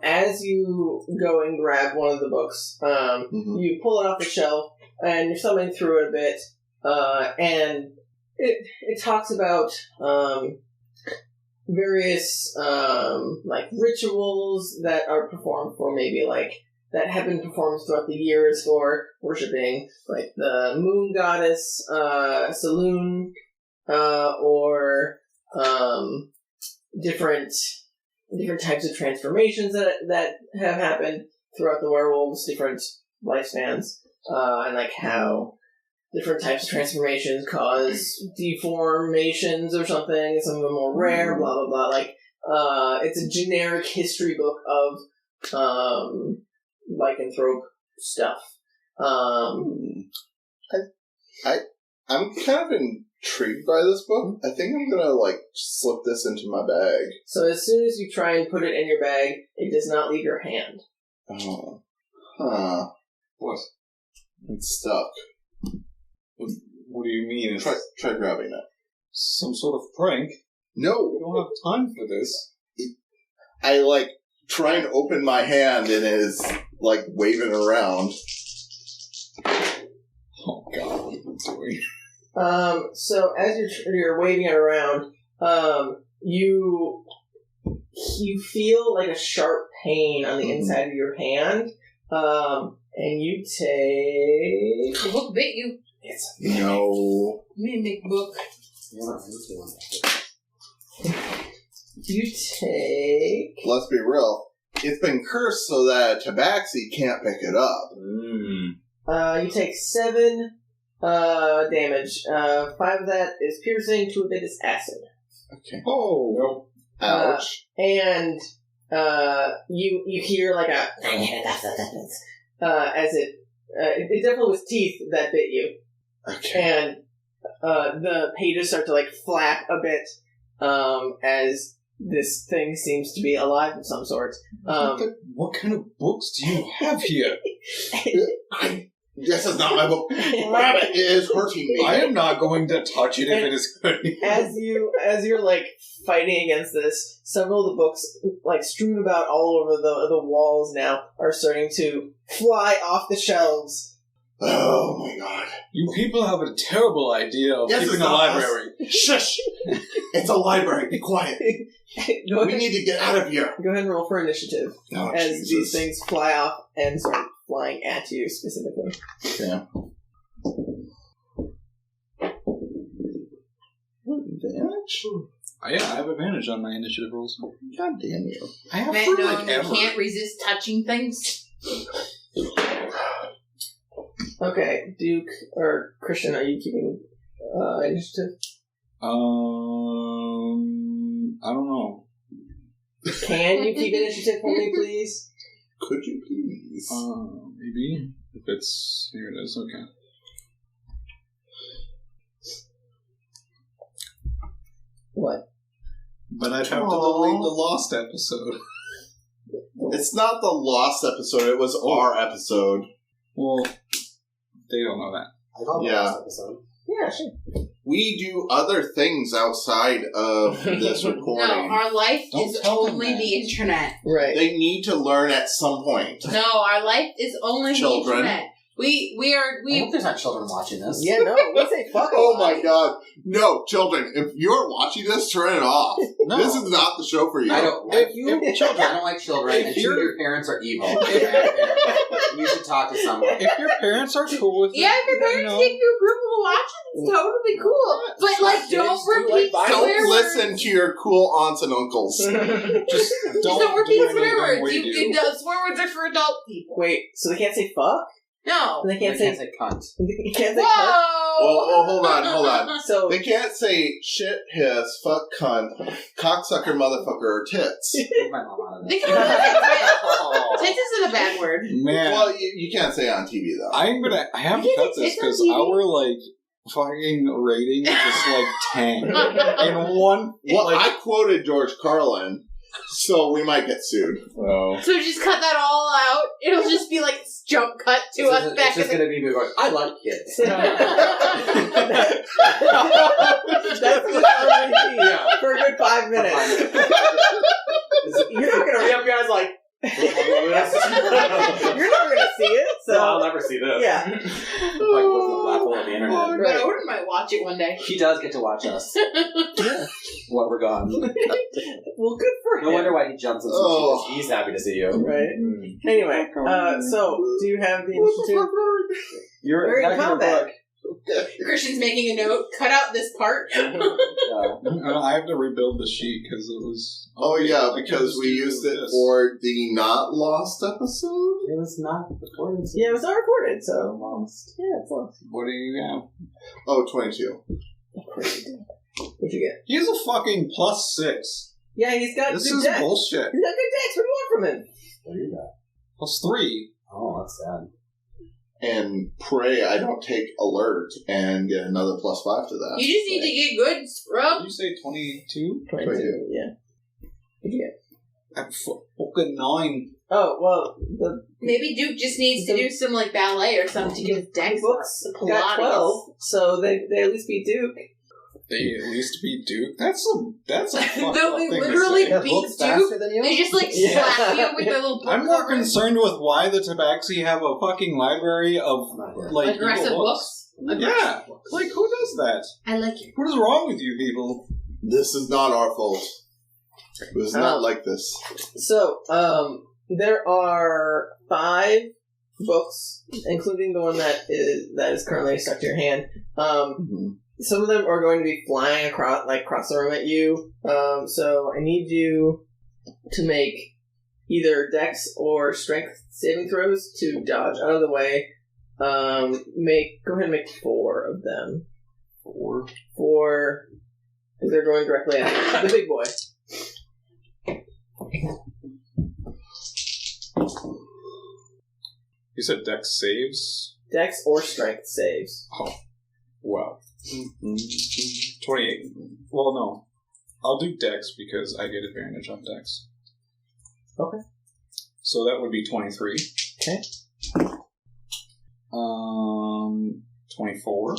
as you go and grab one of the books, you pull it off the shelf and you're thumbing through it a bit, and it talks about various like rituals that are performed for maybe like that have been performed throughout the years for worshipping like the moon goddess Saloon, or different types of transformations that have happened. throughout the werewolves, different lifespans, and like how different types of transformations cause deformations or something. Some of them more rare, blah blah blah. Like it's a generic history book of lycanthrope stuff. I'm kind of intrigued by this book. I think I'm gonna slip this into my bag. So as soon as you try and put it in your bag, it does not leave your hand. Oh. Huh. What? It's stuck. What do you mean? Try grabbing it. Some sort of prank? No. We don't have time for this. I try and open my hand and it is waving around. Oh god, what are you doing? So as you're waving it around, you feel like a sharp pain on the inside of your hand, and you take. The book bit you. No. Mimic book. You take. Let's be real. It's been cursed so that Tabaxi can't pick it up. You take 7 damage. 5 of that is piercing, 2 of it is acid. Okay. Oh, nope. Ouch. And you hear like a as it definitely was teeth that bit you. Okay. And the pages start to flap a bit as this thing seems to be alive of some sort. what kind of books do you have here? This is not my book. Rabbit is hurting me. I am not going to touch it if it is hurting. As you're fighting against this, several of the books strewn about all over the walls now are starting to fly off the shelves. Oh my god. You people have a terrible idea of Yes, keeping it's a not library. Shush! It's a library. Be quiet. We need to get out of here. Go ahead and roll for initiative as these things fly off and start flying at you specifically. Okay. Advantage? I have advantage on my initiative rolls. God damn you. I have Matt, for no, like you ever. can't resist touching things. Okay, Duke or Christian, are you keeping initiative? I don't know. Can you keep initiative for me, please? Could you please? Maybe. If it's... Here it is, okay. What? But I'd have to delete the lost episode. It's not the lost episode, it was our episode. Well, they don't know that. I got the Yeah. last episode. Yeah, sure. We do other things outside of this No, recording. our life Don't is tell them only that. the internet. Right. They need to learn at some point. No, our life is only Children. the internet. We I hope there's not children watching this. Yeah, no, we say fuck Oh my god. No, children, if you're watching this, turn it off. No. This is not the show for you. I don't like children. I don't like children. If And 2 of you're- your parents are evil. You should talk to someone. If your parents are cool with it, Yeah, if your parents give you approval to watch it, it's totally cool. But don't Kids do repeat like Don't swear listen words. to your cool aunts and uncles. just Just don't don't repeat do swear anything words. we You, do. swear words are for adult people. Wait, so they can't say fuck? No. They They can't can't say. say cunt. You can't say cunt? Whoa! Oh, hold on. So They can't say shit, piss, fuck, cunt, cocksucker, motherfucker, or tits. Leave my mom out of They this. can't say tits. Tits isn't a bad word. Man, Well, you can't say it on TV, though. I have to You cut can't this say because on TV. our, fucking rating is just, 10. And one, Well, I quoted George Carlin, so we might get sued. Oh. So just cut that all out. It'll just be like jump cut to us It's back just in going to be me going, I like kids. that's what's on repeat Yeah. for a good 5 minutes. You're not gonna. The guys like, You're never gonna see it. So no, I'll never see this. yeah. Like, the black hole of the internet. Oh, Right. no, Odin might watch it one day. He does get to watch us when we're gone. Well, good for him. No wonder why he jumps in Oh. He's happy to see you. Right. Mm. Anyway, so do you have the initiative? You're We're in back your combat. book. Christian's making a note. Cut out this part. I have to rebuild the sheet because it was. Oh yeah, because we used it for the not lost episode. It was not recorded. Yeah, it was not recorded, so lost. Yeah, it's lost. What do you have? Oh, 22. What'd you get? He's a fucking +6. Yeah, he's got This good is dex. bullshit. He's got good dex. What do you want from him? What do you got? +3. Oh, that's sad. And pray I don't take alert and get another +5 to that. You just need to get good, scrub. Did you say 22? 22, yeah. What'd you get? I'm fucking 9. Oh, well, the Maybe Duke just needs to do some like ballet or something to get his dex books up. got 12, so they at least beat Duke. They at least beat Duke? That's a fucked No, up they thing literally to say. beat Books Duke. faster than you? They just like Yeah. slap you with their little book I'm more cover. concerned with why the Tabaxi have a fucking library of, like, Aggressive evil books. Yeah. Like, who does that? I like it. What is wrong with you people? This is not our fault. It was not like this. So, there are 5 books, including the one that is currently stuck to your hand. Some of them are going to be flying across the room at you. So I need you to make either dex or strength saving throws to dodge out of the way. Go ahead and make 4 of them. 4? 4. Because they're going directly at the big boy. You said Dex saves? Dex or strength saves. Oh. Wow. 28. Well, no. I'll do Dex because I get advantage on Dex. Okay. So that would be 23. Okay. 24.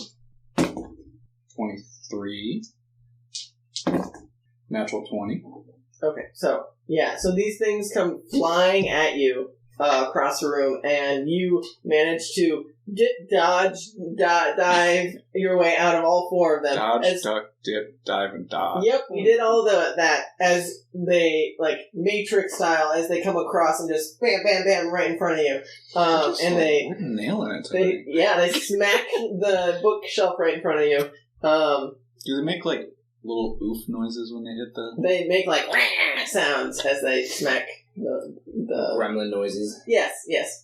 23. Natural 20. Okay, so these things come flying at you across the room, and you manage to dive your way out of all 4 of them. Dodge, duck, dip, dive, and dodge. Yep, you did all that as they, like, Matrix style, as they come across and just bam, bam, bam, right in front of you. And we're nailing it today. they smack the bookshelf right in front of you. Do they make, like, little oof noises when they hit the... They make, like, sounds as they smack the gremlin noises. Yes,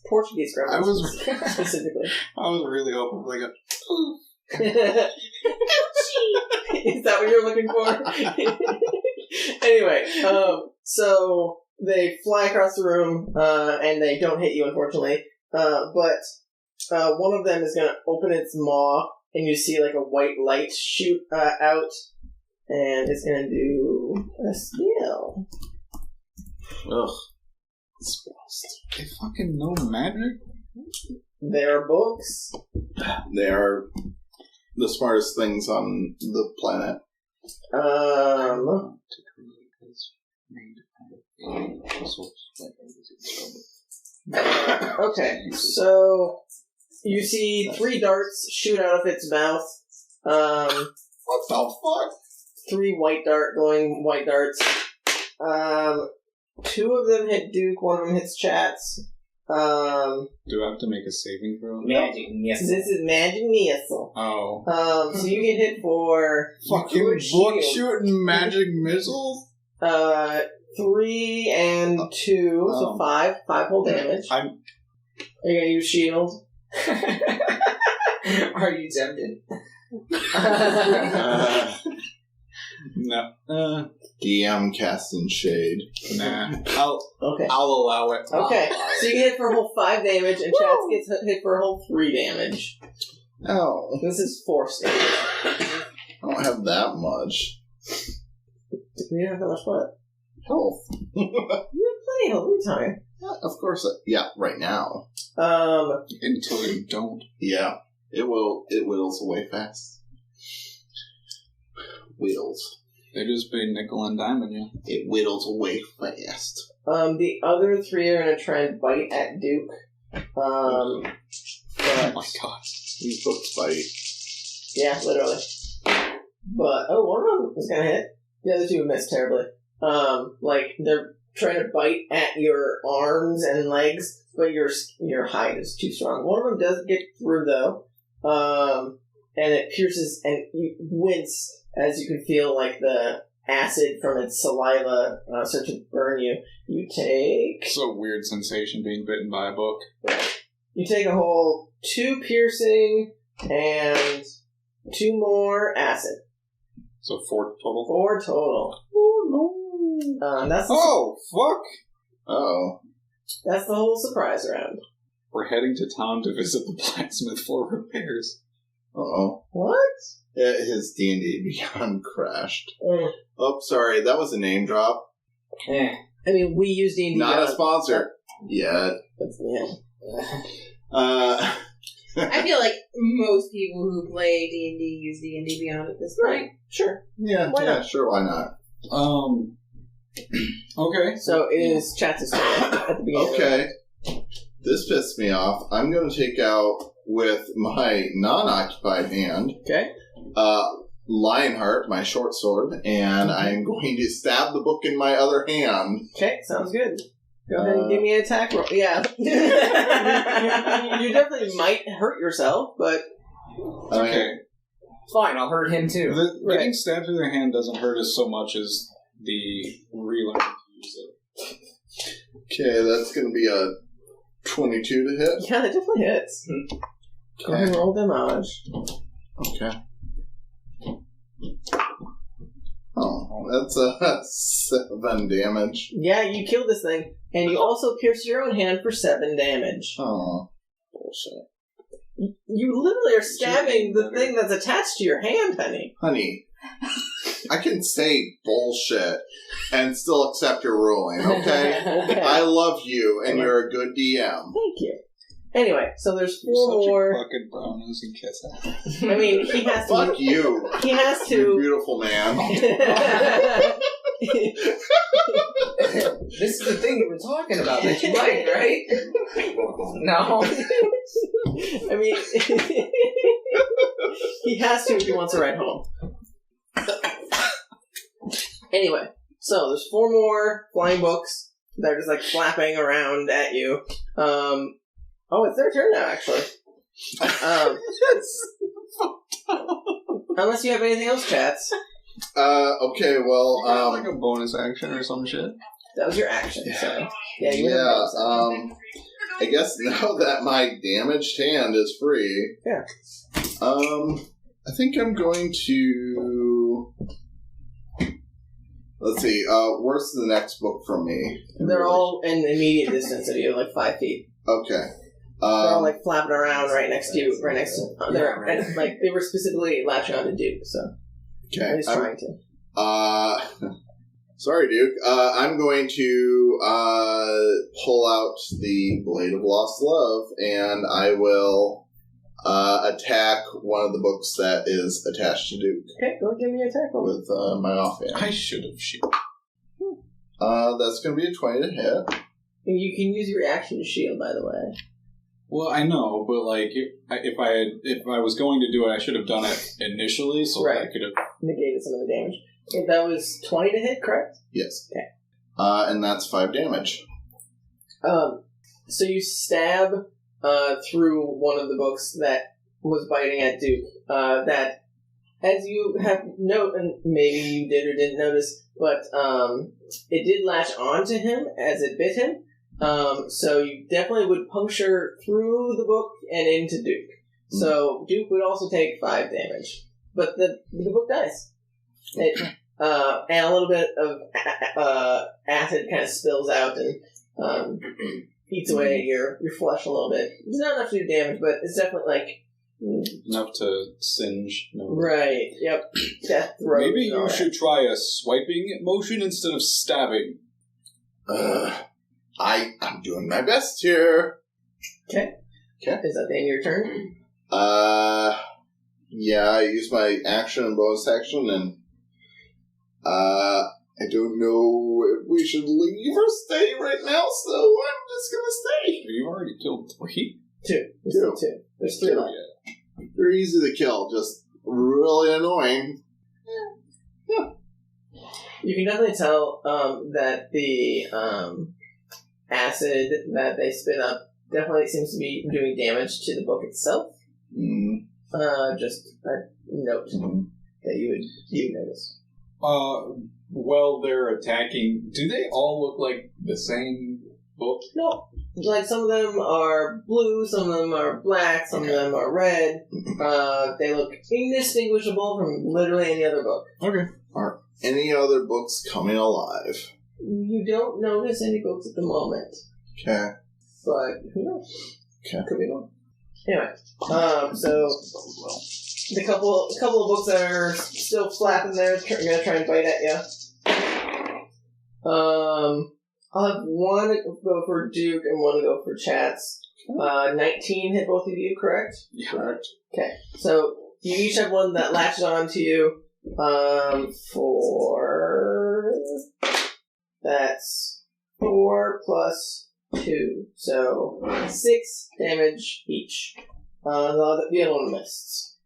Portuguese gremlins. I was specifically. I was really hoping for like a... Is that what you're looking for? Anyway, so they fly across the room, and they don't hit you, unfortunately. But one of them is going to open its maw, and you see like a white light shoot out, and it's going to do a spell. Ugh. They fucking know magic? They're books. They are the smartest things on the planet. Okay, so you see 3 darts shoot out of its mouth. What the fuck? 3 glowing white darts. 2 of them hit Duke, 1 of them hits Chatz. Do I have to make a saving throw? Magic missile. This is magic missile. Oh. So you get hit for Fucking your book shield. shooting magic missiles? 3 and 2, so 5 whole damage. Are you gonna use shield? Are you tempted? No. DM casting shade. Nah. Okay. I'll allow it. Okay, so you get hit for a whole 5 damage, and Chatz gets hit for a whole 3 damage. Oh. This is force damage. I don't have that much. You don't have that much what? Health. You have plenty of health time. Of course. Yeah, right now. Until you don't. Yeah. It whittles away fast. Whittles. They just pay nickel and dime you. It whittles away fast. The other 3 are gonna try and bite at Duke. Oh my god. These books bite. Yeah, literally. But, one of them is gonna hit. The other 2 missed terribly. They're trying to bite at your arms and legs, but your hide is too strong. One of them does get through, though. and it pierces, and you wince as you can feel like the acid from its saliva start to burn you. You take... It's a weird sensation being bitten by a book. You take a whole 2 piercing and 2 more acid. So 4 total? 4 total. Oh, no. That's fuck! Oh. That's the whole surprise round. We're heading to town to visit the blacksmith for repairs. Uh-oh. What? His D&D Beyond crashed. Mm. Oh, sorry. That was a name drop. I mean, we use D&D Not Beyond. a sponsor. Yet. I feel like most people who play D&D use D&D Beyond at this point. Right. Sure. Yeah, Why not? Sure, why not? Okay. So it is Chatz's turn at the beginning. Okay. This pissed me off. I'm going to take out, with my non-occupied hand, Okay. Lionheart, my short sword, and I'm going to stab the book in my other hand. Okay, sounds good. Go ahead and give me an attack roll. Yeah. you definitely might hurt yourself, but... Okay. Fine, I'll hurt him too. Getting stabbed through the hand doesn't hurt us so much as the relearning to use it. Okay, that's going to be a 22 to hit. Yeah, it definitely hits. Go ahead and roll damage. Okay. Oh, that's a 7 damage. Yeah, you killed this thing, and you also pierced your own hand for 7 damage. Oh, bullshit. You literally are stabbing the thing that's attached to your hand, honey. Honey, I can say bullshit and still accept your ruling, okay? Okay. I love you, and you're a good DM. Thank you. Anyway, so there's 4 You're such more. a fucking brown-nosed kiss. I mean, he has to. Fuck you, He has you to. beautiful man. This is the thing you were talking about that you like, right? No. I mean, he has to if he wants to ride home. Anyway, so there's 4 more flying books that are just like flapping around at you. Oh, it's their turn now, actually. Unless you have anything else, Chats. Okay, well, like a bonus action or some shit. That was your action, so yeah, you have a bonus action. I guess now that my damaged hand is free, Yeah. I think I'm going to. Let's see. Where's the next book from me? They're all in immediate distance of you, like 5 feet. Okay. They're all like flapping around right next to you, right next to. And, like they were specifically latching on to Duke, so Okay. I'm just trying to. Sorry, Duke. I'm going to pull out the Blade of Lost Love, and I will attack one of the books that is attached to Duke Okay, go give me an attack roll. with my offhand. I should have shielded. That's going to be a 20 to hit. You can use your action to shield, by the way. Well, I know, but like, if I was going to do it, I should have done it initially, so that I could have negated some of the damage. If that was 20 to hit, correct? Yes. Okay. And that's 5 damage. So you stab through one of the books that was biting at Duke. That, as you have noted, and maybe you did or didn't notice, but it did latch onto him as it bit him. So you definitely would puncture through the book and into Duke. So Duke would also take 5 damage. But the book dies. And a little bit of acid kind of spills out and eats away at your flesh a little bit. It's not enough to do damage, but it's definitely like... enough to singe. No. Right, yep. Death throes. Maybe you should try a swiping motion instead of stabbing. I'm doing my best here. Okay. Is that the end of your turn? Yeah, I use my action and bonus action, and I don't know if we should leave or stay right now, so I'm just gonna stay. You already killed 3? 2. There's 2. There's 3 left. They're easy to kill, just really annoying. Yeah. You can definitely tell that the acid that they spit up definitely seems to be doing damage to the book itself. Just a note that you would notice. Well, they're attacking. Do they all look like the same book? No. Like, some of them are blue, some of them are black, some of them are red. They look indistinguishable from literally any other book. Okay. Are any other books coming alive? You don't notice any books at the moment. Okay. But who knows? Okay. Could be one. Anyway, so the couple of books that are still flapping there are gonna try and bite at you. I'll have one go for Duke and one go for Chatz. 19 hit both of you, correct? Correct. Okay, so you each have one that latches on to you. That's 4 plus 2, so 6 damage each. The other one missed.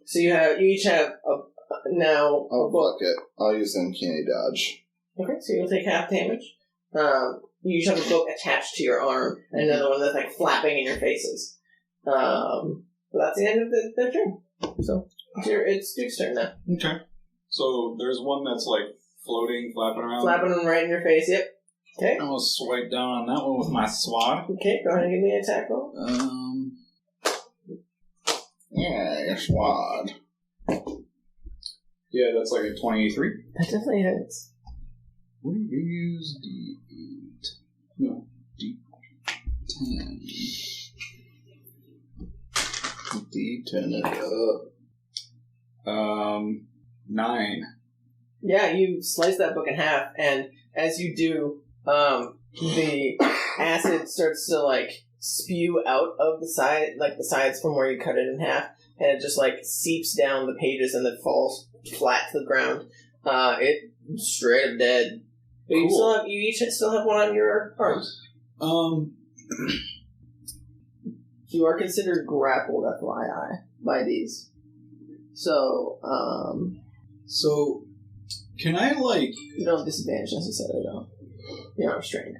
So you each have now. Oh, fuck it. I'll use Uncanny Dodge. Okay, so you'll take half damage. You each have a book attached to your arm, and another one that's like flapping in your faces. But that's the end of their turn. So it's Duke's turn now. Okay. So there's one that's like floating, flapping around. Flapping them right in your face. Yep. Okay. I'm gonna swipe down on that one with my sword. Okay, go ahead and give me an attack roll. Yeah, your sword. Yeah, that's like a 23. That definitely hits. We use D8. No, D10. D10 it up. 9. Yeah, you slice that book in half, and as you do, the acid starts to like spew out of the side, like the sides from where you cut it in half, and it just like seeps down the pages and then falls flat to the ground. It's straight up dead. But Cool. you each still have one on your arms. You are considered grappled, FYI, by these. So, So, can I like, you don't have disadvantage necessarily, though. You're not restrained.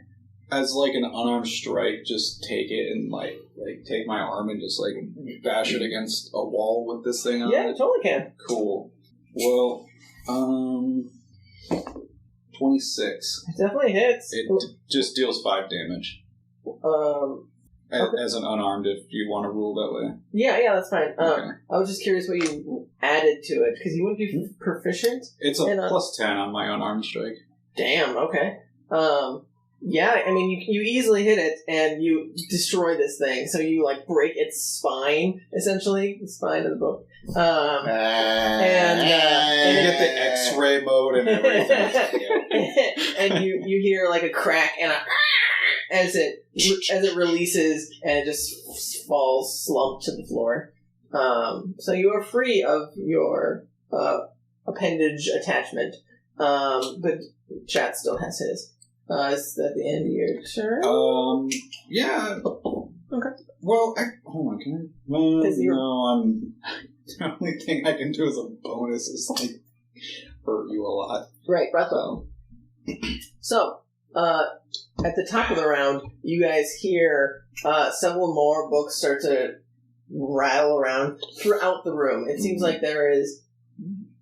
as like an unarmed strike, just take it and like take my arm and just like bash it against a wall with this thing on Yeah, you it? totally can. Cool. Well, 26. It definitely hits. It just deals 5 damage. Okay. As an unarmed, if you want to rule that way. Yeah, that's fine. Okay. I was just curious what you added to it, because you wouldn't be proficient. It's a plus 10 on my unarmed strike. Damn, okay. Yeah, I mean, you easily hit it, and you destroy this thing, so you, like, break its spine, essentially, the spine of the book. And You get the X-ray mode and everything. and you hear, like, a crack and a as it releases, and it just falls slumped to the floor. So you are free of your appendage attachment, but Chat still has his. Is that the end of your turn? Yeah. Okay. Well, hold on, can I? Well, you're- no, the only thing I can do as a bonus is, like, hurt you a lot. Right, breath weapon. So, at the top of the round, you guys hear several more books start to rattle around throughout the room. It seems like there is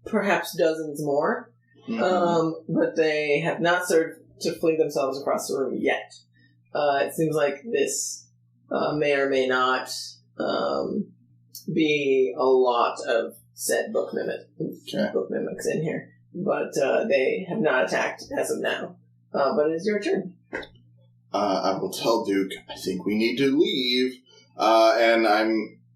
perhaps dozens more, but they have not started to fling themselves across the room yet. It seems like this may or may not be a lot of said book mimics in here, but they have not attacked as of now. But it is your turn. I will tell Duke, I think we need to leave.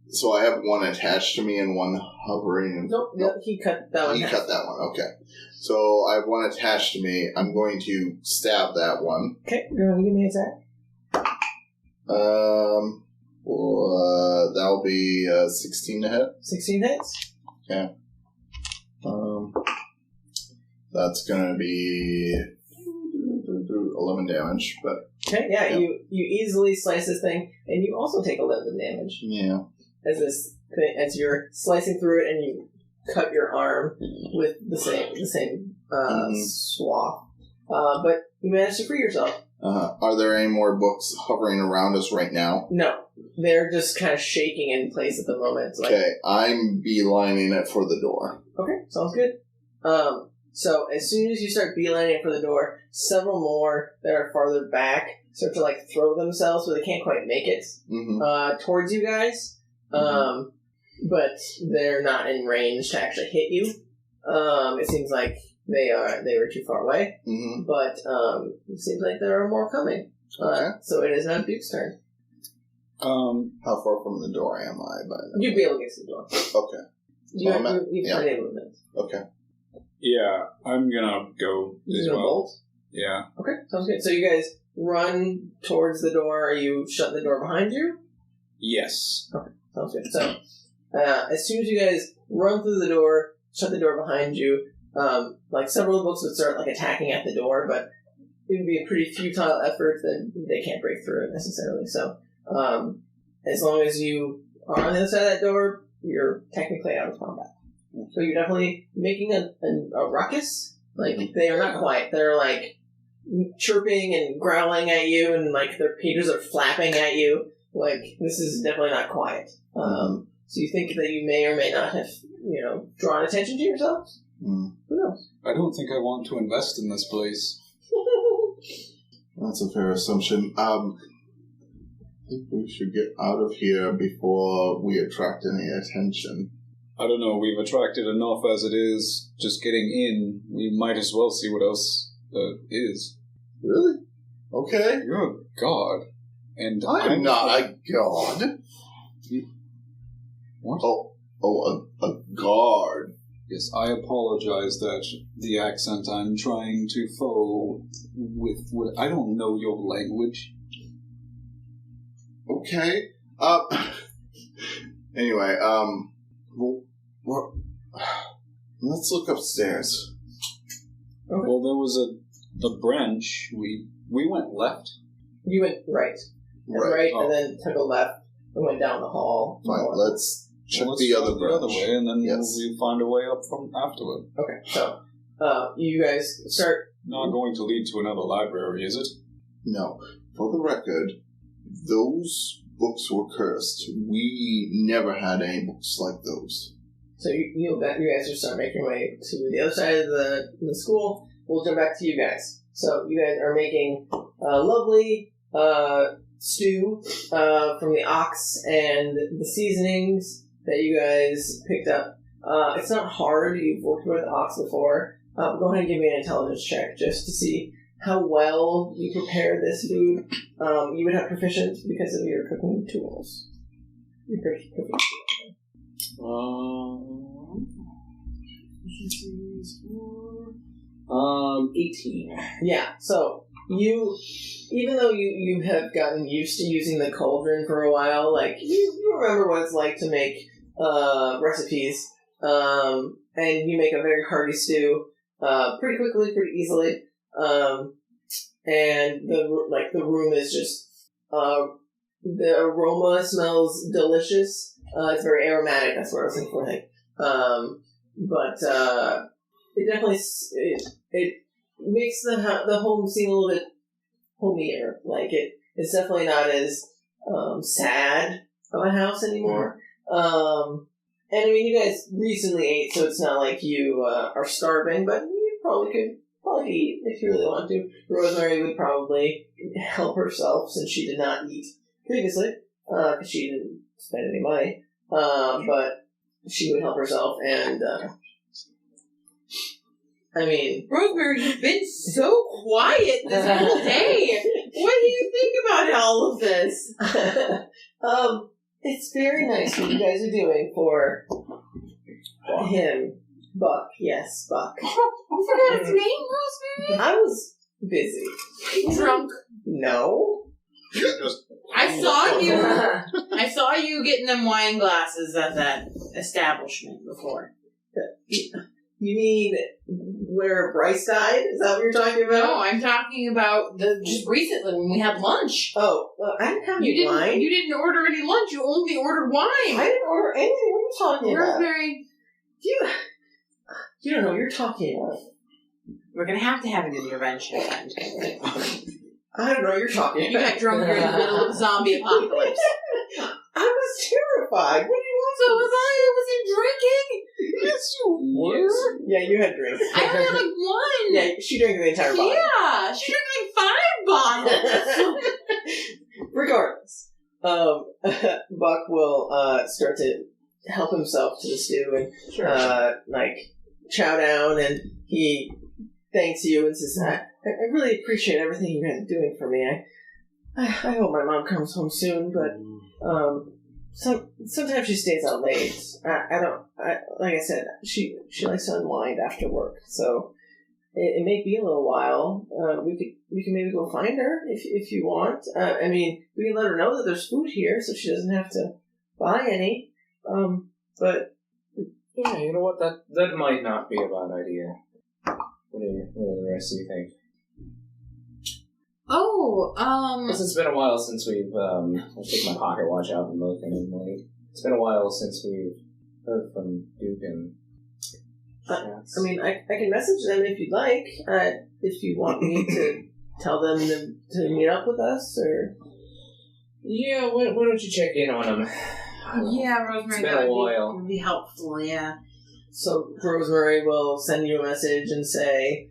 So I have one attached to me and one hovering. Nope, he cut that one. He cut that one, okay. So I have one attached to me. I'm going to stab that one. Okay, you're going to give me an attack. That'll be 16 to hit. 16 hits? Okay. That's going to be 11 damage, but... Okay, yeah. You easily slice this thing, and you also take 11 damage. Yeah. As you're slicing through it, and you cut your arm with the same swath. But you managed to free yourself. Are there any more books hovering around us right now? No. they're just kind of shaking in place at the moment. Like, Okay, I'm beelining it for the door. okay, sounds good. So as soon as you start beelining it for the door, several more that are farther back start to like throw themselves, so they can't quite make it towards you guys. But they're not in range to actually hit you. It seems like they were too far away. But it seems like there are more coming. So it is now Duke's turn. How far from the door am I by now? You'd be able to get to the door. Okay. You have plenty of movement. Okay. Yeah, I'm gonna go as well. Bolt? Yeah. Okay, sounds good. So you guys run towards the door. Are you shutting the door behind you? Yes. Okay, sounds good. So as soon as you guys run through the door, shut the door behind you, like several books would start like attacking at the door, but it would be a pretty futile effort that they can't break through it necessarily. So as long as you are on the other side of that door, you're technically out of combat. So you're definitely making a ruckus. Like, they are not quiet. They're like chirping and growling at you, and like their pages are flapping at you. Like, this is definitely not quiet. So you think that you may or may not have, drawn attention to yourselves? Who knows? I don't think I want to invest in this place. That's a fair assumption. I think we should get out of here before we attract any attention. I don't know, we've attracted enough as it is. Just getting in, we might as well see what else is. Really? Okay. You're a god. And I'm not a god. What? A guard. Yes, I apologize that the accent I'm trying to follow with what I don't know your language. Okay. Anyway, well, let's look upstairs. Okay. Well, there was the branch. We went left. You went right. Right, Oh. and then took a left and went down the hall. Fine, let's check Let's the try other the branch. other way, and then Yes. we'll find a way up from afterward. Okay, so you guys start. Not going to lead to another library, is it? No. For the record, those books were cursed. We never had any books like those. So you guys just start making your way to the other side of the school. We'll jump back to you guys. So you guys are making a lovely stew from the ox and the seasonings that you guys picked up. It's not hard. You've worked with ox before. Go ahead and give me an intelligence check just to see how well you prepare this food. You would have proficient because of your cooking tools. Your cooking tools. 18. Yeah, so even though you have gotten used to using the cauldron for a while, like, you remember what it's like to make recipes, and you make a very hearty stew pretty quickly, pretty easily, and the room is just, the aroma smells delicious. It's very aromatic, that's what I was looking for, I think. But it definitely it makes the home seem a little bit homier. Like, it's definitely not as sad of a house anymore. And I mean, you guys recently ate, so it's not like you are starving, but you probably could eat if you really want to. Rosemary would probably help herself since she did not eat previously, because she didn't spend any money. But she would help herself, and I mean, Rosemary, you've been so quiet this whole day. What do you think about all of this? it's very nice what you guys are doing for him. Buck, yes, Buck. You forgot his name, Rosemary? I was busy. Drunk. No. I saw you getting them wine glasses at that establishment before. You mean where Bryce died? Is that what you're talking about? No, I'm talking about just recently when we had lunch. Oh, I didn't have any wine. You didn't order any lunch. You only ordered wine. I didn't order anything. What are you talking about? Rosemary, You don't know what you're talking about. we're gonna have to have an intervention. I don't know what you're talking You about. got drunk. You're in the middle of a zombie apocalypse. Yeah, you had drinks. I only had like one. Yeah, she drank the entire bottle. Yeah, she drank like 5 bottles. Regardless, Buck will start to help himself to the stew and like chow down, and he thanks you and says, I really appreciate everything you guys are doing for me. I hope my mom comes home soon, but sometimes she stays out late. Like I said, she likes to unwind after work, so it may be a little while. We can maybe go find her if you want. I mean, we can let her know that there's food here, so she doesn't have to buy any. But yeah, you know what? That might not be a bad idea. What do the rest of you think? Because it's been a while since we've I'll take my pocket watch out and look, and like it's been a while since we've heard from Duke and Chatz. I mean, I can message them if you'd like. If you want me to tell them to meet up with us, or yeah, why don't you check in on them? Yeah, Rosemary, that would be helpful. Yeah. So Rosemary will send you a message and say,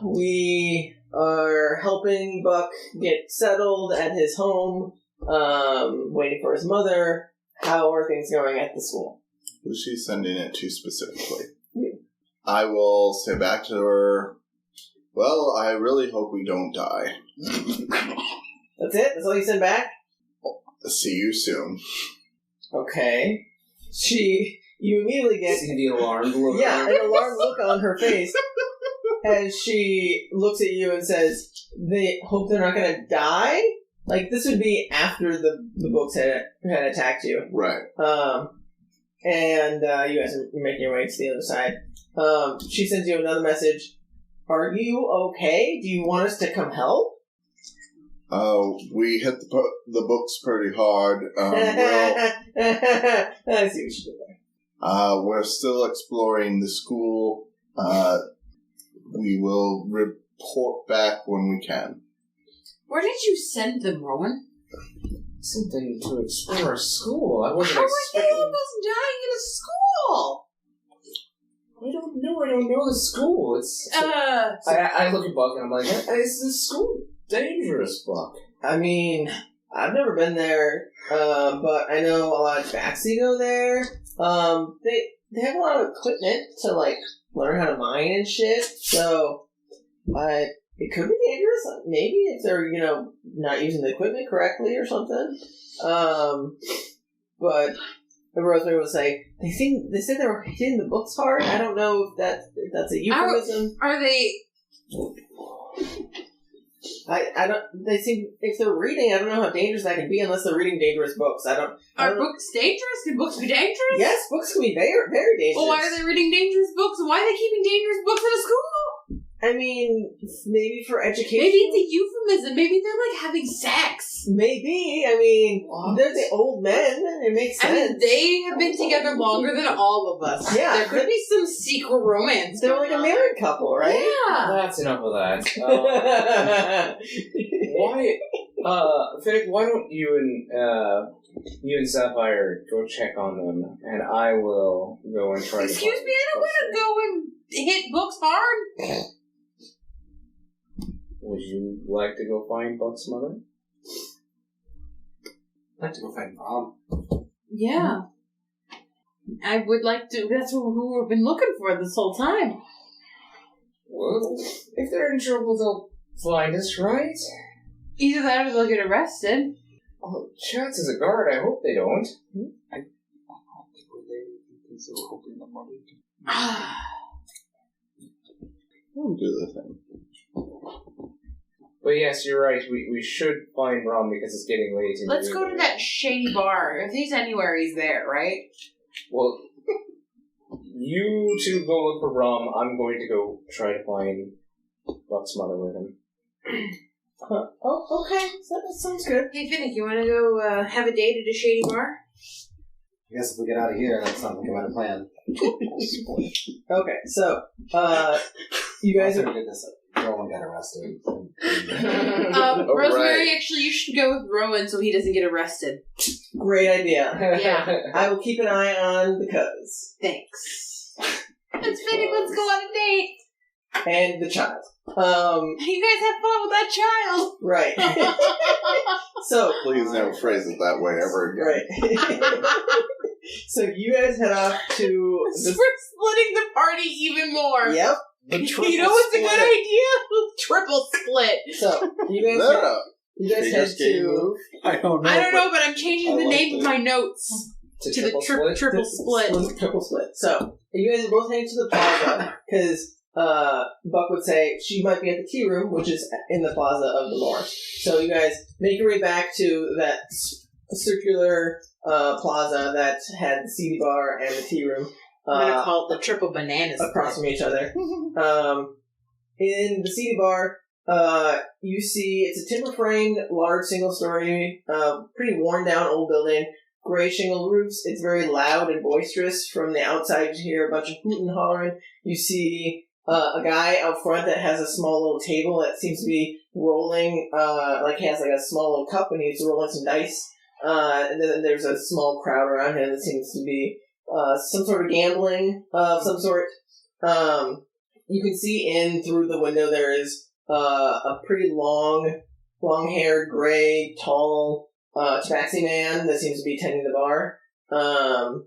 we are helping Buck get settled at his home, waiting for his mother. How are things going at the school? Who's she sending it to specifically? You. I will say back to her, well, I really hope we don't die. That's it? That's all you send back? See you soon. Okay. You immediately get... See the alarmed look. Yeah, an alarmed look on her face as she looks at you and says, they hope they're not going to die? Like, this would be after the books had attacked you. Right. And you guys are making your way to the other side. She sends you another message. Are you okay? Do you want us to come help? We hit the books pretty hard. I see what you did there. We're still exploring the school. We will report back when we can. Where did you send them, Rowan? Something to explore a school. I wasn't How expecting... are they almost dying in a school? I don't know the school. It's... I look at Buck and I'm like, is this school dangerous, Buck? I mean, I've never been there, but I know a lot of Tabaxi go there. They have a lot of equipment to, like, learn how to mine and shit, so it could be dangerous. Maybe if they're, not using the equipment correctly or something. But Rosemary will say, they said they were hitting the books hard. I don't know if that's a euphemism. Are they... I don't. They seem, if they're reading, I don't know how dangerous that can be unless they're reading dangerous books. Are books dangerous? Can books be dangerous? Yes, books can be very, very dangerous. Well, why are they reading dangerous books? Why are they keeping dangerous books in a school? I mean, maybe for education. Maybe it's a euphemism. Maybe they're like having sex. Maybe. I mean, they're the old men. It makes sense. I mean, they have been together longer than all of us. Yeah. There could be some secret romance. They're like a married couple, right? Yeah. That's enough of that. Finnick, why don't you and Sapphire go check on them, and I will go and try Excuse to... me, I don't want to go and hit books hard. Would you like to go find Buck's mother? I'd like to go find Bram. Yeah. I would like to. That's who we've been looking for this whole time. Well, if they're in trouble, they'll find us, right? Either that or they'll get arrested. Oh, Chatz is a guard. I hope they don't. I don't think we're there because they were hoping the mother could... We'll do the thing. But yes, you're right. We should find Bram because it's getting late. Let's go to that shady bar. If he's anywhere, he's there, right? Well, you two go look for Bram. I'm going to go try to find Buck's mother with him. Okay. That sounds good. Hey, Finnick, you want to go have a date at a shady bar? I guess if we get out of here, that's something we got to plan. Okay, so, you guys are... Rowan got arrested. Rosemary, actually, you should go with Rowan so he doesn't get arrested. Great idea. Yeah. I will keep an eye on the cuz. Thanks. It's Finnick, let's go on a date. And the child. You guys have fun with that child. Right. So Please never phrase it that way ever again. right. So you guys head off to We're splitting the party even more. Yep. The You know what's a good idea? Triple split. So you guys head Biggest game to move. I don't know. I don't know, but I'm changing I the like name of that. my notes to the triple split. Triple split. So you guys are both heading to the plaza because Buck would say she might be at the tea room, which is in the plaza of the Moor. So you guys make your way back to that circular plaza that had the CD bar and the tea room. I'm gonna call it the triple banana split. Across from each other. In the CD bar, you see it's a timber-framed, large, single-story, pretty worn-down old building. Gray shingle roofs. It's very loud and boisterous. From the outside, you hear a bunch of hooting and hollering. You see a guy out front that has a small little table that seems to be rolling, like he has like a small little cup and he's rolling some dice. And then there's a small crowd around him that seems to be some sort of gambling of some sort. You can see in through the window there is a pretty long-haired, gray, tall Tabaxi man that seems to be tending the bar. And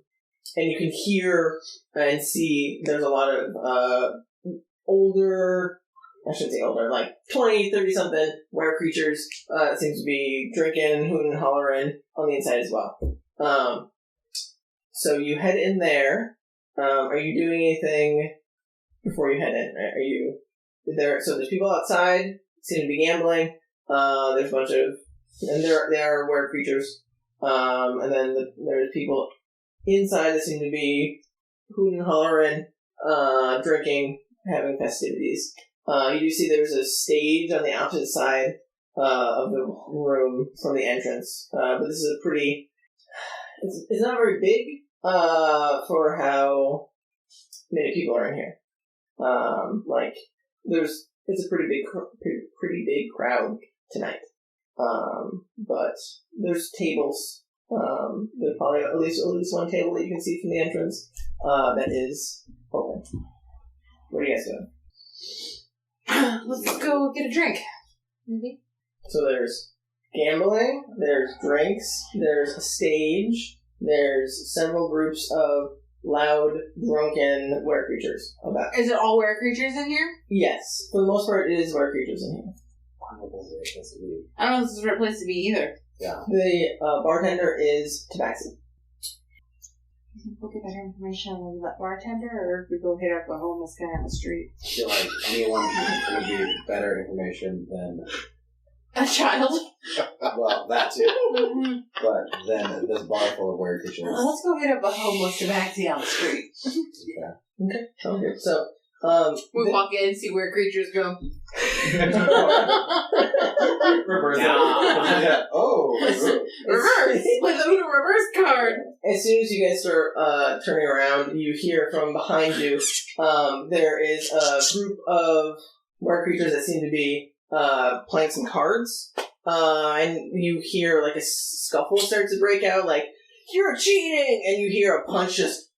you can hear and see there's a lot of older, I shouldn't say older, like 20, 30-something were creatures that seems to be drinking, hooting, and hollering on the inside as well. So you head in there. Are you doing anything before you head in? Are you there? So there's people outside, seem to be gambling. There's a bunch of, and they are were creatures. And then there's people inside that seem to be hooting, hollering, drinking, having festivities. You do see there's a stage on the opposite side of the room from the entrance. But this is a pretty... It's not very big for how many people are in here. It's a pretty big crowd tonight. But there's tables. There's probably at least one table that you can see from the entrance that is open. What are you guys doing? Let's go get a drink. Maybe. So there's gambling, there's drinks, there's a stage, there's several groups of loud, drunken were creatures. Is it all were creatures in here? Yes, for the most part, it is were creatures in here. I don't know if this is the right place to be either. Yeah. The bartender is Tabaxi. We'll get better information on that bartender, or if we go hit up a homeless guy on the street. I feel like anyone would be better information than, A child. well, that too. But then this bar full of weird creatures. Let's go hit up a homeless Tabaxi on the street. Okay, sounds good. So, we walk in and see where creatures go. Reverse. Yeah. Oh. Reverse! With a reverse card! as soon as you guys start turning around, you hear from behind you, there is a group of were creatures that seem to be playing some cards. And you hear like a scuffle starts to break out, like, "You're cheating!" And you hear a punch just...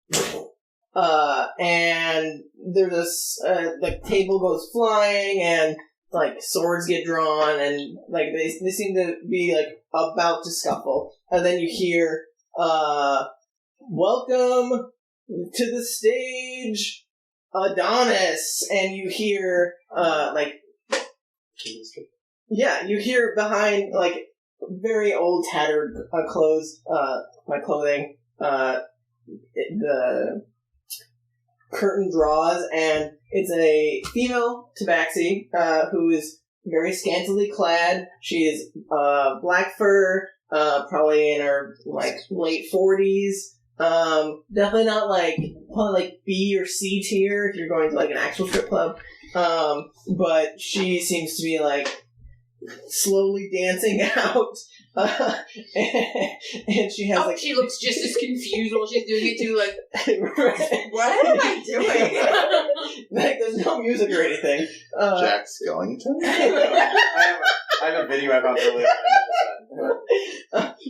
and there's this, like, table goes flying, and, like, swords get drawn, and, like, they seem to be, like, about to scuffle. And then you hear, "Welcome to the stage, Adonis," and you hear, like... Yeah, you hear behind, like, very old, tattered clothes, clothing, the curtain draws, and it's a female Tabaxi, who is very scantily clad. She is, black fur, probably in her, like, late 40s. Definitely not, like, probably, like, B or C tier if you're going to, like, an actual strip club. But she seems to be, like, slowly dancing out, and she has like... she looks just as confused while she's doing it too, like, right. what am I doing? Like, there's no music or anything. Jack Skellington? I have a video I found earlier.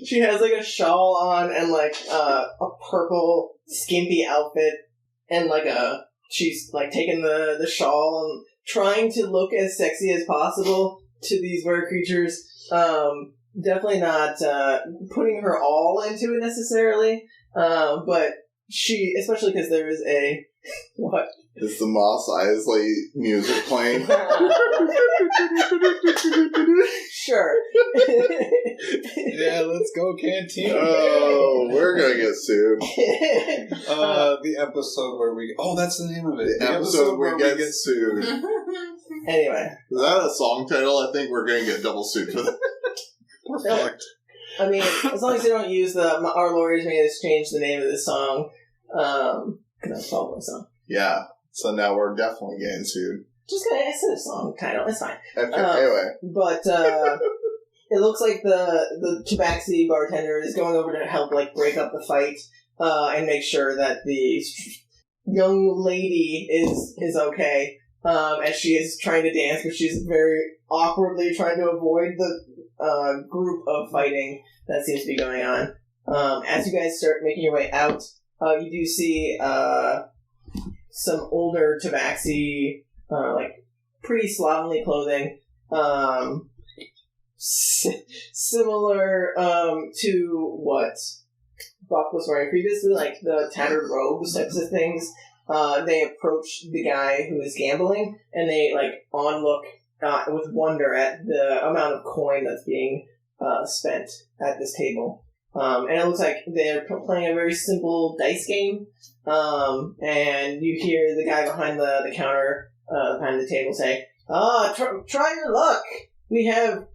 She has like a shawl on and like a purple skimpy outfit and like a she's like taking the shawl and trying to look as sexy as possible to these were creatures. Definitely not putting her all into it necessarily, but she, especially because there is a what? Is the Moss Isley music playing? Sure. Yeah, let's go Canteen. Oh, we're gonna get sued. The episode where we... Oh, that's the name of it. The episode where we get sued. Anyway. Is that a song title? I think we're gonna get double sued for that. We're fucked. I mean, as long as you don't use our lawyers made us change the name of this song, because that's probably a song. Yeah. So now we're definitely getting sued. Just gonna say a song title. It's fine. Okay, anyway. But it looks like the Tabaxi bartender is going over to help like break up the fight and make sure that the young lady is okay. As she is trying to dance, but she's very awkwardly trying to avoid the group of fighting that seems to be going on. As you guys start making your way out, you do see some older Tabaxi, like pretty slovenly clothing, similar to what Buck was wearing previously, like the tattered robes types of things. They approach the guy who is gambling, and they like onlook with wonder at the amount of coin that's being spent at this table. And it looks like they're playing a very simple dice game. And you hear the guy behind the counter, behind the table say, try your luck. We have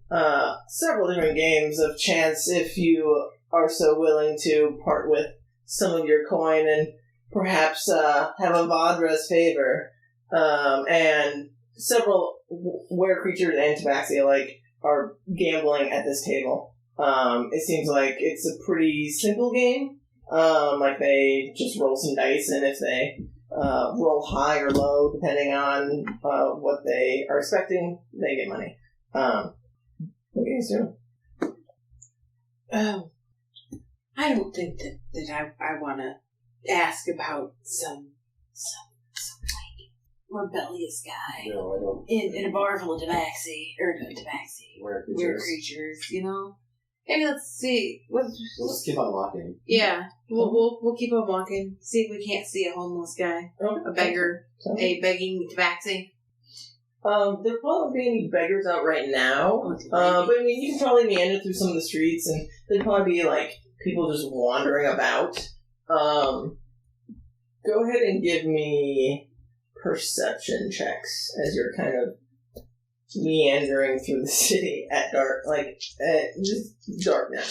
several different games of chance if you are so willing to part with some of your coin and perhaps have a Vadra's favor. And several were-creatures and Tabaxi alike are gambling at this table. It seems like it's a pretty simple game. Like they just roll some dice, and if they roll high or low, depending on what they are expecting, they get money. What are you guys doing? I don't think that I want to ask about some like rebellious guy No, I don't. in a bar full of Tabaxi Weird weird creatures, you know. Maybe let's see. Let's keep on walking. Yeah, we'll keep on walking. See if we can't see a homeless guy, a beggar, a begging Tabaxi. There won't be any beggars out right now, but I mean, you can probably meander through some of the streets, and there'd probably be like people just wandering about. Go ahead and give me perception checks as you're kind of meandering through the city at dark, like just dark now,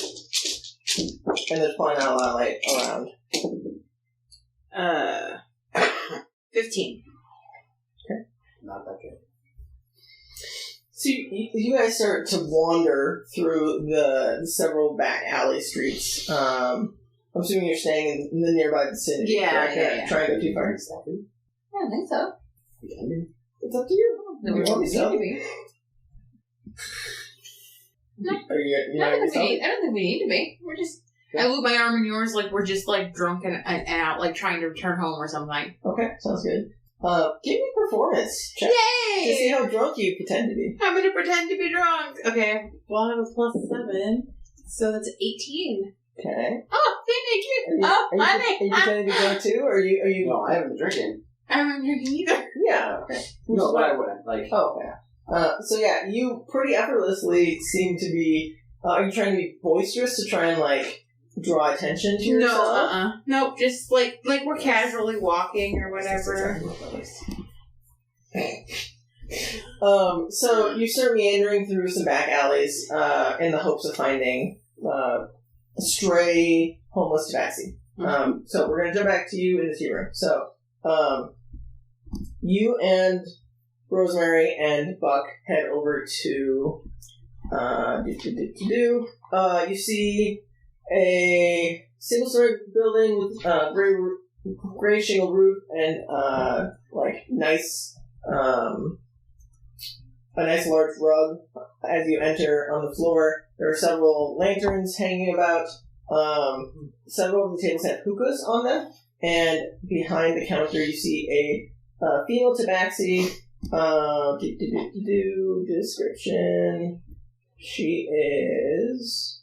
and there's probably not a lot of light around. 15. Not that good. So you guys start to wander through the several back alley streets. I'm assuming you're staying in the nearby vicinity. Yeah. Trying to go too far. I don't think so. It's up to you. No, we want don't need to be. No. Are you I don't think we need to be. We're just... I loop my arm in yours like we're just like drunk and out, like trying to return home or something. Okay, sounds good. Give me a performance check. Yay! To see how drunk you pretend to be. I'm gonna pretend to be drunk. Okay. Well, I was +7, so that's 18. Okay. Oh, Finnick! Are you pretending to be drunk too, or are you? No, I haven't been drinking. I haven't drinking either. Yeah. Okay. No, but I wouldn't. Like, Oh, okay. So yeah, you pretty effortlessly seem to be. Are you trying to be boisterous to try and like draw attention to yourself? No, Nope, just like we're casually walking or whatever. So you start meandering through some back alleys in the hopes of finding a stray homeless Tabaxi. So we're going to jump back to you in the tea room. So you and Rosemary and Buck head over to you see a single-story building with gray shingle roof and like nice a nice large rug as you enter on the floor. There are several lanterns hanging about. Several of the tables have hookahs on them, and behind the counter you see female Tabaxi. Description. She is.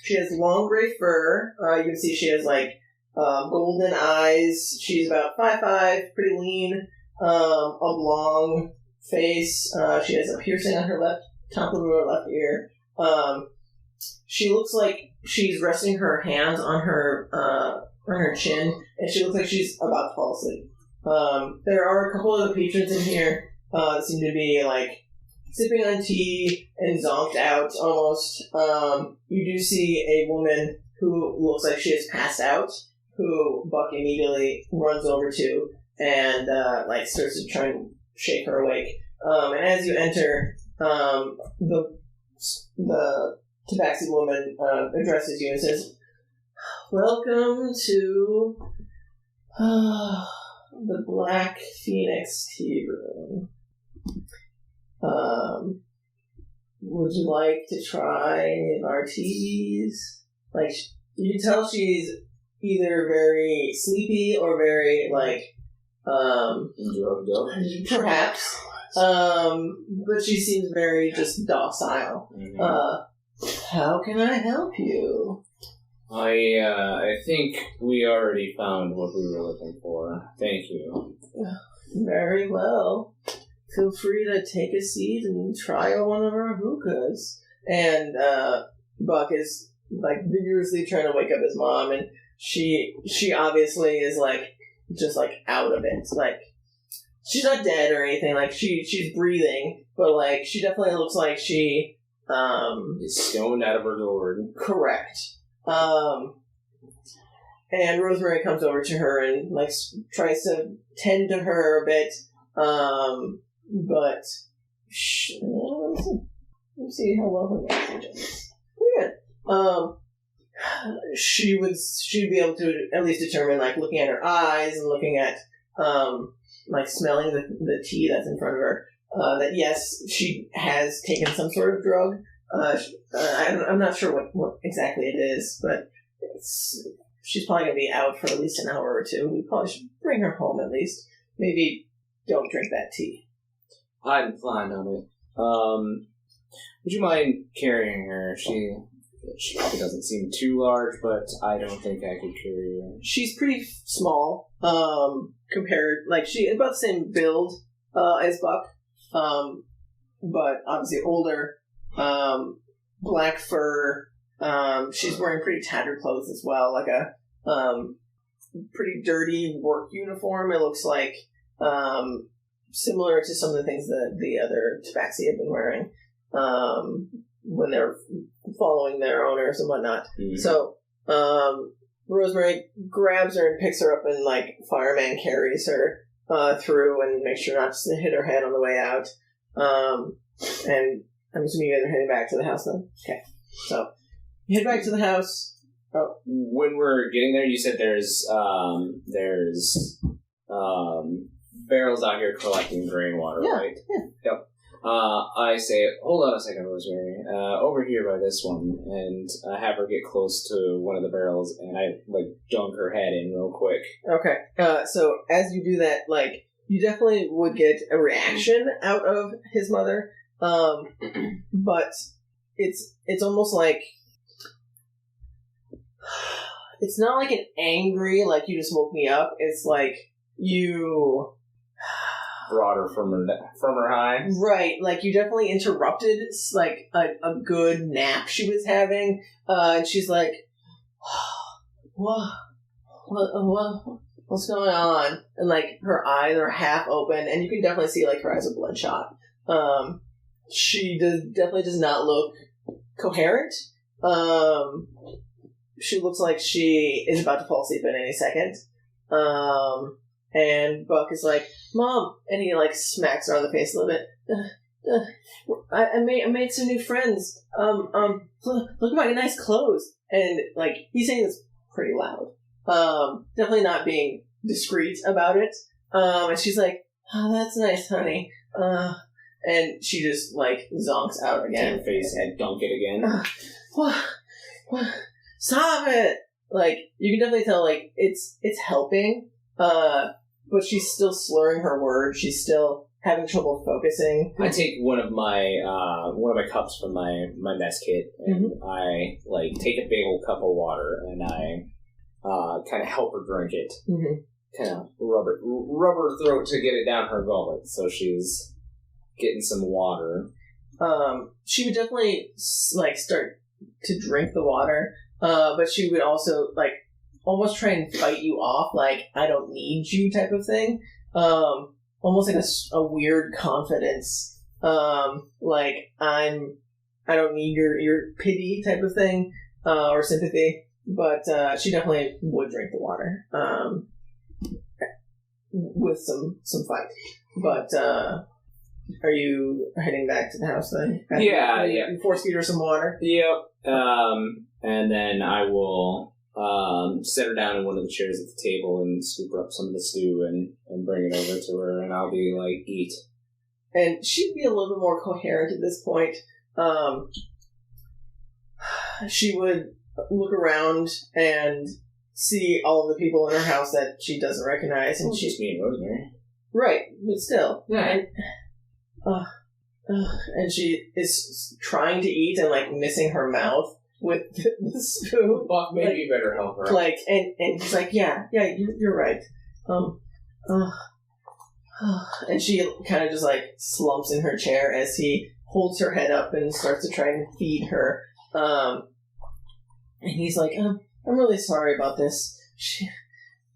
She has long gray fur. You can see she has like golden eyes. She's about 5'5", pretty lean. Oblong face. She has a piercing on her top of her left ear. She looks like she's resting her hands on her chin, and she looks like she's about to fall asleep. There are a couple of the patrons in here that seem to be like sipping on tea and zonked out almost. You do see a woman who looks like she has passed out, who Buck immediately runs over to and like starts to try and shake her awake. And as you enter, the Tabaxi woman addresses you and says, "Welcome to the Black Phoenix Tea Room. Would you like to try any of our teas?" Like, you can tell she's either very sleepy or very, like, perhaps. But she seems very just docile. How can I help you? I think we already found what we were looking for. Thank you. Very well. Feel free to take a seat and try one of our hookahs. And Buck is like vigorously trying to wake up his mom, and she obviously is like just like out of it. Like, she's not dead or anything. Like, she's breathing, but like she definitely looks like she is stoned out of her gourd. Correct. And Rosemary comes over to her and like tries to tend to her a bit. But let me see how well her message is. Pretty good. She'd be able to at least determine, like, looking at her eyes and looking at like smelling the tea that's in front of her, that yes, she has taken some sort of drug. I'm not sure what exactly it is, but she's probably going to be out for at least an hour or two. We probably should bring her home at least. Maybe don't drink that tea. I'm fine on it. Would you mind carrying her? She probably doesn't seem too large, but I don't think I could carry her. She's pretty small, compared, like, she about the same build as Buck, but obviously older, black fur. She's wearing pretty tattered clothes as well, like a pretty dirty work uniform. It looks like similar to some of the things that the other Tabaxi have been wearing when they're following their owners and whatnot. Mm-hmm. So Rosemary grabs her and picks her up, and like fireman carries her through and makes sure not to hit her head on the way out. And I'm assuming you guys are heading back to the house then? Okay. So you head back to the house. Oh. When we're getting there, you said there's barrels out here collecting drain water, right? Yeah. Yep. I say, hold on a second, Rosemary. Over here by this one, and I have her get close to one of the barrels, and I like dunk her head in real quick. Okay. So as you do that, like, you definitely would get a reaction out of his mother, but it's almost like it's not like an angry, like, you just woke me up. It's like you brought her from her high. Right, like, you definitely interrupted, like, a good nap she was having, and she's like, what's going on? And, like, her eyes are half open, and you can definitely see, like, her eyes are bloodshot. She definitely does not look coherent. She looks like she is about to fall asleep at any second. And Buck is like, "Mom," and he like smacks her on the face a little bit. I made some new friends. Look at my nice clothes. And like, he's saying this pretty loud. Definitely not being discreet about it. And she's like, "Oh, that's nice, honey." And she just like zonks out again. Damn face head, dunk it again. What? Stop it! Like, you can definitely tell, like, it's helping. but she's still slurring her words. She's still having trouble focusing. I take one of my cups from my mess kit, and I take a big old cup of water, and I kind of help her drink it. Kind of rub her throat to get it down her gullet, so she's getting some water. She would definitely start to drink the water, but she would also almost try and fight you off, I don't need you type of thing. Almost like a weird confidence, I don't need your pity type of thing, or sympathy. But she definitely would drink the water, with some fight. But are you heading back to the house then? Yeah. You force feed her some water. Yep. And then I will set her down in one of the chairs at the table and scoop her up some of the stew and bring it over to her, and I'll be eat. And she'd be a little bit more coherent at this point. She would look around and see all of the people in her house that she doesn't recognize, and she's me and Rosemary. Right, but still. Yeah. And she is trying to eat and missing her mouth with the spoon. Buck, maybe you better help her. And he's like, yeah, you're right. And she kind of just slumps in her chair as he holds her head up and starts to try and feed her. And he's like, I'm really sorry about this.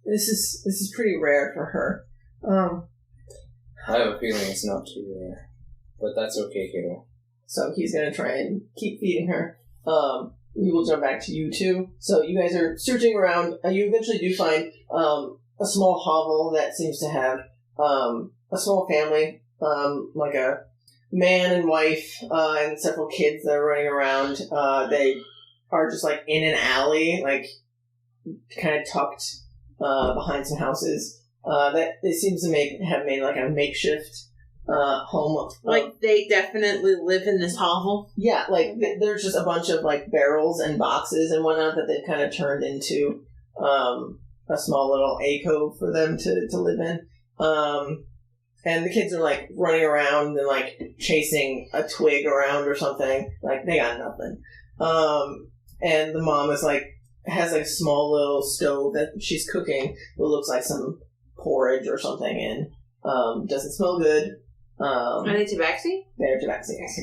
This is pretty rare for her. I have a feeling it's not too rare, but that's okay, kiddo. So he's gonna try and keep feeding her. We will jump back to you two. So you guys are searching around. You eventually do find a small hovel that seems to have a small family, like a man and wife and several kids that are running around. They are just in an alley, kind of tucked behind some houses. That it seems to have made a makeshift home. They definitely live in this hovel? Yeah, there's just a bunch of barrels and boxes and whatnot that they've kind of turned into a small little alcove for them to live in. And the kids are running around and chasing a twig around or something. They got nothing. And the mom is has a small little stove that she's cooking what looks like some porridge or something in. Doesn't smell good. Are they Tabaxi? They're Tabaxi, yes.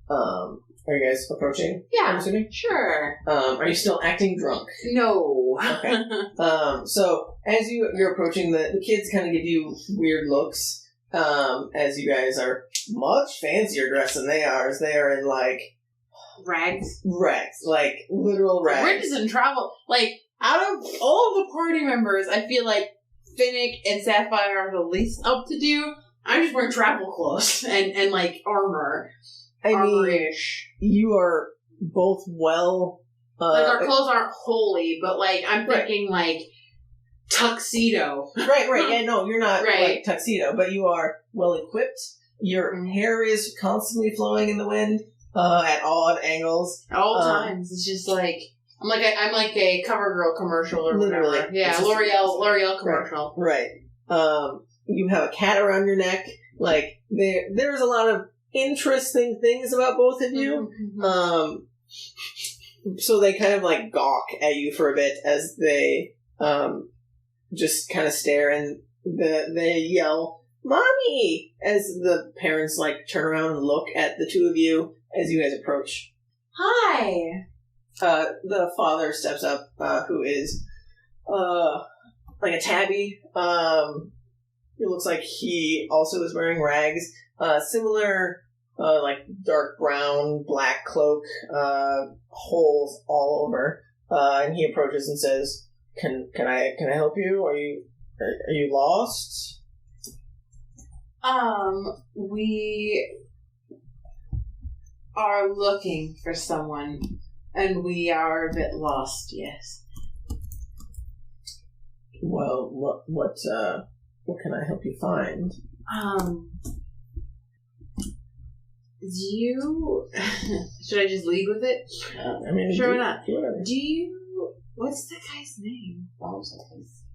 Are you guys approaching? Yeah, I'm assuming? sure. Are you still acting drunk? No. Okay. So as you're approaching, the kids kind of give you weird looks, as you guys are much fancier dressed than they are, as they are in rags, literal rags. We're just in travel. Out of all of the party members, I feel like Finnick and Sapphire are the least up to do. I'm just wearing travel clothes and armor. Armor-ish. You are both well. Our clothes aren't holy, but I'm thinking tuxedo. Right. Yeah, no, you're not tuxedo, but you are well equipped. Your hair is constantly flowing in the wind at odd angles. At all times. It's just I'm like a CoverGirl commercial or literally. Whatever. Yeah, L'Oreal commercial. Right. You have a cat around your neck. There's a lot of interesting things about both of you. So they kind of gawk at you for a bit as they just kind of stare, and they yell, "Mommy!" as the parents turn around and look at the two of you as you guys approach. Hi. The father steps up, who is a tabby. It looks like he also is wearing rags. Similar, dark brown, black cloak, holes all over. And he approaches and says, "Can I help you? Are you lost?" We are looking for someone, and we are a bit lost. Yes. Well, what can I help you find? Should I just lead with it? I mean, sure, why not? Whatever. What's the guy's name?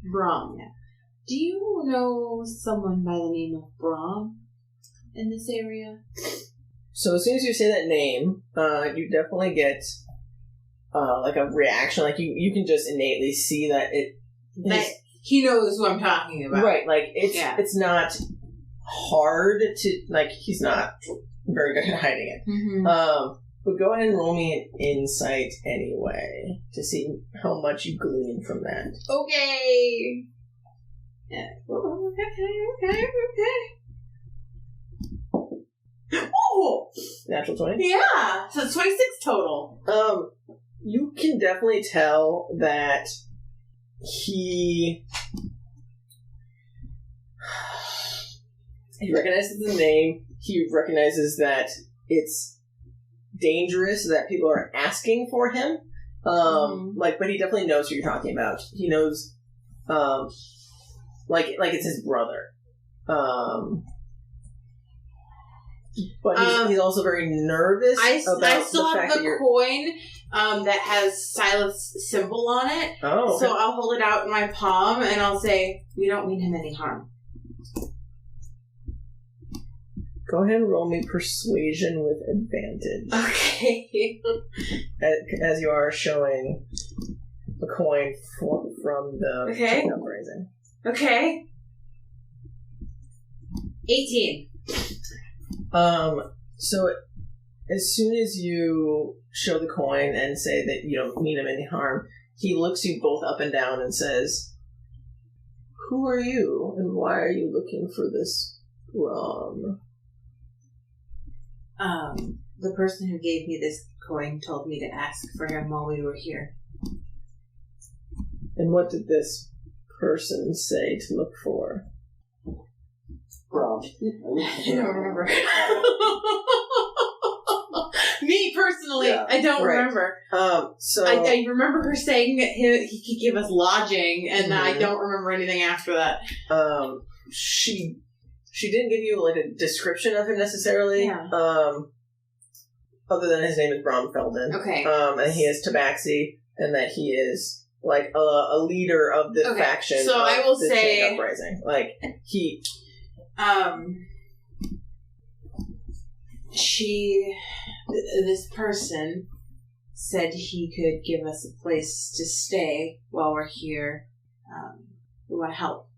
Bram. Do you know someone by the name of Bram in this area? So as soon as you say that name, you definitely get like a reaction. Like you can just innately see that he knows who I'm talking about. Right, like it's not hard to like. He's not very good at hiding it. Mm-hmm. But go ahead and roll me an insight anyway to see how much you glean from that. Okay. Yeah. Okay. Oh! Natural 20? Yeah! So 26 total. You can definitely tell that he recognizes the name. He recognizes that it's dangerous that people are asking for him. But he definitely knows what you're talking about. He knows, like it's his brother. But he's also very nervous about I still the have fact that the you're... coin that has Silas' symbol on it. Oh, okay. So I'll hold it out in my palm and I'll say, we don't mean him any harm. Go ahead and roll me persuasion with advantage. Okay. As you are showing the coin from the chain uprising. Okay. 18. So as soon as you show the coin and say that you don't mean him any harm, he looks you both up and down and says, "Who are you, and why are you looking for this Bram?" The person who gave me this coin told me to ask for him while we were here. And what did this person say to look for? Bram. I don't remember. Me personally, I don't remember. So I remember her saying that he could give us lodging, and I don't remember anything after that. She didn't give you like a description of him necessarily. Yeah. Other than his name is Bram Felden. Okay. And he is Tabaxi, and that he is like a leader of the faction. So I will say, chain uprising. Like he. This person said he could give us a place to stay while we're here. We want to help.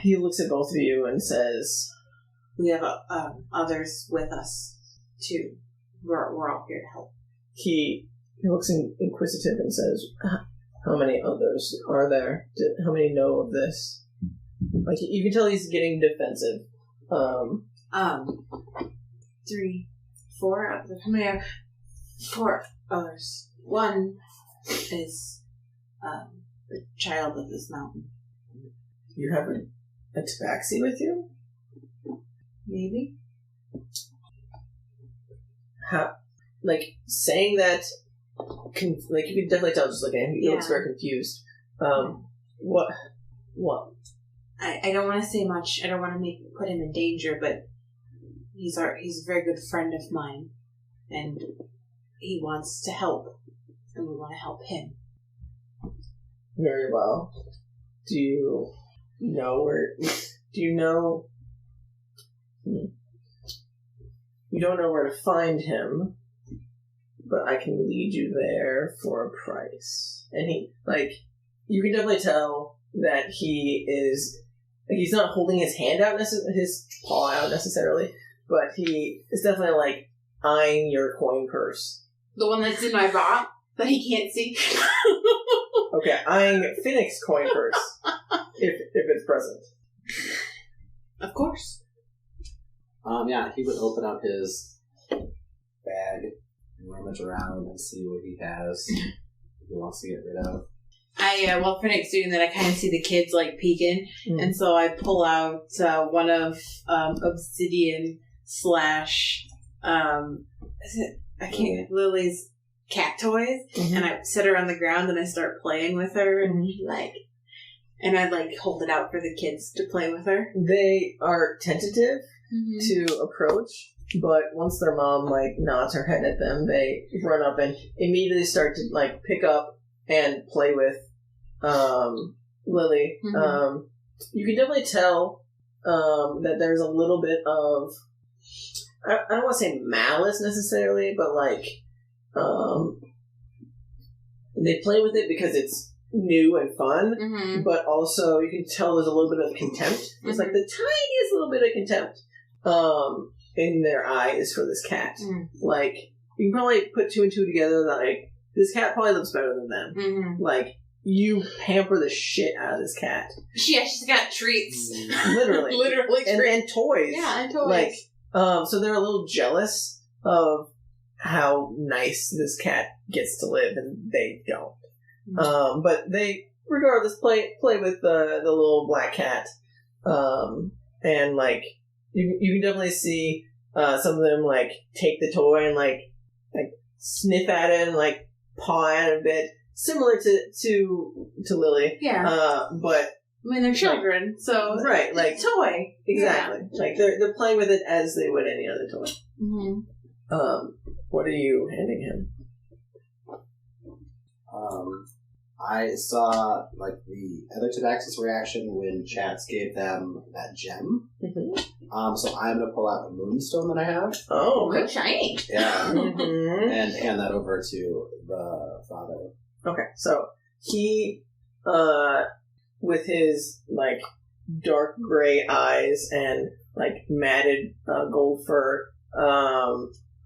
He looks at both of you and says, "We have others with us too. We're all here to help." He looks inquisitive and says, "How many others are there? How many know of this?" Like you can tell he's getting defensive. 3, 4. How many are 4 others? One is the child of this mountain. You have a Tabaxi with you? Maybe. How? Like saying that? Like you can definitely tell just looking at him. He looks very confused. What? I don't want to say much. I don't want to put him in danger, but he's a very good friend of mine, and he wants to help, and we want to help him. Very well. Do you know where? Do you know? You don't know where to find him, but I can lead you there for a price. And you can definitely tell that he is. He's not holding his hand out, his paw out necessarily, but he is definitely like eyeing your coin purse. The one that's in my bot that he can't see. Okay, eyeing Finnick's coin purse if it's present. Of course. He would open up his bag and rummage around and see what he has. He wants to get rid of. While Finnick's doing that, I kind of see the kids like peeking, and so I pull out one of obsidian / Lily's cat toys, and I set her on the ground and I start playing with her, and I hold it out for the kids to play with her. They are tentative to approach, but once their mom nods her head at them, they run up and immediately start to pick up and play with Lily, you can definitely tell that there's a little bit of, I don't want to say malice necessarily, but like, they play with it because it's new and fun, but also you can tell there's a little bit of contempt. It's like the tiniest little bit of contempt in their eyes for this cat. Like, you can probably put two and two together that, like, this cat probably looks better than them. Like, you pamper the shit out of this cat. Yeah, she's got treats. Literally. Literally treats. And toys. Yeah, and toys. Like, so they're a little jealous of how nice this cat gets to live, and they don't. But they, regardless, play with the little black cat. And, like, you can definitely see some of them, like, take the toy and, like sniff at it and, like, paw at it a bit. Similar to Lily. Yeah. But... I mean, they're children, so... Right, like... It's a toy. Exactly. Yeah. Like, they're playing with it as they would any other toy. What are you handing him? I saw, like, the other Tabaxi's reaction when Chatz gave them that gem. So I'm going to pull out a moonstone that I have. Oh, good shiny. Yeah. And hand that over to the father. Okay, so he, with his, like, dark gray eyes and, like, matted gold fur,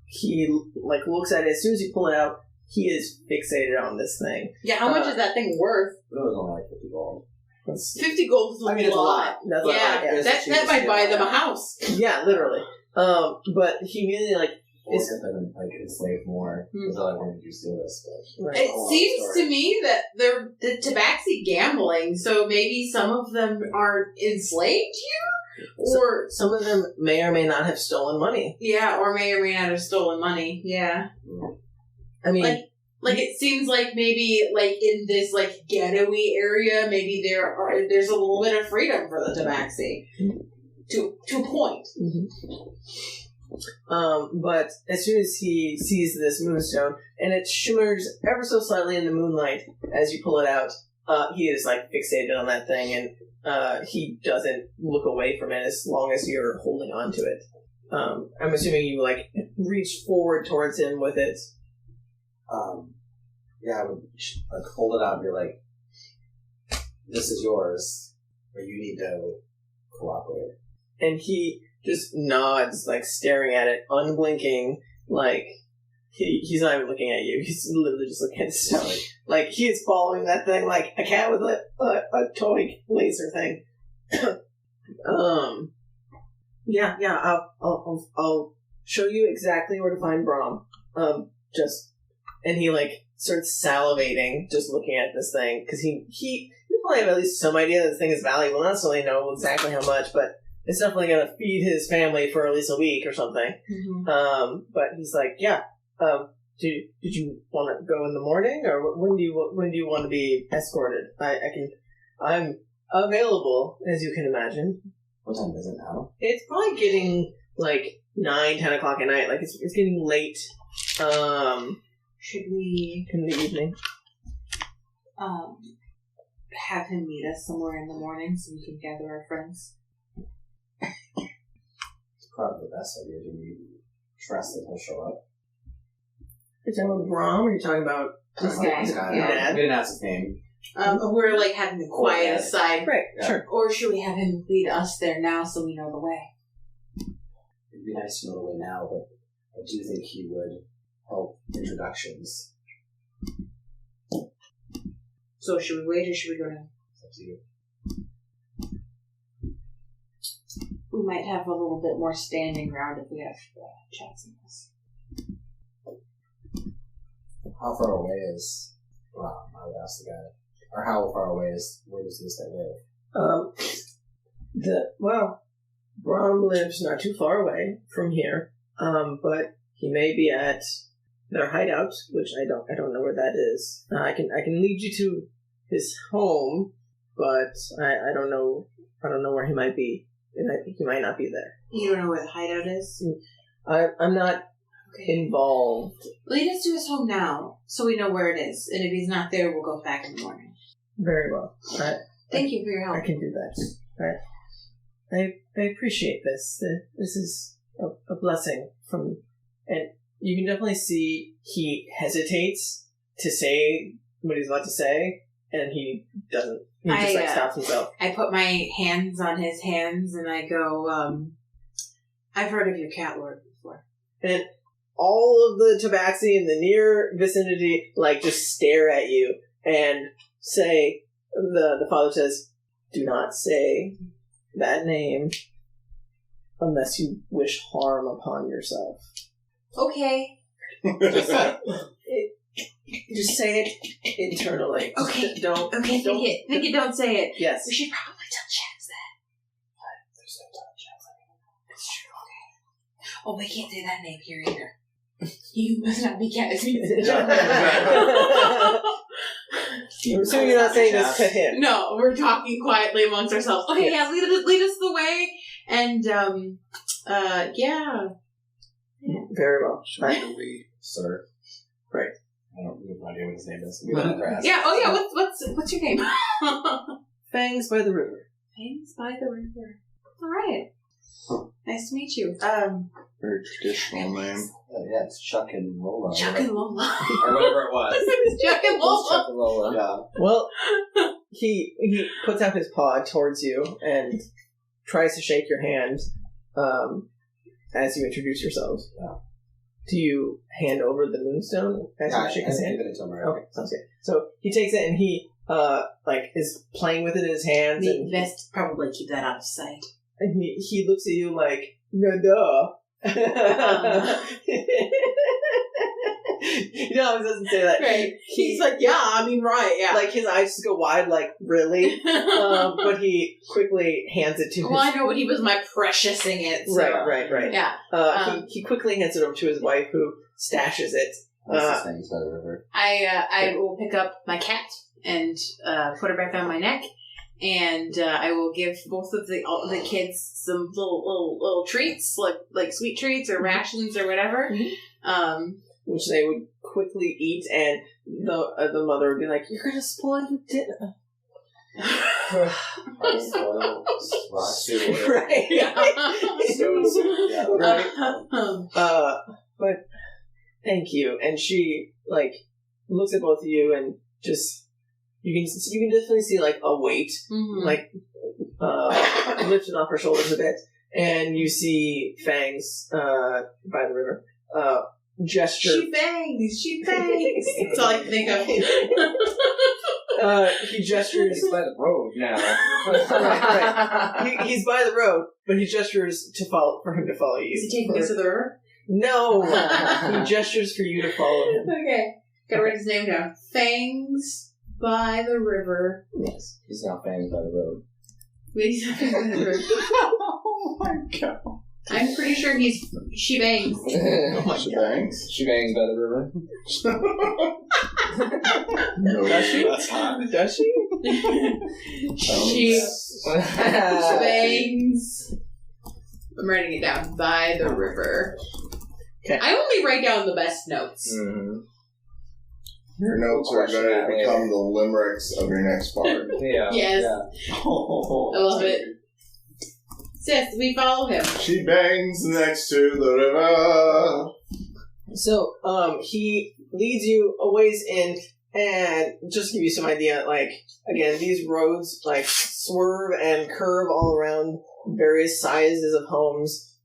he, like, looks at it. As soon as you pull it out, he is fixated on this thing. Yeah, how much is that thing worth? It was only like 50 gold. 50 gold is a lot. It's a lot. That's yeah, that might buy them a house. Yeah, literally. But he immediately, like... Or get them and, like, enslave more. That's all I wanted to do this. Right. It seems to me that they're the Tabaxi gambling, so maybe some of them are enslaved here? Or some of them may or may not have stolen money. Yeah, or may not have stolen money. Yeah. I mean... Like it seems like maybe, like, in this, like, ghetto-y area, maybe there's a little bit of freedom for the Tabaxi. To a point. But as soon as he sees this moonstone, and it shimmers ever so slightly in the moonlight as you pull it out, he is, like, fixated on that thing, and he doesn't look away from it as long as you're holding on to it. I'm assuming you, like, reach forward towards him with it. Yeah, I would, like, hold it out and be like, this is yours, or you need to cooperate. And he just nods, like, staring at it, unblinking, like, he's not even looking at you, he's literally just looking at the stone. Like, he is following that thing like a cat with a toy laser thing. I'll show you exactly where to find Bram. And he, like, starts salivating just looking at this thing, because he probably have at least some idea that this thing is valuable. Not necessarily know exactly how much, but it's definitely going to feed his family for at least a week or something. But he's like, did you want to go in the morning, or when do you want to be escorted? I'm available, as you can imagine. What time is it now? It's probably getting, like, 9, 10 o'clock at night. Like, it's getting late. Should we... In the evening. Have him meet us somewhere in the morning so we can gather our friends? It's probably the best idea. Do you trust that he'll show up? Are you talking about Bram, or are you talking about this guy? Your dad? We didn't ask his name. We're, like, having him quiet aside. Right, sure. Or should we have him lead us there now so we know the way? It'd be nice to know the way now, but I do think he would help introductions. So should we wait or should we go now? It's up to you. We might have a little bit more standing ground if we have Chatz in us. How far away is Bram? I would ask the guy. Or how far away is where does this guy live? Bram lives not too far away from here. But he may be at their hideout, which I don't know where that is. I can lead you to his home, but I don't know where he might be. He might not be there. You don't know where the hideout is? I'm not involved. Lead us to his home now, so we know where it is. And if he's not there, we'll go back in the morning. Very well. Thank you for your help. I can do that. I appreciate this. This is a blessing from, and you can definitely see he hesitates to say what he's about to say, and he doesn't. He just stops himself. I put my hands on his hands and I go, I've heard of your cat lord before. And all of the Tabaxi in the near vicinity, just stare at you and say, the father says, do not say that name unless you wish harm upon yourself. Okay. Just say it internally. Okay. Don't. Think it. Don't say it. Yes. We should probably tell Chaz that. There's no telling Chaz anymore. It's true. Okay. Oh, we can't say that name here either. You must not be Cat. I'm assuming you're not saying this to him. No, we're talking quietly amongst ourselves. Okay, yeah, lead us the way. And, yeah. Very well. Shady. Sir. Right. I don't have no idea what his name is. We don't grass. Yeah, oh yeah, what's your name? Fangs by the river. Fangs by the river. Alright. Nice to meet you. Very traditional name. Yeah, it's Chuck and Lola. Chuck and Lola. Or whatever it was. Chuck and Lola. Chuck and Lola. Yeah. Well, he puts out his paw towards you and tries to shake your hand as you introduce yourselves. Yeah. Do you hand over the moonstone as you shake his hand? Give it to him right. Okay, sounds good. So he takes it and he is playing with it in his hands. The And best probably keep that out of sight. And he looks at you like, no, duh. He doesn't say that. Right. He's like, yeah, I mean, right, yeah. Like, his eyes just go wide, like, really? But he quickly hands it to his... Well, I know, but he was my preciousing it. So. Right. Yeah. He quickly hands it over to his wife, who stashes it. What's his name? By the river. I will pick up my cat and put her back on my neck. And I will give both of the kids some little treats, like sweet treats or rations or whatever, which they would quickly eat, and the mother would be like, "You're gonna spoil your dinner." Right. But thank you. And she looks at both of you and just. You can definitely see a weight lifted off her shoulders a bit, and you see Fangs by the river gesture. She bangs. That's all I can think of. He gestures. He's by the road now. Right. He's by the road, but he gestures for him to follow you. Is he taking us to the river? No, he gestures for you to follow him. Okay, gotta write his name down. Fangs. By the river. Yes. He's not Fangs by the road. Wait, he's not Fangs by the river. Oh my god. I'm pretty sure she bangs. Oh my bangs. She bangs by the river. No, Does she? That's hot. Does she? She bangs. I'm writing it down. By the river. Okay. I only write down the best notes. Mm-hmm. Your notes are going to become the limericks of your next part. Yeah. Yes. Yeah. I love it. Sis, we follow him. She bangs next to the river. So, he leads you a ways in, and just to give you some idea, again, these roads, swerve and curve all around various sizes of homes.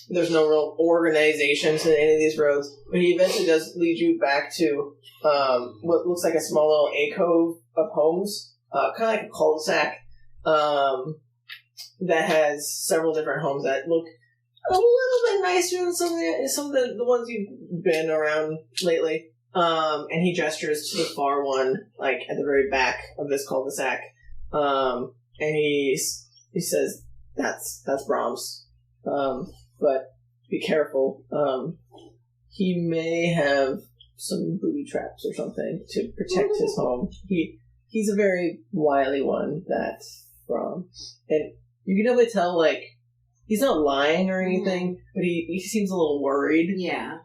There's no real organization to any of these roads, but he eventually does lead you back to what looks like a small little alcove of homes, kind of like a cul-de-sac, that has several different homes that look a little bit nicer than some of the ones you've been around lately. And he gestures to the far one, at the very back of this cul-de-sac, and he says, "That's Bram's." But be careful. He may have some booby traps or something to protect his home. He's a very wily one, that Bram. And you can definitely tell, he's not lying or anything, but he seems a little worried. Yeah.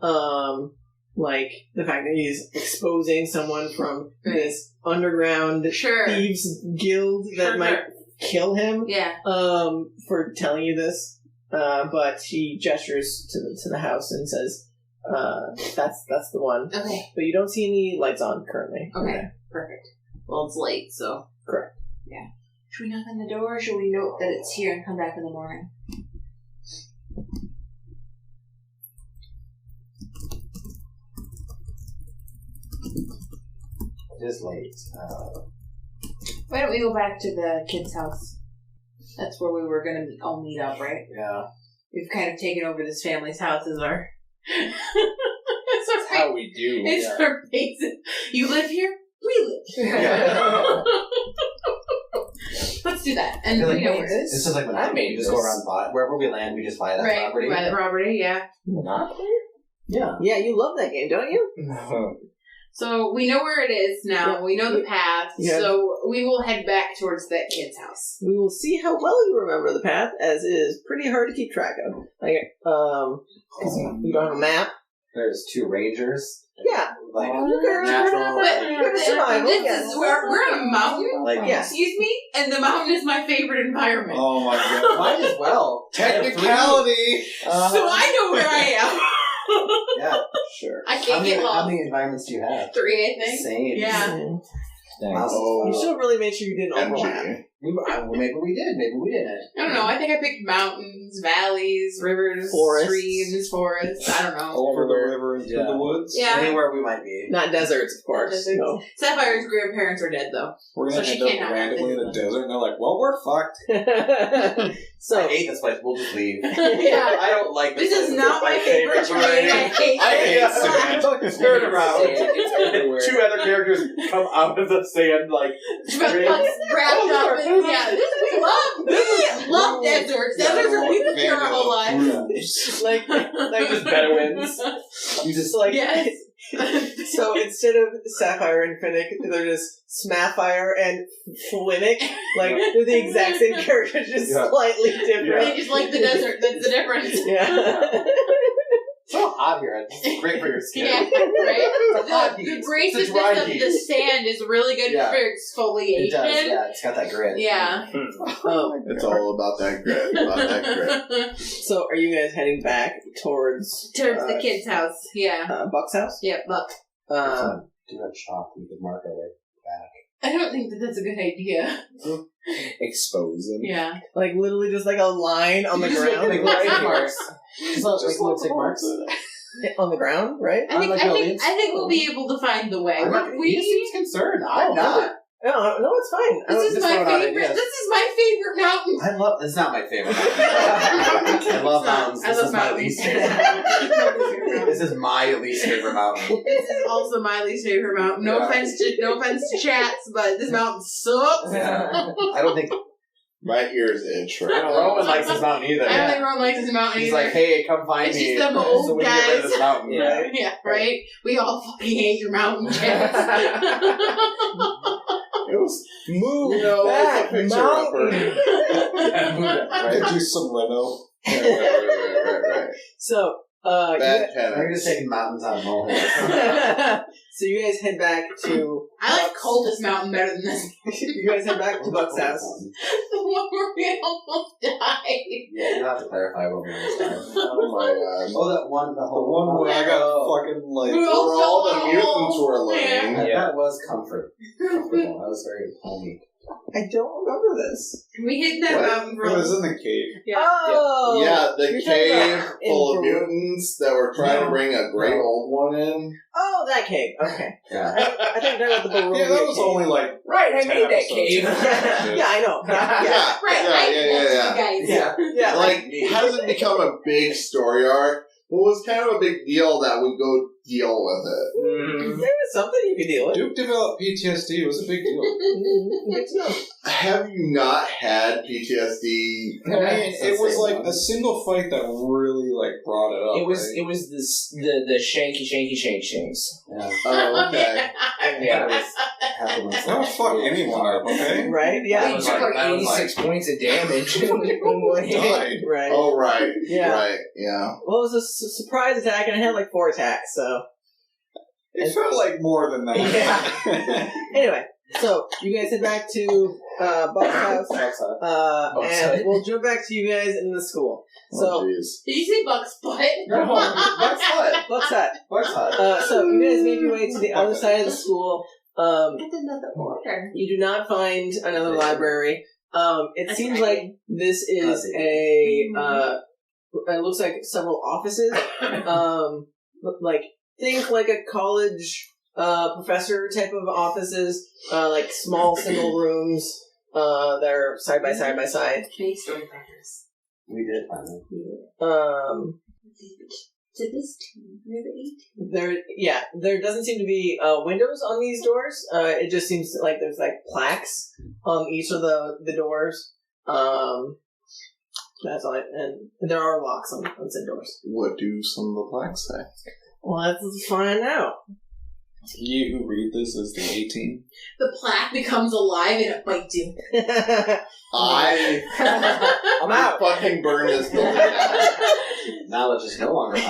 like the fact that he's exposing someone from this underground thieves guild that might kill him. Yeah. For telling you this, but he gestures to the house and says, "That's the one." Okay. But you don't see any lights on currently. Okay. Perfect. Well, it's late, so correct. Yeah. Should we knock on the door, or should we note that it's here and come back in the morning? It is late. Why don't we go back to the kid's house? That's where we were going to all meet up, right? Yeah. We've kind of taken over this family's house as our... That's how we do. It's our base. You live here? We live here. Yeah. Let's do that. And Like, we know where it is. This is like when I made we just this. go around buy wherever we land, we just buy that Right, property. we buy the property, yeah. Monopoly? Yeah. Yeah, you love that game, don't you? So we know where it is now. Yeah. We know the path. Yeah. So we will head back towards that kid's house. We will see how well you remember the path, as it is pretty hard to keep track of. Like, because you don't have a map. There's 2 rangers. Yeah. Like natural. Good survival. This is we're on a mountain. Like, yeah. Excuse me, and the mountain is my favorite environment. Oh my god. Mine as well. Technicality! So I know where I am. Yeah, sure. I can't get How lost. many environments do you have? 3, I think. Same. Yeah. Thanks. You still really made sure you didn't overlap. MG. Well, maybe we did. Maybe we didn't. I don't know. I think I picked mountains, valleys, rivers, Forests. streams, forests. I don't know. Over the river into the woods. Yeah. Anywhere we might be. Not deserts, of course. Deserts. No. Sapphire's grandparents are dead, though. We're So gonna she end up can't have randomly in the it. desert, and they're like, well, we're fucked. I So, hate this place. We'll just leave. Yeah. I don't like this This place. is not my favorite terrain. I hate I hate it. it. Turn around. It's everywhere. 2 other characters come out of the sand like Wrapped up in, yeah. We love deserts. Deserts are we live here our whole life. like just Bedouins. You just like Yes. so instead of Sapphire and Finnick, they're just Sapphire and Finnick. Like, they're the exact same characters, just slightly different. They just like the desert. That's the difference. Yeah. so hot here. It's great for your skin. Yeah, right? The It's graciousness dry of heat. the sand is really good Yeah. for exfoliation. It does. Yeah, it's got that grit. Yeah. It's all about that grit. So, are you guys heading back towards Towards the kid's house. Yeah. Buck's house? Yeah, Buck. Do that shop. We could mark our way back. I don't think that that's a good idea. Expose them. Yeah. like literally just like a line on the ground, Like little tick marks. Just like little tick marks. on the ground, right? I think, like I think buildings. I think we'll be able to find the way. I'm not, he We seems concerned. I'm not. No, it's fine. this is just my throwing out favorite. ideas. This is my favorite mountain. I love. It's not my favorite. I love mountains. I This love is my mountains. least favorite. This is my least favorite mountain. This is also my least favorite mountain. No Yeah. offense to Chats, but this mountain sucks. Yeah. I don't think My ears itch right Rowan likes this mountain either. I don't think Rowan likes this mountain He's either. like, hey, come find It's me. just them so old we can get rid of guys. this mountain. Yeah. Yeah, right? We all fucking hate your mountain, Chats. It was Move back, back, it's a fixer mountain. Get you some Leno. right. So, Bad We're panic. just taking mountains on molehills. so you guys head back to I like Coldest Mountain better than this. you guys head back to Buck's house. The one where we almost died. Yeah, you'll have to clarify what we understand. Oh my god. Oh, that one, the The whole one where I got fucking like. We Where all the mutants were Yeah. laying. That was comfortable. That was very homey. I don't remember this. We hit that What? mountain It for was in the cave. Oh! Yeah, the You're talking cave about full of in- mutants that were trying to bring a great old one in. Oh, that cave. Okay. Yeah. I think they're at the Barovia Yeah, that was cave. only like. Right, I 10 made that episodes. cave. Yeah, I know. Yeah. Right, Yeah. guys. Yeah. Yeah. Like, hasn't become a big story arc, but was kind of a big deal that we go deal with it. There was something you could deal with. Duke developed PTSD. It was a big deal. Good to know. Have you not had PTSD? I mean, it was like a single fight that really like brought it up. It was right? it was the shanky shanks. Yeah. Oh, okay. Yeah. That would fuck anyone up, okay? Right? They Yeah. took like 86 points of damage. Died. Right. Oh, right. Yeah. Right, yeah. Well, it was a surprise attack, and I had like 4 attacks, so. It felt like more than that. Yeah. Anyway, so you guys head back to Buck's house, and we'll jump back to you guys in the school. So, jeez. Did you say Buck's butt? No, Buck's hut. Buck's hut. Buck's hut. So you guys make your way to the other side of the school. That's another order. You do not find another library. It That's seems right. like this is it looks like several offices. Like, think like a college professor type of offices, like small single rooms that are side by side by side. Many stormtroopers. We did find them. To this team, near the 18. There doesn't seem to be windows on these doors. It just seems like there's like plaques on each of the doors. That's all. And there are locks on said doors. What do some of the plaques say? Let's find out. You who read this as the 18. The plaque becomes alive and it bites you. I'm out. Fucking burn this building down. Knowledge is no longer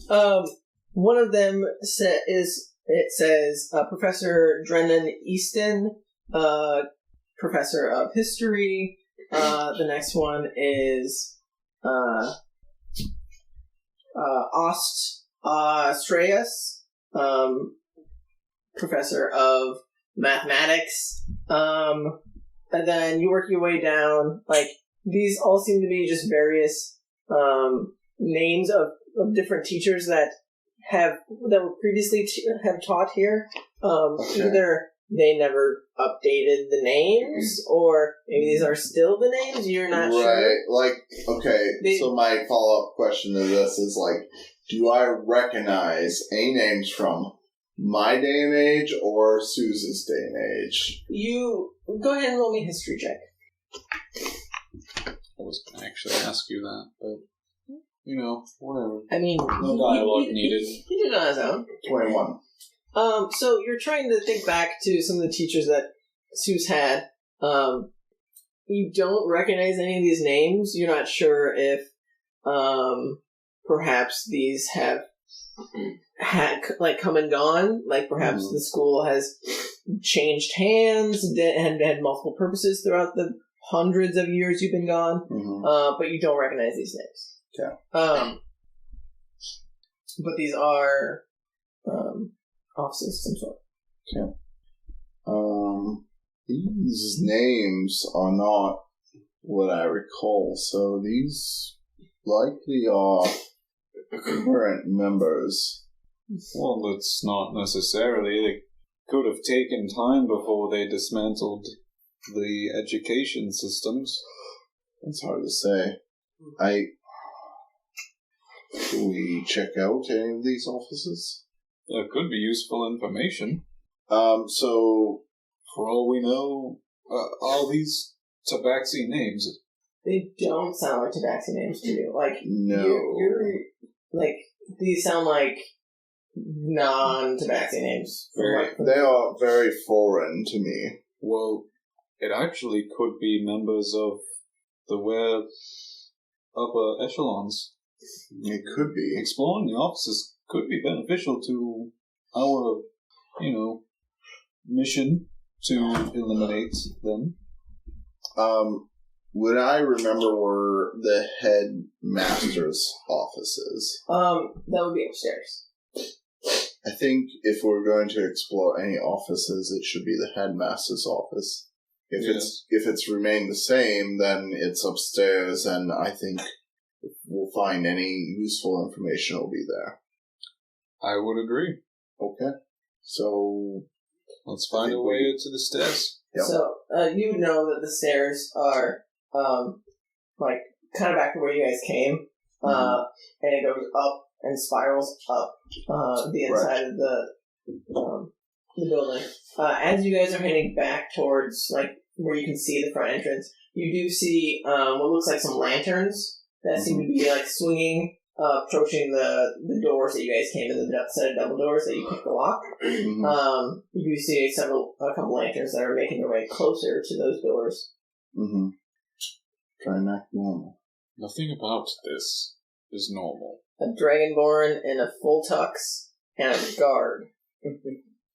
power. One of them says Professor Drennan Easton, Professor of History. The next one is Strayus, Professor of Mathematics. And then you work your way down. Like, these all seem to be just various names of different teachers that were previously have taught here. Either they never updated the names, or maybe these are still the names. You're not sure. Right. Like, okay. So my follow-up question to this is like, do I recognize any names from my day and age or Suze's day and age? You go ahead and roll me a history check. I was going to actually ask you that, but, you know, whatever. I mean, No dialogue needed. He did it on his own. 21. So you're trying to think back to some of the teachers that Suze had. You don't recognize any of these names. You're not sure if, perhaps these have had, like, come and gone. Like, perhaps the school has changed hands and had multiple purposes throughout the hundreds of years you've been gone. But you don't recognize these names. Okay. But these are, offices of some sort. Okay. These names are not what I recall, so these likely are current members. Well, it's not necessarily. They could have taken time before they dismantled the education systems. It's hard to say. Can we check out any of these offices? There could be useful information. So, for all we know, are these Tabaxi names? They don't sound like Tabaxi names to you. Like, no. You're like, these sound like non-Tabaxi names. They are very foreign to me. Well, it actually could be members of the upper echelons. It could be. Exploring the offices could be beneficial to our, mission to eliminate them. Would I remember where the headmaster's office is? That would be upstairs. I think if we're going to explore any offices, it should be the headmaster's office. If it's remained the same, then it's upstairs, and I think if we'll find any useful information, it'll be there. I would agree. Okay. So let's find a way to the stairs. Yep. So you know that the stairs are like kind of back to where you guys came, and it goes up and spirals up the inside of the building. As you guys are heading back towards like where you can see the front entrance, you do see what looks like some lanterns that seem to be like swinging, approaching the doors that you guys came in, the set of double doors that you picked the lock. You do see a couple lanterns that are making their way closer to those doors. Try and act normal. Nothing about this is normal. A dragonborn in a full tux and a guard.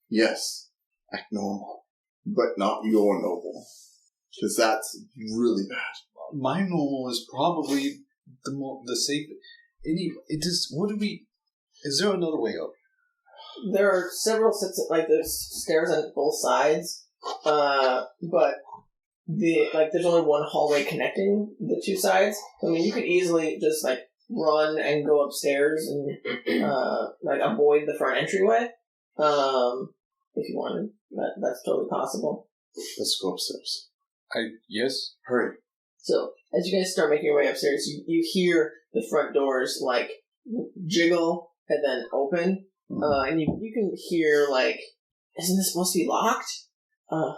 Yes, act normal, but not your normal, because that's really bad. My normal is probably the safe. Is there another way up? There are several sets of, there's stairs on both sides, but there's only one hallway connecting the two sides. I mean, you could easily just, run and go upstairs and, avoid the front entryway, if you wanted. That's totally possible. Let's go upstairs. Yes. Hurry. So, as you guys start making your way upstairs, you hear the front doors, jiggle and then open. And you can hear, isn't this supposed to be locked? I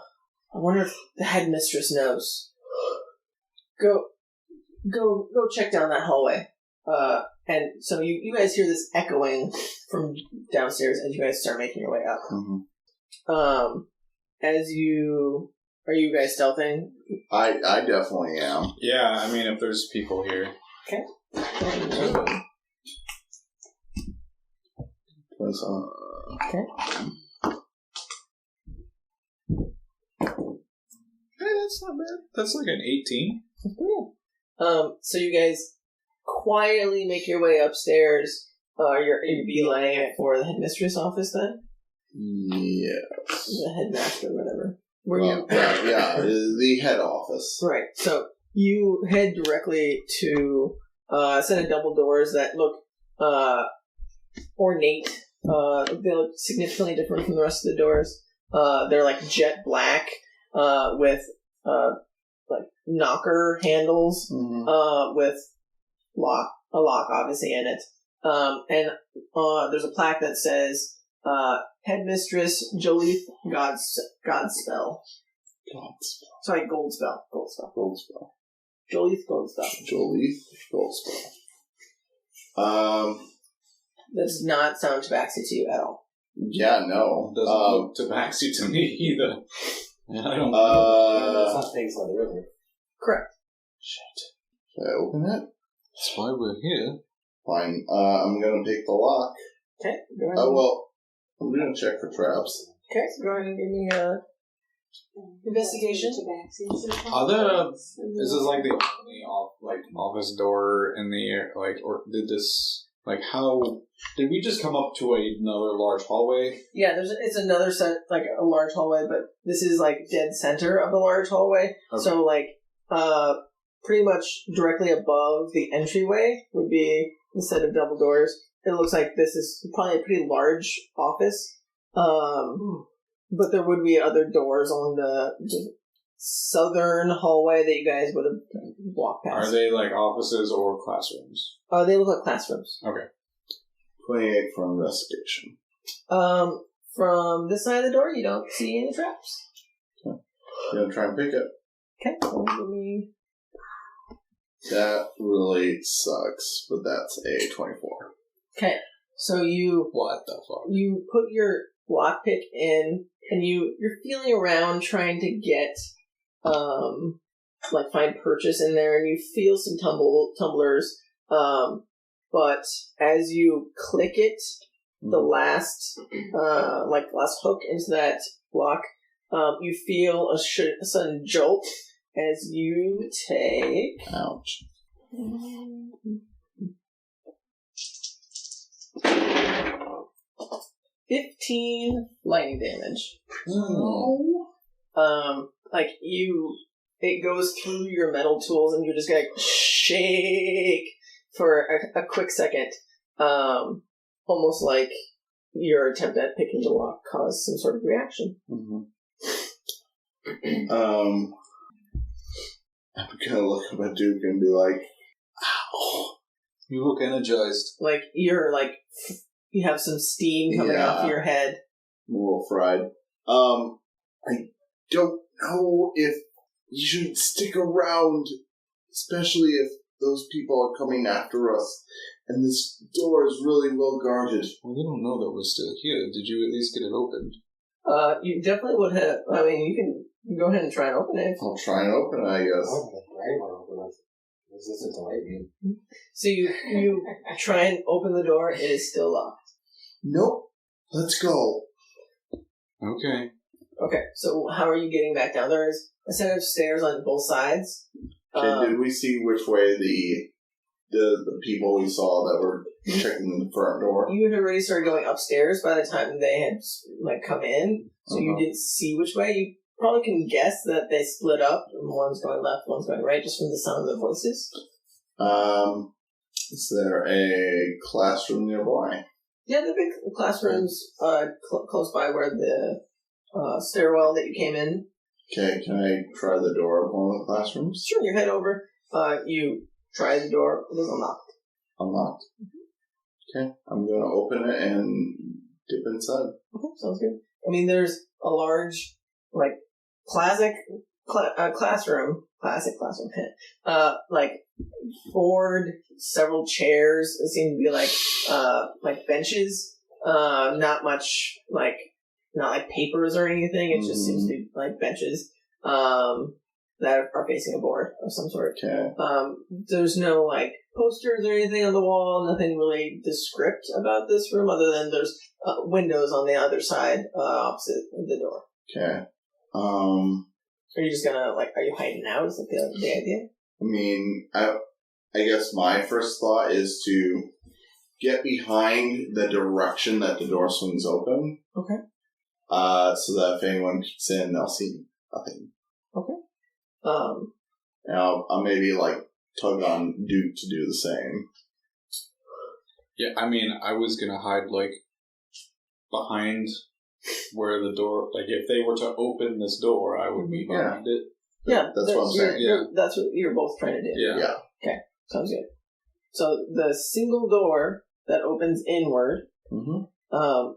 wonder if the headmistress knows. Go check down that hallway. And so you guys hear this echoing from downstairs as you guys start making your way up. Mm-hmm. Are you guys stealthing? I definitely am. Yeah, I mean, if there's people here. Okay. Okay. Hey, that's not bad. That's like an 18. So you guys quietly make your way upstairs. You're beeline for the headmistress office then? Yes. The headmaster or whatever. The head office. Right. So you head directly to a set of double doors that look ornate. They look significantly different from the rest of the doors. They're jet black with knocker handles with a lock obviously in it. And there's a plaque that says Headmistress Jolith Godspell. Sorry, Goldspell. Jolith Goldspell. That does not sound Tabaxi to you at all. Yeah, no. Doesn't look Tabaxi to me either. I don't It's not things on the river. Correct. Shit. Should I open it? That's why we're here. Fine. I'm gonna pick the lock. Okay, go ahead. I'm gonna check for traps. Okay, so go ahead and give me investigation. Are there? Is this the only office door in the air? Or did this? How did we just come up to another large hallway? Yeah, it's another set, a large hallway, but this is dead center of the large hallway. Okay. So pretty much directly above the entryway would be the set of double doors. It looks like this is probably a pretty large office. But there would be other doors along the southern hallway that you guys would have walked past. Are they offices or classrooms? They look like classrooms. Okay. 28 for investigation. From this side of the door, you don't see any traps. Okay. You gonna try and pick it? Okay, so give me... That really sucks, but that's a 24. Okay, so you... What the fuck? You put your lockpick in, and you're feeling around trying to get, find purchase in there, and you feel some tumblers, but as you click it, the last hook into that lock, you feel a sudden jolt as you take... Ouch. 15 lightning damage. It goes through your metal tools and you're just gonna shake for a quick second. Almost like your attempt at picking the lock caused some sort of reaction. Mm-hmm. I'm gonna look at my Duke and be like, ow. You look energized. You have some steam coming off your head. I'm a little fried. I don't know if you should stick around, especially if those people are coming after us, and this door is really well guarded. Well, they don't know that we're still here. Did you at least get it opened? You definitely would have. I mean, you can go ahead and try and open it. I'll try and open it, I guess. Resistant to lightning. So you try and open the door. It is still locked. Nope. Let's go. Okay. Okay, so how are you getting back down? There's a set of stairs on both sides. Okay, did we see which way the people we saw that were checking the front door? You had already started going upstairs by the time they had come in, so you didn't see which way. You probably can guess that they split up, and one's going left, one's going right, just from the sound of the voices. Is there a classroom nearby? Yeah, the big classrooms close by where the stairwell that you came in. Okay, can I try the door of one of the classrooms? Sure, you head over. You try the door. It is unlocked. Unlocked. Okay, I'm going to open it and dip inside. Okay, sounds good. I mean, there's a large, classic classroom, board, several chairs. It seem to be like benches. Not much not like papers or anything. It just seems to be like benches that are facing a board of some sort. Okay. There's no posters or anything on the wall. Nothing really descript about this room other than there's windows on the other side opposite the door. Okay. Are you just gonna are you hiding out? Is that the idea? I mean, I guess my first thought is to get behind the direction that the door swings open. Okay. So that if anyone gets in, they'll see nothing. Okay. And I'll maybe tug on Duke to do the same. Yeah, I mean, I was gonna hide behind where the door. If they were to open this door, I would be behind it. Yeah, that's what I'm saying. Yeah, that's what you're both trying to do. Yeah. Okay, sounds good. So the single door that opens inward.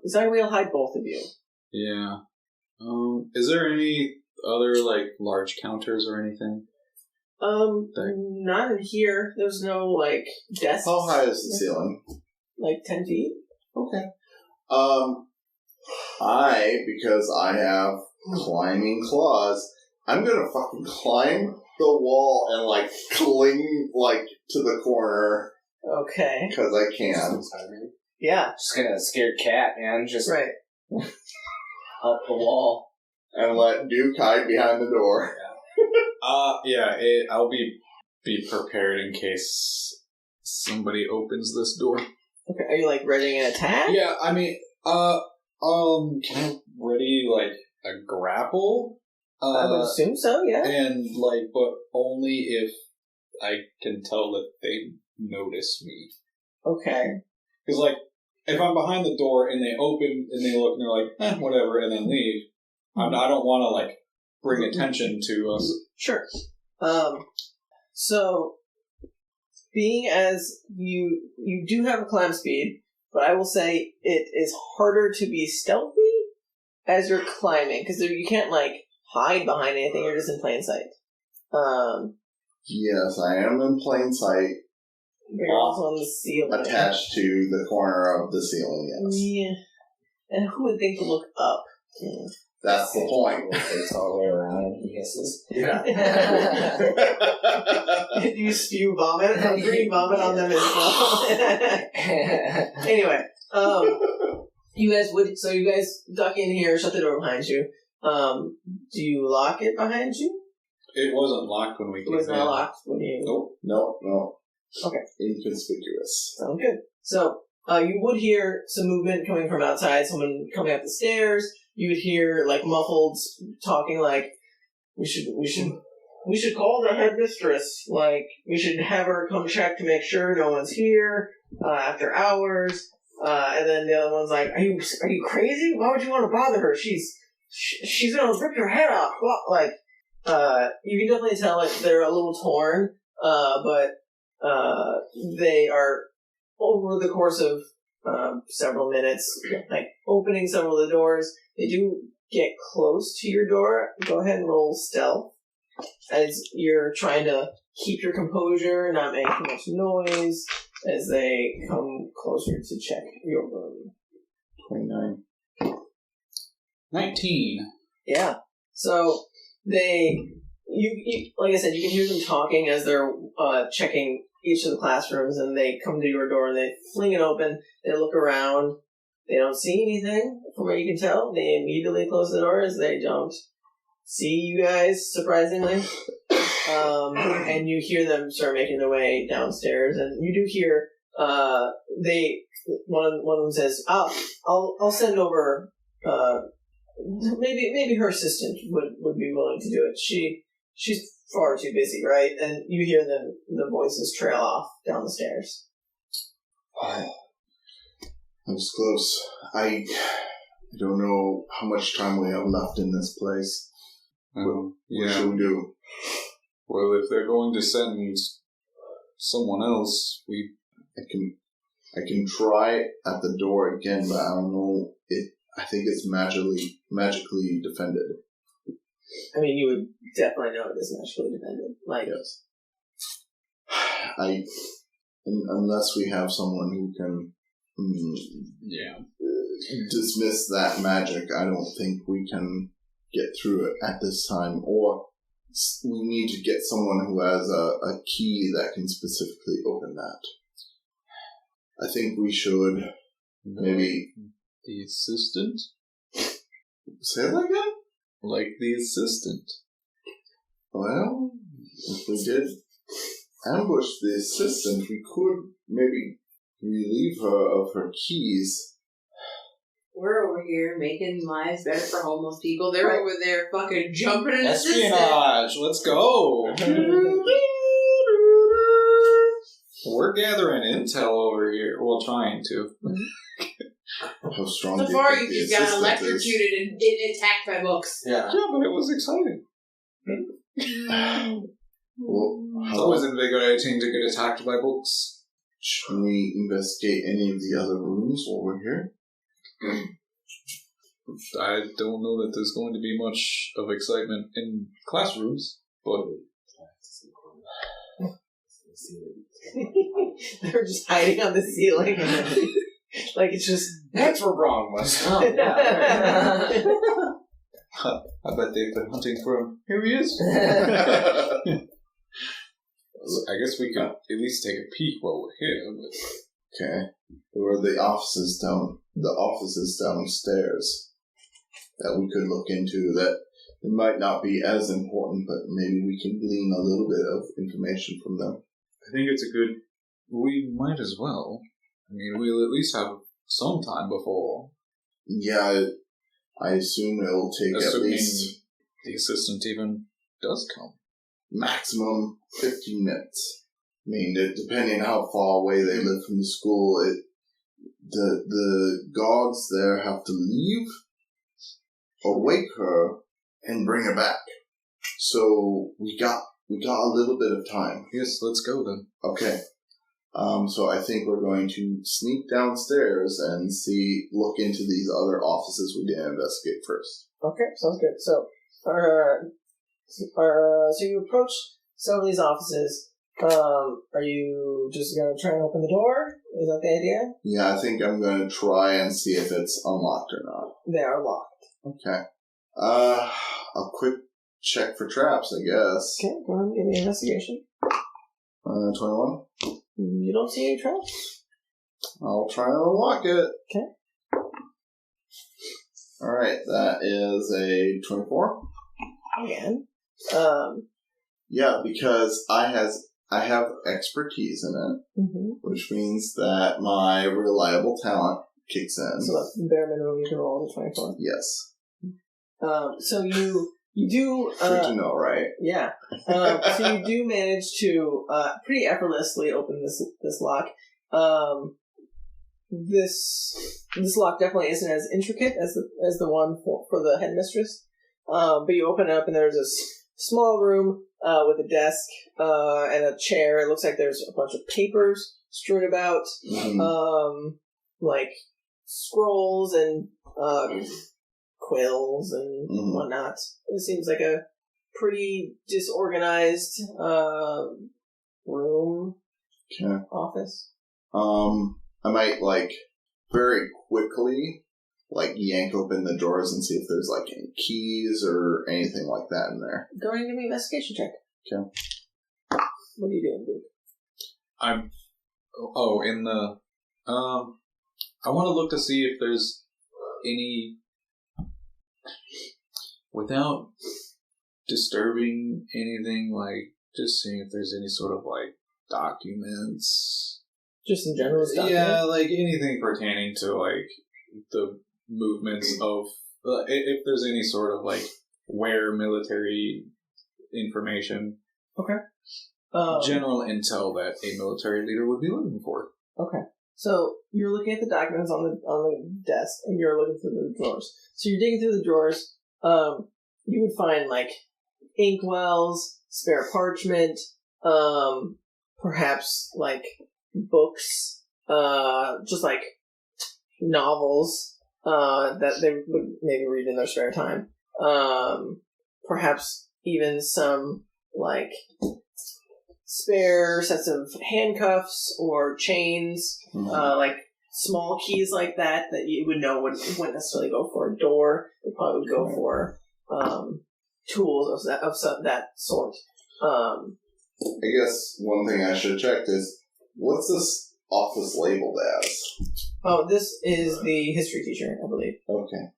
Is that where you'll hide both of you? Yeah. Is there any other large counters or anything? Not in here. There's no desks. How high is the ceiling? 10 feet. Okay. Because I have climbing claws, I'm gonna fucking climb the wall and cling to the corner. Okay. Because I can. Yeah. Just gonna scared cat, man. Just right. Up the wall. And let Duke hide behind the door. I'll be prepared in case somebody opens this door. Okay, are you ready an attack? Yeah, I mean, can I ready a grapple? I would assume so, yeah. And but only if I can tell that they notice me. Okay. Because if I'm behind the door and they open and they look and they're whatever, and then leave, I don't want to bring attention to us. Sure. So, being as you do have a climb speed, but I will say it is harder to be stealthy as you're climbing, because you can't hide behind anything, you're just in plain sight. Yes, I am in plain sight. You're also on the ceiling. Attached to the corner of the ceiling, yes. Yeah. And who would think to look up? That's the point. It's all the way around. Yes. Yeah. You spew vomit? I'm bringing vomit on them as well. Anyway, you guys duck in here, shut the door behind you. Do you lock it behind you? It wasn't locked when we came in. It was not locked when you... Nope. Okay. Inconspicuous. Sounds good. So, you would hear some movement coming from outside, someone coming up the stairs. You would hear, muffled talking we should call the headmistress. We should have her come check to make sure no one's here, after hours. And then the other one's are you crazy? Why would you want to bother her? She's gonna rip your head off. You can definitely tell they're a little torn, but they are, over the course of several minutes, opening several of the doors. They do get close to your door. Go ahead and roll stealth as you're trying to keep your composure, not make too much noise as they come closer to check your room. 29. 19. Yeah. So you like I said, you can hear them talking as they're checking each of the classrooms, and they come to your door and they fling it open. They look around. They don't see anything, from what you can tell. They immediately close the doors. They don't see you guys, surprisingly. And you hear them start making their way downstairs, and you do hear one of them says, I'll send over maybe her assistant would be willing to do it. She's far too busy, right? And you hear the voices trail off down the stairs. That was close. I don't know how much time we have left in this place. What should we do? Well, if they're going to send someone else, I can try at the door again, but I don't know. I think it's magically defended. I mean, you would definitely know it is magically defended. Like, yes. Unless we have someone who can dismiss that magic, I don't think we can get through it at this time. Or we need to get someone who has a key that can specifically open that. I think we should maybe... The assistant? Say that again? Like the assistant. Well, if we did ambush the assistant, we could maybe relieve her of her keys. We're over here making lives better for homeless people. They're over there fucking jumping in the system. Espionage! Let's go! We're gathering intel over here. Well, trying to. How strong So do you far, think you the just got assistant electrocuted is? and attacked by books. Yeah. Yeah, but it was exciting. Well, It's always invigorating to get attacked by books. should we investigate any of the other rooms while we're here? I don't know that there's going to be much of excitement in classrooms, but they're just hiding on the ceiling. Like, it's just... That's where Bram was. Oh, I bet they've been hunting for him. Here he is. I guess we could at least take a peek while we're here. But... Okay. There were the offices downstairs that we could look into that it might not be as important, but maybe we can glean a little bit of information from them. I think it's a good... We might as well. I mean, we'll at least have some time before. Yeah, I assume it'll take at least... the assistant even does come. Maximum 15 minutes. I mean, depending on how far away they live from the school, the guards there have to leave, awake her, and bring her back. So we got a little bit of time. Yes, let's go then. Okay. So I think we're going to sneak downstairs and look into these other offices we didn't investigate first. Okay, sounds good. So you approach some of these offices. Are you just going to try and open the door? Is that the idea? Yeah, I think I'm going to try and see if it's unlocked or not. They are locked. Okay. A quick check for traps, I guess. Okay, go ahead and give me an investigation. 21. You don't see any traps? I'll try and unlock it. Okay. Alright, that is a 24. Again. Yeah, because I have expertise in it, which means that my reliable talent kicks in. So that's the bare minimum you can roll is 24. Yes. So you do... Good to know, right? Yeah. So you do manage to pretty effortlessly open this lock. This lock definitely isn't as intricate as the one for the headmistress. But you open it up and there's this small room with a desk and a chair. It looks like there's a bunch of papers strewn about, like scrolls and quills and whatnot. It seems like a pretty disorganized room, office. I might, very quickly, yank open the drawers and see if there's, any keys or anything like that in there. Go ahead and give me an investigation check. Okay. What are you doing, Duke? I want to look to see if there's any, without disturbing anything, like, just seeing if there's any sort of, like, documents. Just in general stuff? Yeah, like, anything pertaining to, like, the movements of, if there's any sort of, like, military information. Okay. General intel that a military leader would be looking for. Okay. So you're looking at the documents on the desk, and you're looking through the drawers. So you're digging through the drawers. You would find like inkwells, spare parchment, perhaps like books, just like novels that they would maybe read in their spare time. Perhaps even some like spare sets of handcuffs or chains, like small keys like that you would know wouldn't necessarily go for a door. It probably would go for tools of that sort. I guess one thing I should check is, what's this office labeled as? Oh, this is the history teacher, I believe. Okay.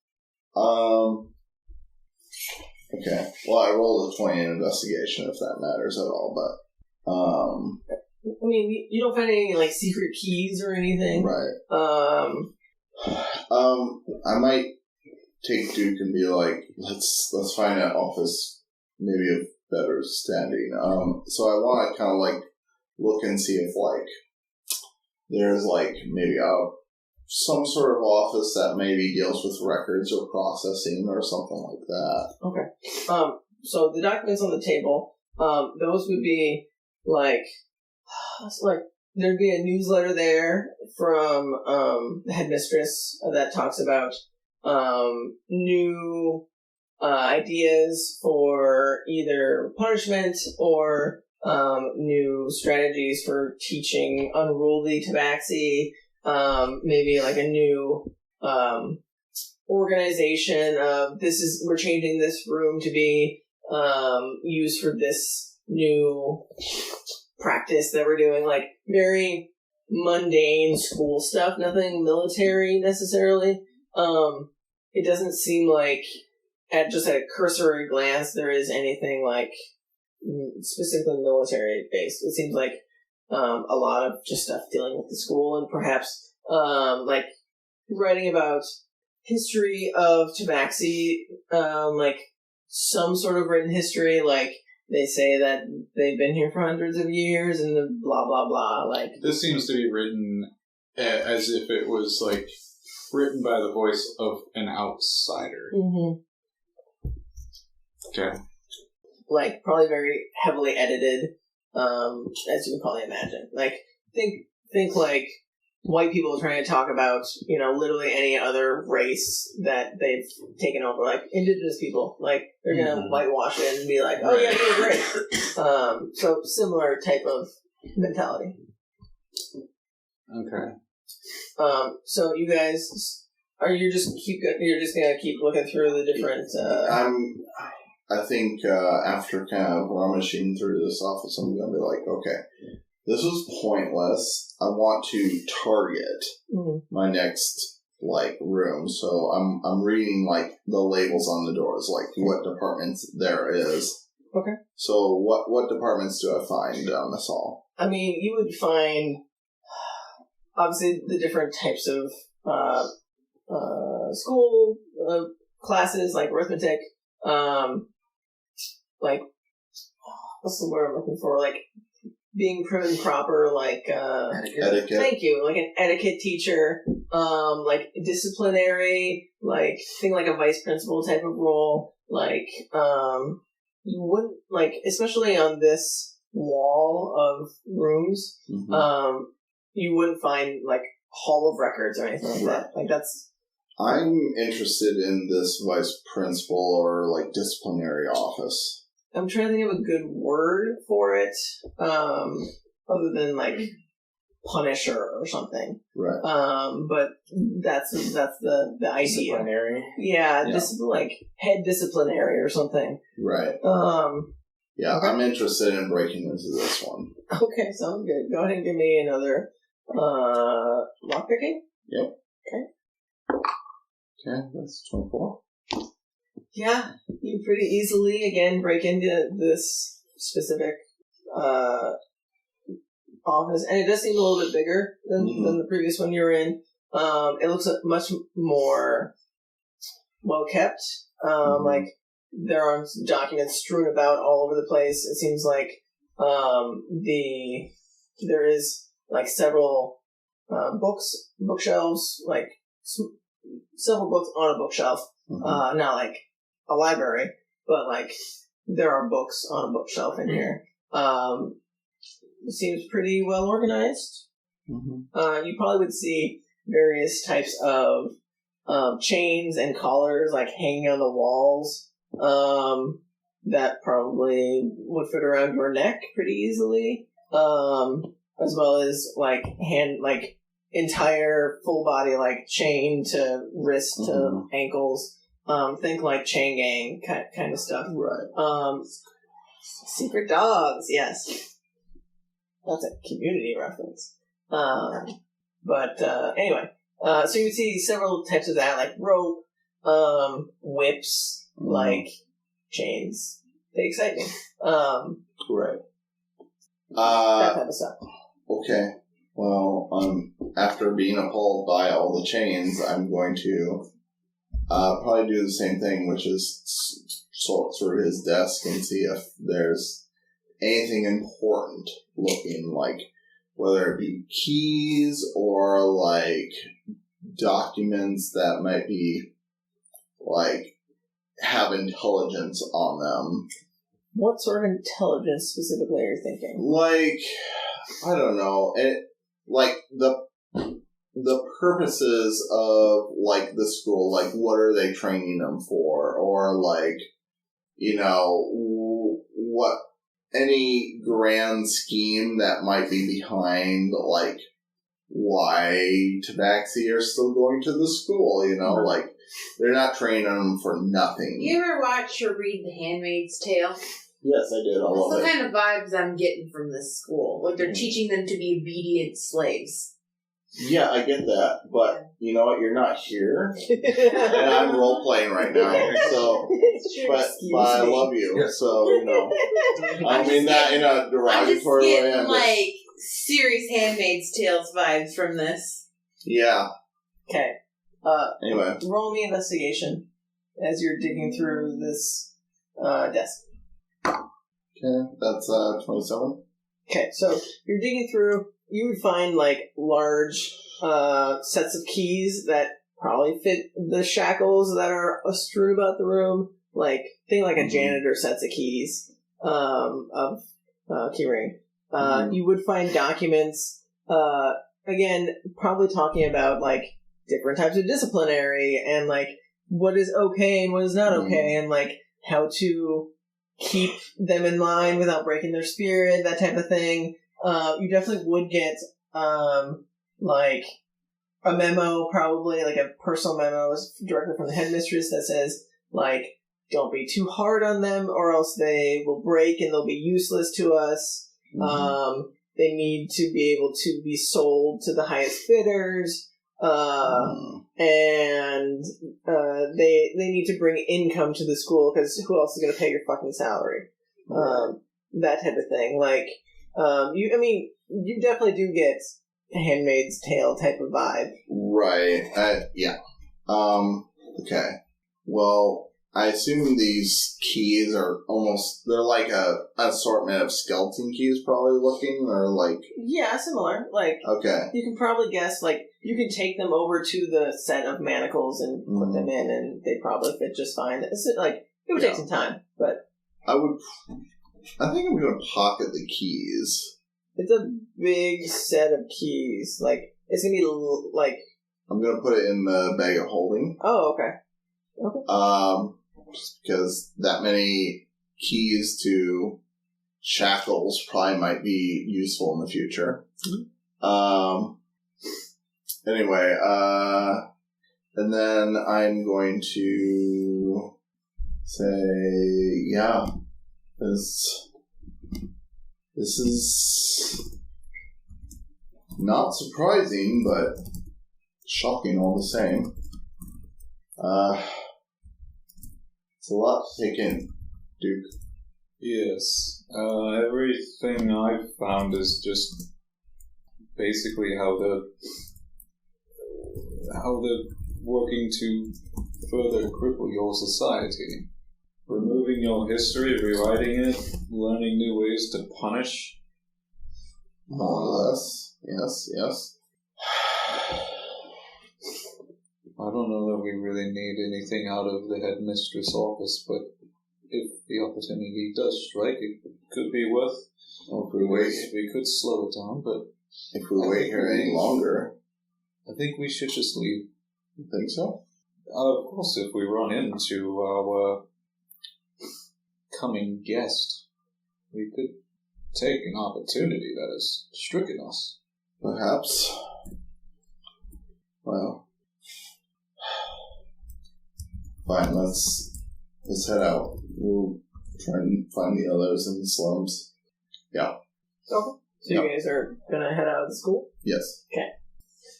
Okay. Well, I rolled a 20 in investigation, if that matters at all, but I mean, you don't find any like secret keys or anything, right? I might take Duke and be like, let's find an office maybe of better standing. So I want to kind of like look and see if like there's like maybe some sort of office that maybe deals with records or processing or something like that. Okay. So the documents on the table, those would be like there'd be a newsletter there from the headmistress that talks about new ideas for either punishment or new strategies for teaching unruly Tabaxi. Maybe like a new organization of we're changing this room to be used for this new practice that we're doing, like very mundane school stuff, nothing military necessarily. It doesn't seem like at a cursory glance there is anything like specifically military based. It seems like a lot of just stuff dealing with the school and perhaps like writing about history of Tabaxi, like some sort of written history, like they say that they've been here for hundreds of years and the blah blah blah. Like this seems to be written as if it was like written by the voice of an outsider. Mm-hmm. Okay. Like probably very heavily edited, as you can probably imagine. Like think like white people trying to talk about, literally any other race that they've taken over, like indigenous people. Like they're gonna whitewash it and be like, "Oh yeah, they're great." So similar type of mentality. Okay. So you guys you're just gonna keep looking through the different. I think after kind of rummaging through this office, I'm gonna be like, okay, this was pointless. I want to target my next room, so I'm reading the labels on the doors, like what departments there is. Okay. So what departments do I find down this hall? I mean, you would find obviously the different types of school classes, like arithmetic. What's the word I'm looking for? Like being prim and proper, etiquette. Thank you. Like an etiquette teacher, like disciplinary, like think like a vice principal type of role. You wouldn't especially on this wall of rooms, you wouldn't find hall of records or anything like that. That's. I'm interested in this vice principal or disciplinary office. I'm trying to think of a good word for it, other than punisher or something. Right. But that's the idea. Disciplinary. Yeah. Head disciplinary or something. Right. Yeah, okay. I'm interested in breaking into this one. Okay, sounds good. Go ahead and give me another lockpicking. Yep. Okay, that's 24. Yeah, you pretty easily, again, break into this specific office. And it does seem a little bit bigger than the previous one you were in. It looks much more well kept. Like, there are documents strewn about all over the place. It seems like there is, like, several bookshelves, like, several books on a bookshelf. Not like a library, but like there are books on a bookshelf in here. It seems pretty well organized. You probably would see various types of chains and collars like hanging on the walls that probably would fit around your neck pretty easily, as well as like entire full body like chain to wrist to ankles. Think like chain gang kind of stuff. Right. Secret dogs, yes. That's a community reference. But anyway, so you see several types of that, like rope, whips, like chains. They excite me. Right. That type of stuff. Okay. Well, after being appalled by all the chains, I'm going to probably do the same thing, which is sort through his desk and see if there's anything important looking, like whether it be keys or like documents that might be like have intelligence on them. What sort of intelligence specifically are you thinking? Like, I don't know. Like the purposes of, like, the school, like, what are they training them for? Or, like, you know, what, any grand scheme that might be behind, like, why Tabaxi are still going to the school, you know? Like, they're not training them for nothing. You ever watch or read The Handmaid's Tale? Yes, I did. That's the kind of vibes I'm getting from this school. Like, they're teaching them to be obedient slaves. Yeah, I get that, but you know what? You're not here, and I'm role playing right now. So, but I love you. So you know, I mean that in a derogatory way. I'm just getting serious Handmaid's Tales vibes from this. Yeah. Okay. Anyway, roll me investigation as you're digging through this desk. Okay, that's 27. Okay, so you're digging through. You would find, like, large sets of keys that probably fit the shackles that are strewn about the room. Like, think like a janitor sets of keys of keyring. You would find documents, again, probably talking about, like, different types of disciplinary and, like, what is okay and what is not okay and, like, how to keep them in line without breaking their spirit, that type of thing. You definitely would get, like, a memo, probably, like a personal memo directly from the headmistress that says, like, don't be too hard on them or else they will break and they'll be useless to us. They need to be able to be sold to the highest bidders. And they need to bring income to the school because who else is going to pay your fucking salary? That type of thing. Like, you definitely do get a Handmaid's Tale type of vibe. Right. Yeah. Okay. Well, I assume these keys are they're like an assortment of skeleton keys probably looking, or like... Yeah, similar. Like, okay. You can probably guess, like, you can take them over to the set of manacles and put them in, and they probably fit just fine. It's like, it would take some time, but... I think I'm going to pocket the keys. It's a big set of keys. Like, it's going to be, like... I'm going to put it in the bag of holding. Oh, okay. Just because that many keys to shackles probably might be useful in the future. Anyway, and then I'm going to say, yeah, this is not surprising, but shocking all the same. It's a lot to take in, Duke. Yes. Everything I've found is just basically how they're working to further cripple your society. Removing your history, rewriting it, learning new ways to punish. More or less. Yes. I don't know that we really need anything out of the headmistress office, but if the opportunity does strike, it could be worth. Well, if we wait, We could slow it down, but if we wait here any longer, I think we should just leave. you think so? Of course, if we run into our coming guest, we could take an opportunity that has stricken us. Perhaps. Well, fine. Let's head out. We'll try and find the others in the slums. Yeah. Okay. So you guys are gonna head out of the school? Yes. Okay.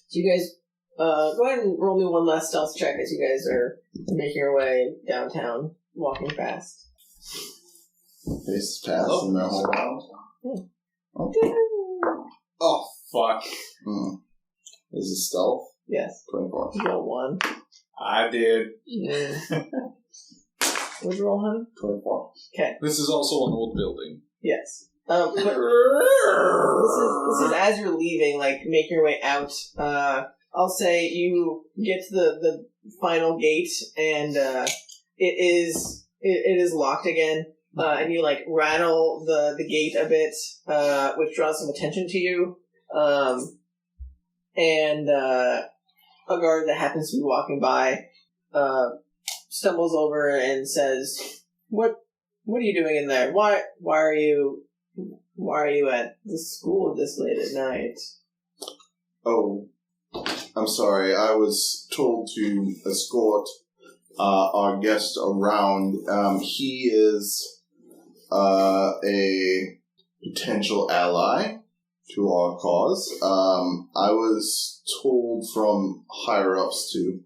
So you guys, go ahead and roll me one last stealth check as you guys are making your way downtown, walking fast. Face pass and their whole round. Oh, fuck. Is it stealth? Yes. 24. You roll 1. I did. What'd you roll, honey? 24. Okay. This is also an old building. Yes. But this is as you're leaving, like, make your way out. I'll say you get to the final gate, and it is locked again. And you, like, rattle the gate a bit, which draws some attention to you. And a guard that happens to be walking by stumbles over and says, "What are you doing in there? Why are you at the school this late at night?" Oh, I'm sorry. I was told to escort our guest around. He is a potential ally to our cause. I was told from higher-ups to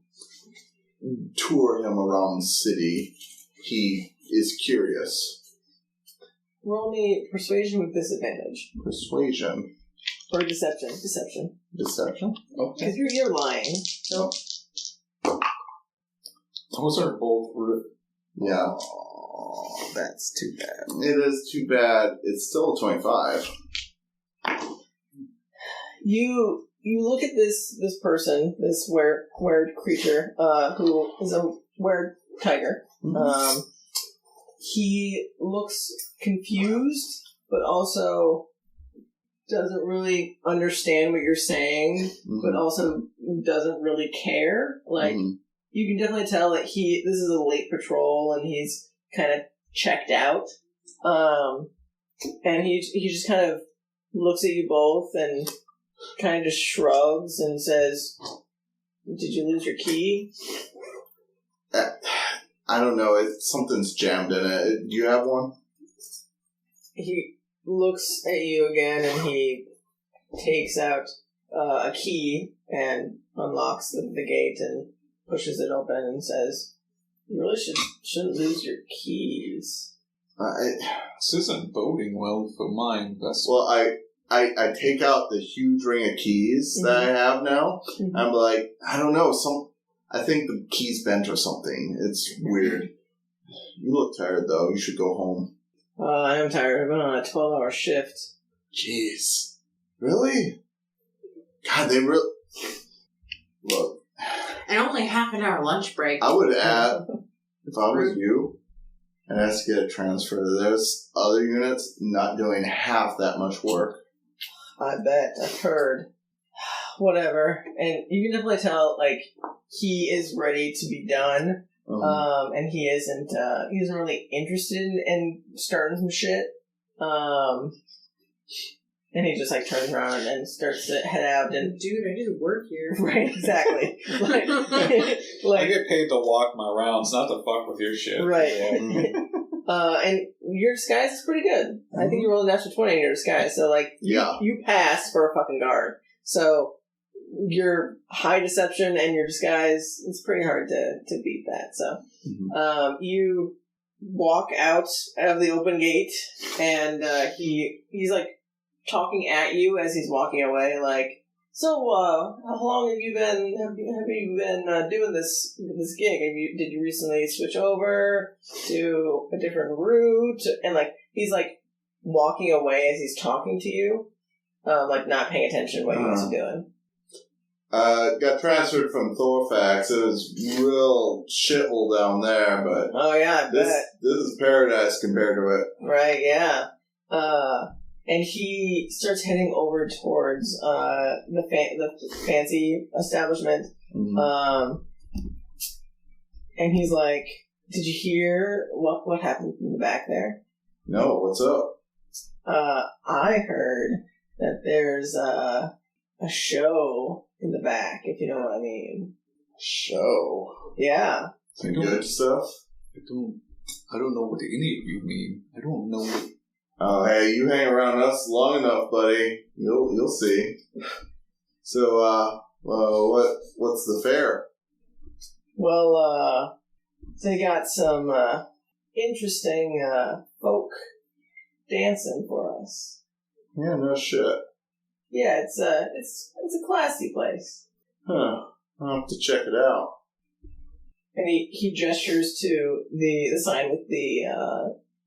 tour him around the city. He is curious. Roll me persuasion with disadvantage. Persuasion. Or deception. Deception. Deception? Okay. Because you're lying. So. Those are both... Yeah. Oh, that's too bad. It is too bad. It's still a 25. You look at this person, this weird creature, who is a weird tiger. Mm-hmm. He looks confused, but also doesn't really understand what you're saying, but also doesn't really care. Like, you can definitely tell that this is a late patrol, and he's kind of checked out. And he just kind of looks at you both and kind of just shrugs and says, "Did you lose your key?" I don't know. Something's jammed in it. Do you have one? He looks at you again and he takes out a key and unlocks the gate and pushes it open and says, "You really shouldn't lose your keys." This isn't boding well for my investment. Well, I take out the huge ring of keys that I have now. I'm like, I don't know, I think the key's bent or something. It's weird. You look tired, though. You should go home. I am tired. I've been on a 12-hour shift. Jeez. Really? God, they really... Look. And only half an hour lunch break. I would add, if I was you, and ask to get a transfer, there's other units not doing half that much work. I bet. I've heard. Whatever. And you can definitely tell, like, he is ready to be done. And he isn't really interested in starting some shit. And he just, like, turns around and starts to head out and... Dude, I do work here. Right, exactly. like, I get paid to walk my rounds, not to fuck with your shit. Right. And your disguise is pretty good. I think you rolled an extra 20 in your disguise, so, like, you pass for a fucking guard. So, your high deception and your disguise, it's pretty hard to beat that. So you walk out of the open gate, and he's like talking at you as he's walking away, like, so how long have you been doing this gig? Did you recently switch over to a different route? And like he's like walking away as he's talking to you, like not paying attention to what you guys are doing. Got transferred from Thorfax. It was real shithole down there, but oh yeah, I bet this is paradise compared to it. Right? Yeah. And he starts heading over towards the fancy establishment. And he's like, "Did you hear what happened in the back there?" No, what's up? I heard that there's a show in the back, if you know what I mean. Show? Yeah. Some good stuff? I don't know what any of you mean. I don't know what... Oh, hey, you hang around us long enough, buddy. You'll see. So, what's the fare? Well, they got some interesting folk dancing for us. Yeah, no shit. Yeah, it's a classy place. Huh. I'll have to check it out. And he gestures to the sign with the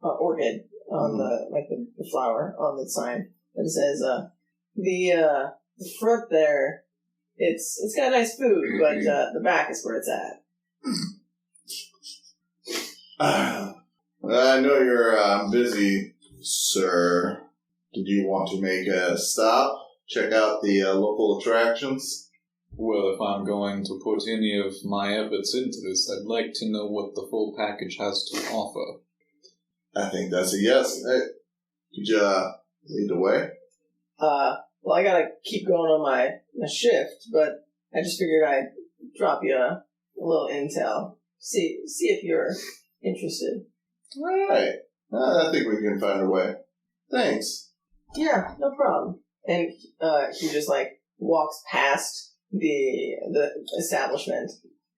orchid on the flower on the sign. And it says, the front there, it's got nice food, but the back is where it's at. I know you're busy, sir. Did you want to make a stop? Check out the local attractions? Well, if I'm going to put any of my efforts into this, I'd like to know what the full package has to offer. I think that's a yes. Hey, could you lead the way? Well, I gotta keep going on my shift, but I just figured I'd drop you a little intel. See if you're interested. All right. I think we can find a way. Thanks. Yeah, no problem. And he just like walks past the establishment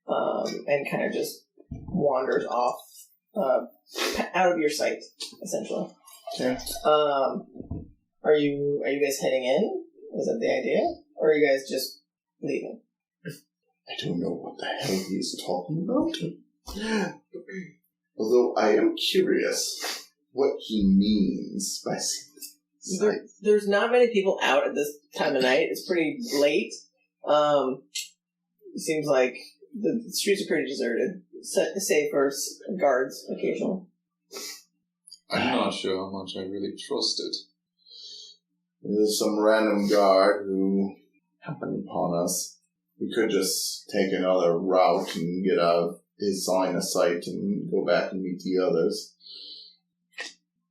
and kind of just wanders off out of your sight, essentially. Okay. Are you guys heading in? Is that the idea, or are you guys just leaving? I don't know what the hell he's talking about. Although I am curious what he means by saying. There's not many people out at this time of night. It's pretty late. It seems like the streets are pretty deserted, save for guards occasionally. I'm not sure how much I really trust it. There's some random guard who happened upon us. We could just take another route and get out of his line of sight and go back and meet the others.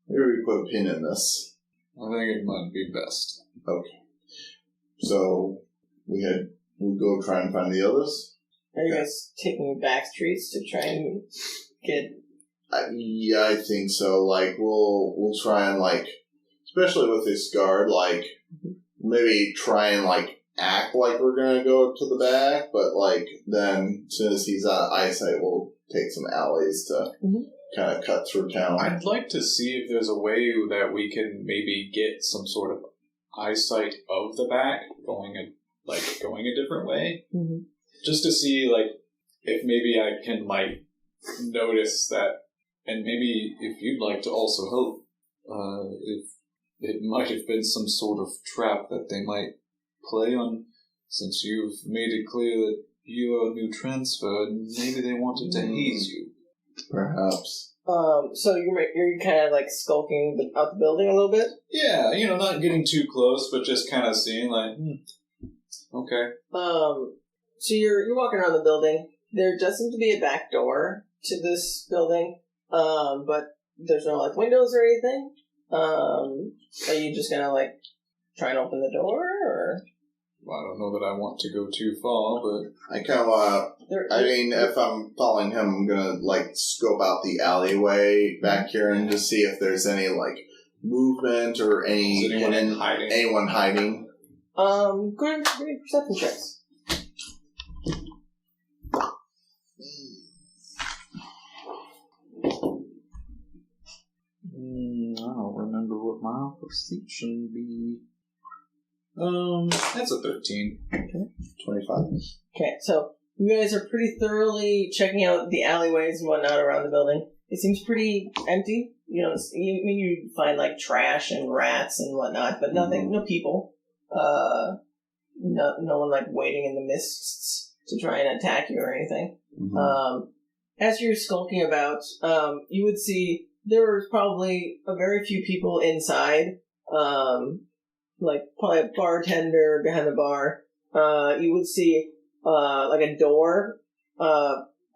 Maybe we put a pin in this. I think it might be best. Okay. So, we'll go try and find the others? Are you guys taking back streets to try and get... Yeah, I think so. Like, we'll try and, like, especially with this guard, like, maybe try and, like, act like we're gonna go to the back, but, like, then, as soon as he's out of eyesight, we'll take some alleys to kind of cut through town. I'd like to see if there's a way that we can maybe get some sort of eyesight of the back, going a different way, just to see, like, if maybe I can, like, notice that, and maybe if you'd like to also help, if it might have been some sort of trap that they might play on, since you've made it clear that you are a new transfer, and maybe they wanted to haze you. Perhaps. So you're kind of like skulking out the building a little bit? Yeah, not getting too close, but just kind of seeing, like, okay. So you're walking around the building. There does seem to be a back door to this building, but there's no, like, windows or anything. Are you just gonna, like, try and open the door, or...? Well, I don't know that I want to go too far, but... I kind of want to... I mean, if I'm following him, I'm going to, like, scope out the alleyway back here and just see if there's any, like, movement or anyone hiding. Go ahead and give me perception checks. I don't remember what my perception would be. That's a 13. Okay. 25. Okay, so you guys are pretty thoroughly checking out the alleyways and whatnot around the building. It seems pretty empty. You know, you find like trash and rats and whatnot, but nothing, no people. No one like waiting in the mists to try and attack you or anything. Mm-hmm. As you're skulking about, you would see there was probably a very few people inside. Like probably a bartender behind the bar. You would see like a door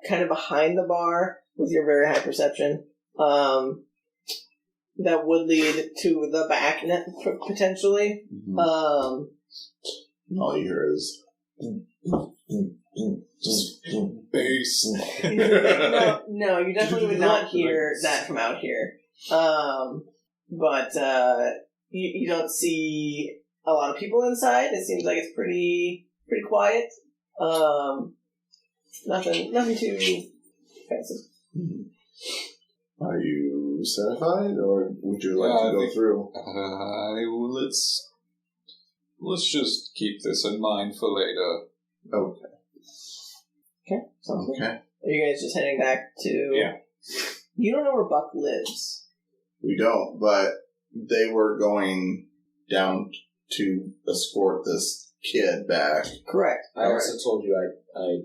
kind of behind the bar with your very high perception that would lead to the back net potentially. Mm-hmm. All you hear is Bass. no, you definitely would not hear that from out here. But you don't see a lot of people inside. It seems like it's pretty quiet. Nothing too fancy. Are you satisfied, or would you like to go through? Let's just keep this in mind for later. Okay. Okay, sounds good. Okay. Are you guys just heading back to... Yeah. You don't know where Buck lives. We don't, but they were going down to escort this kid back. Correct. I also told you I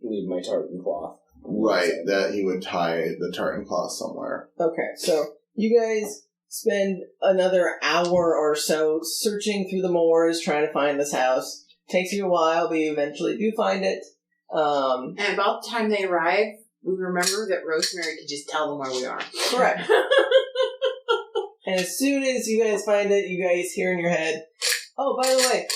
leave my tartan cloth. Right, that he would tie the tartan cloth somewhere. Okay, so you guys spend another hour or so searching through the moors trying to find this house. Takes you a while, but you eventually do find it. And about the time they arrive, we remember that Rosemary could just tell them where we are. Correct. And as soon as you guys find it, you guys hear in your head, oh, by the way,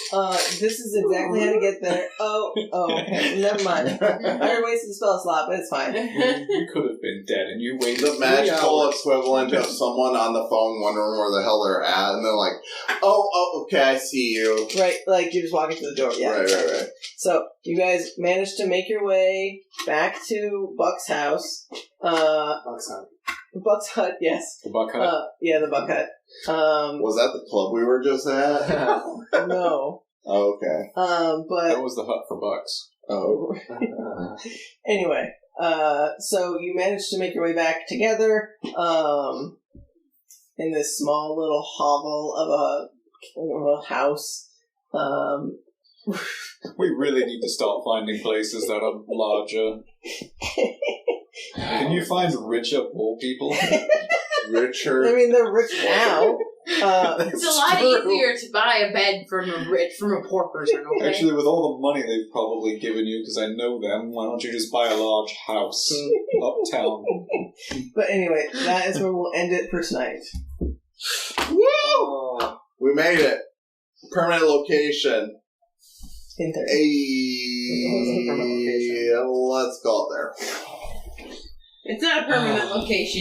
this is exactly how to get there. Oh, okay, never mind. I wasted the spell slot, but it's fine. You could have been dead, and you waited The 3 magical hours. equivalent of someone on the phone wondering where the hell they're at, and they're like, oh, okay, I see you. Right, like you're just walking to the door. Yeah. Right. So, you guys managed to make your way back to Buck's house. Buck's Hut, yes. The buck hut? Yeah, the Buck Hut. Was that the club we were just at? No. Oh, okay. But... That was the hut for bucks. Oh. Anyway, so you managed to make your way back together, in this small little hovel of a house. We really need to start finding places that are larger. Can you find richer poor people? Richer. I mean, they're rich now. It's a lot easier to buy a bed from a poor person, okay? Actually, with all the money they've probably given you, because I know them, why don't you just buy a large house uptown? But anyway, that is where we'll end it for tonight. Woo! We made it. Permanent location. In there. Hey, let's go there. It's not a permanent location.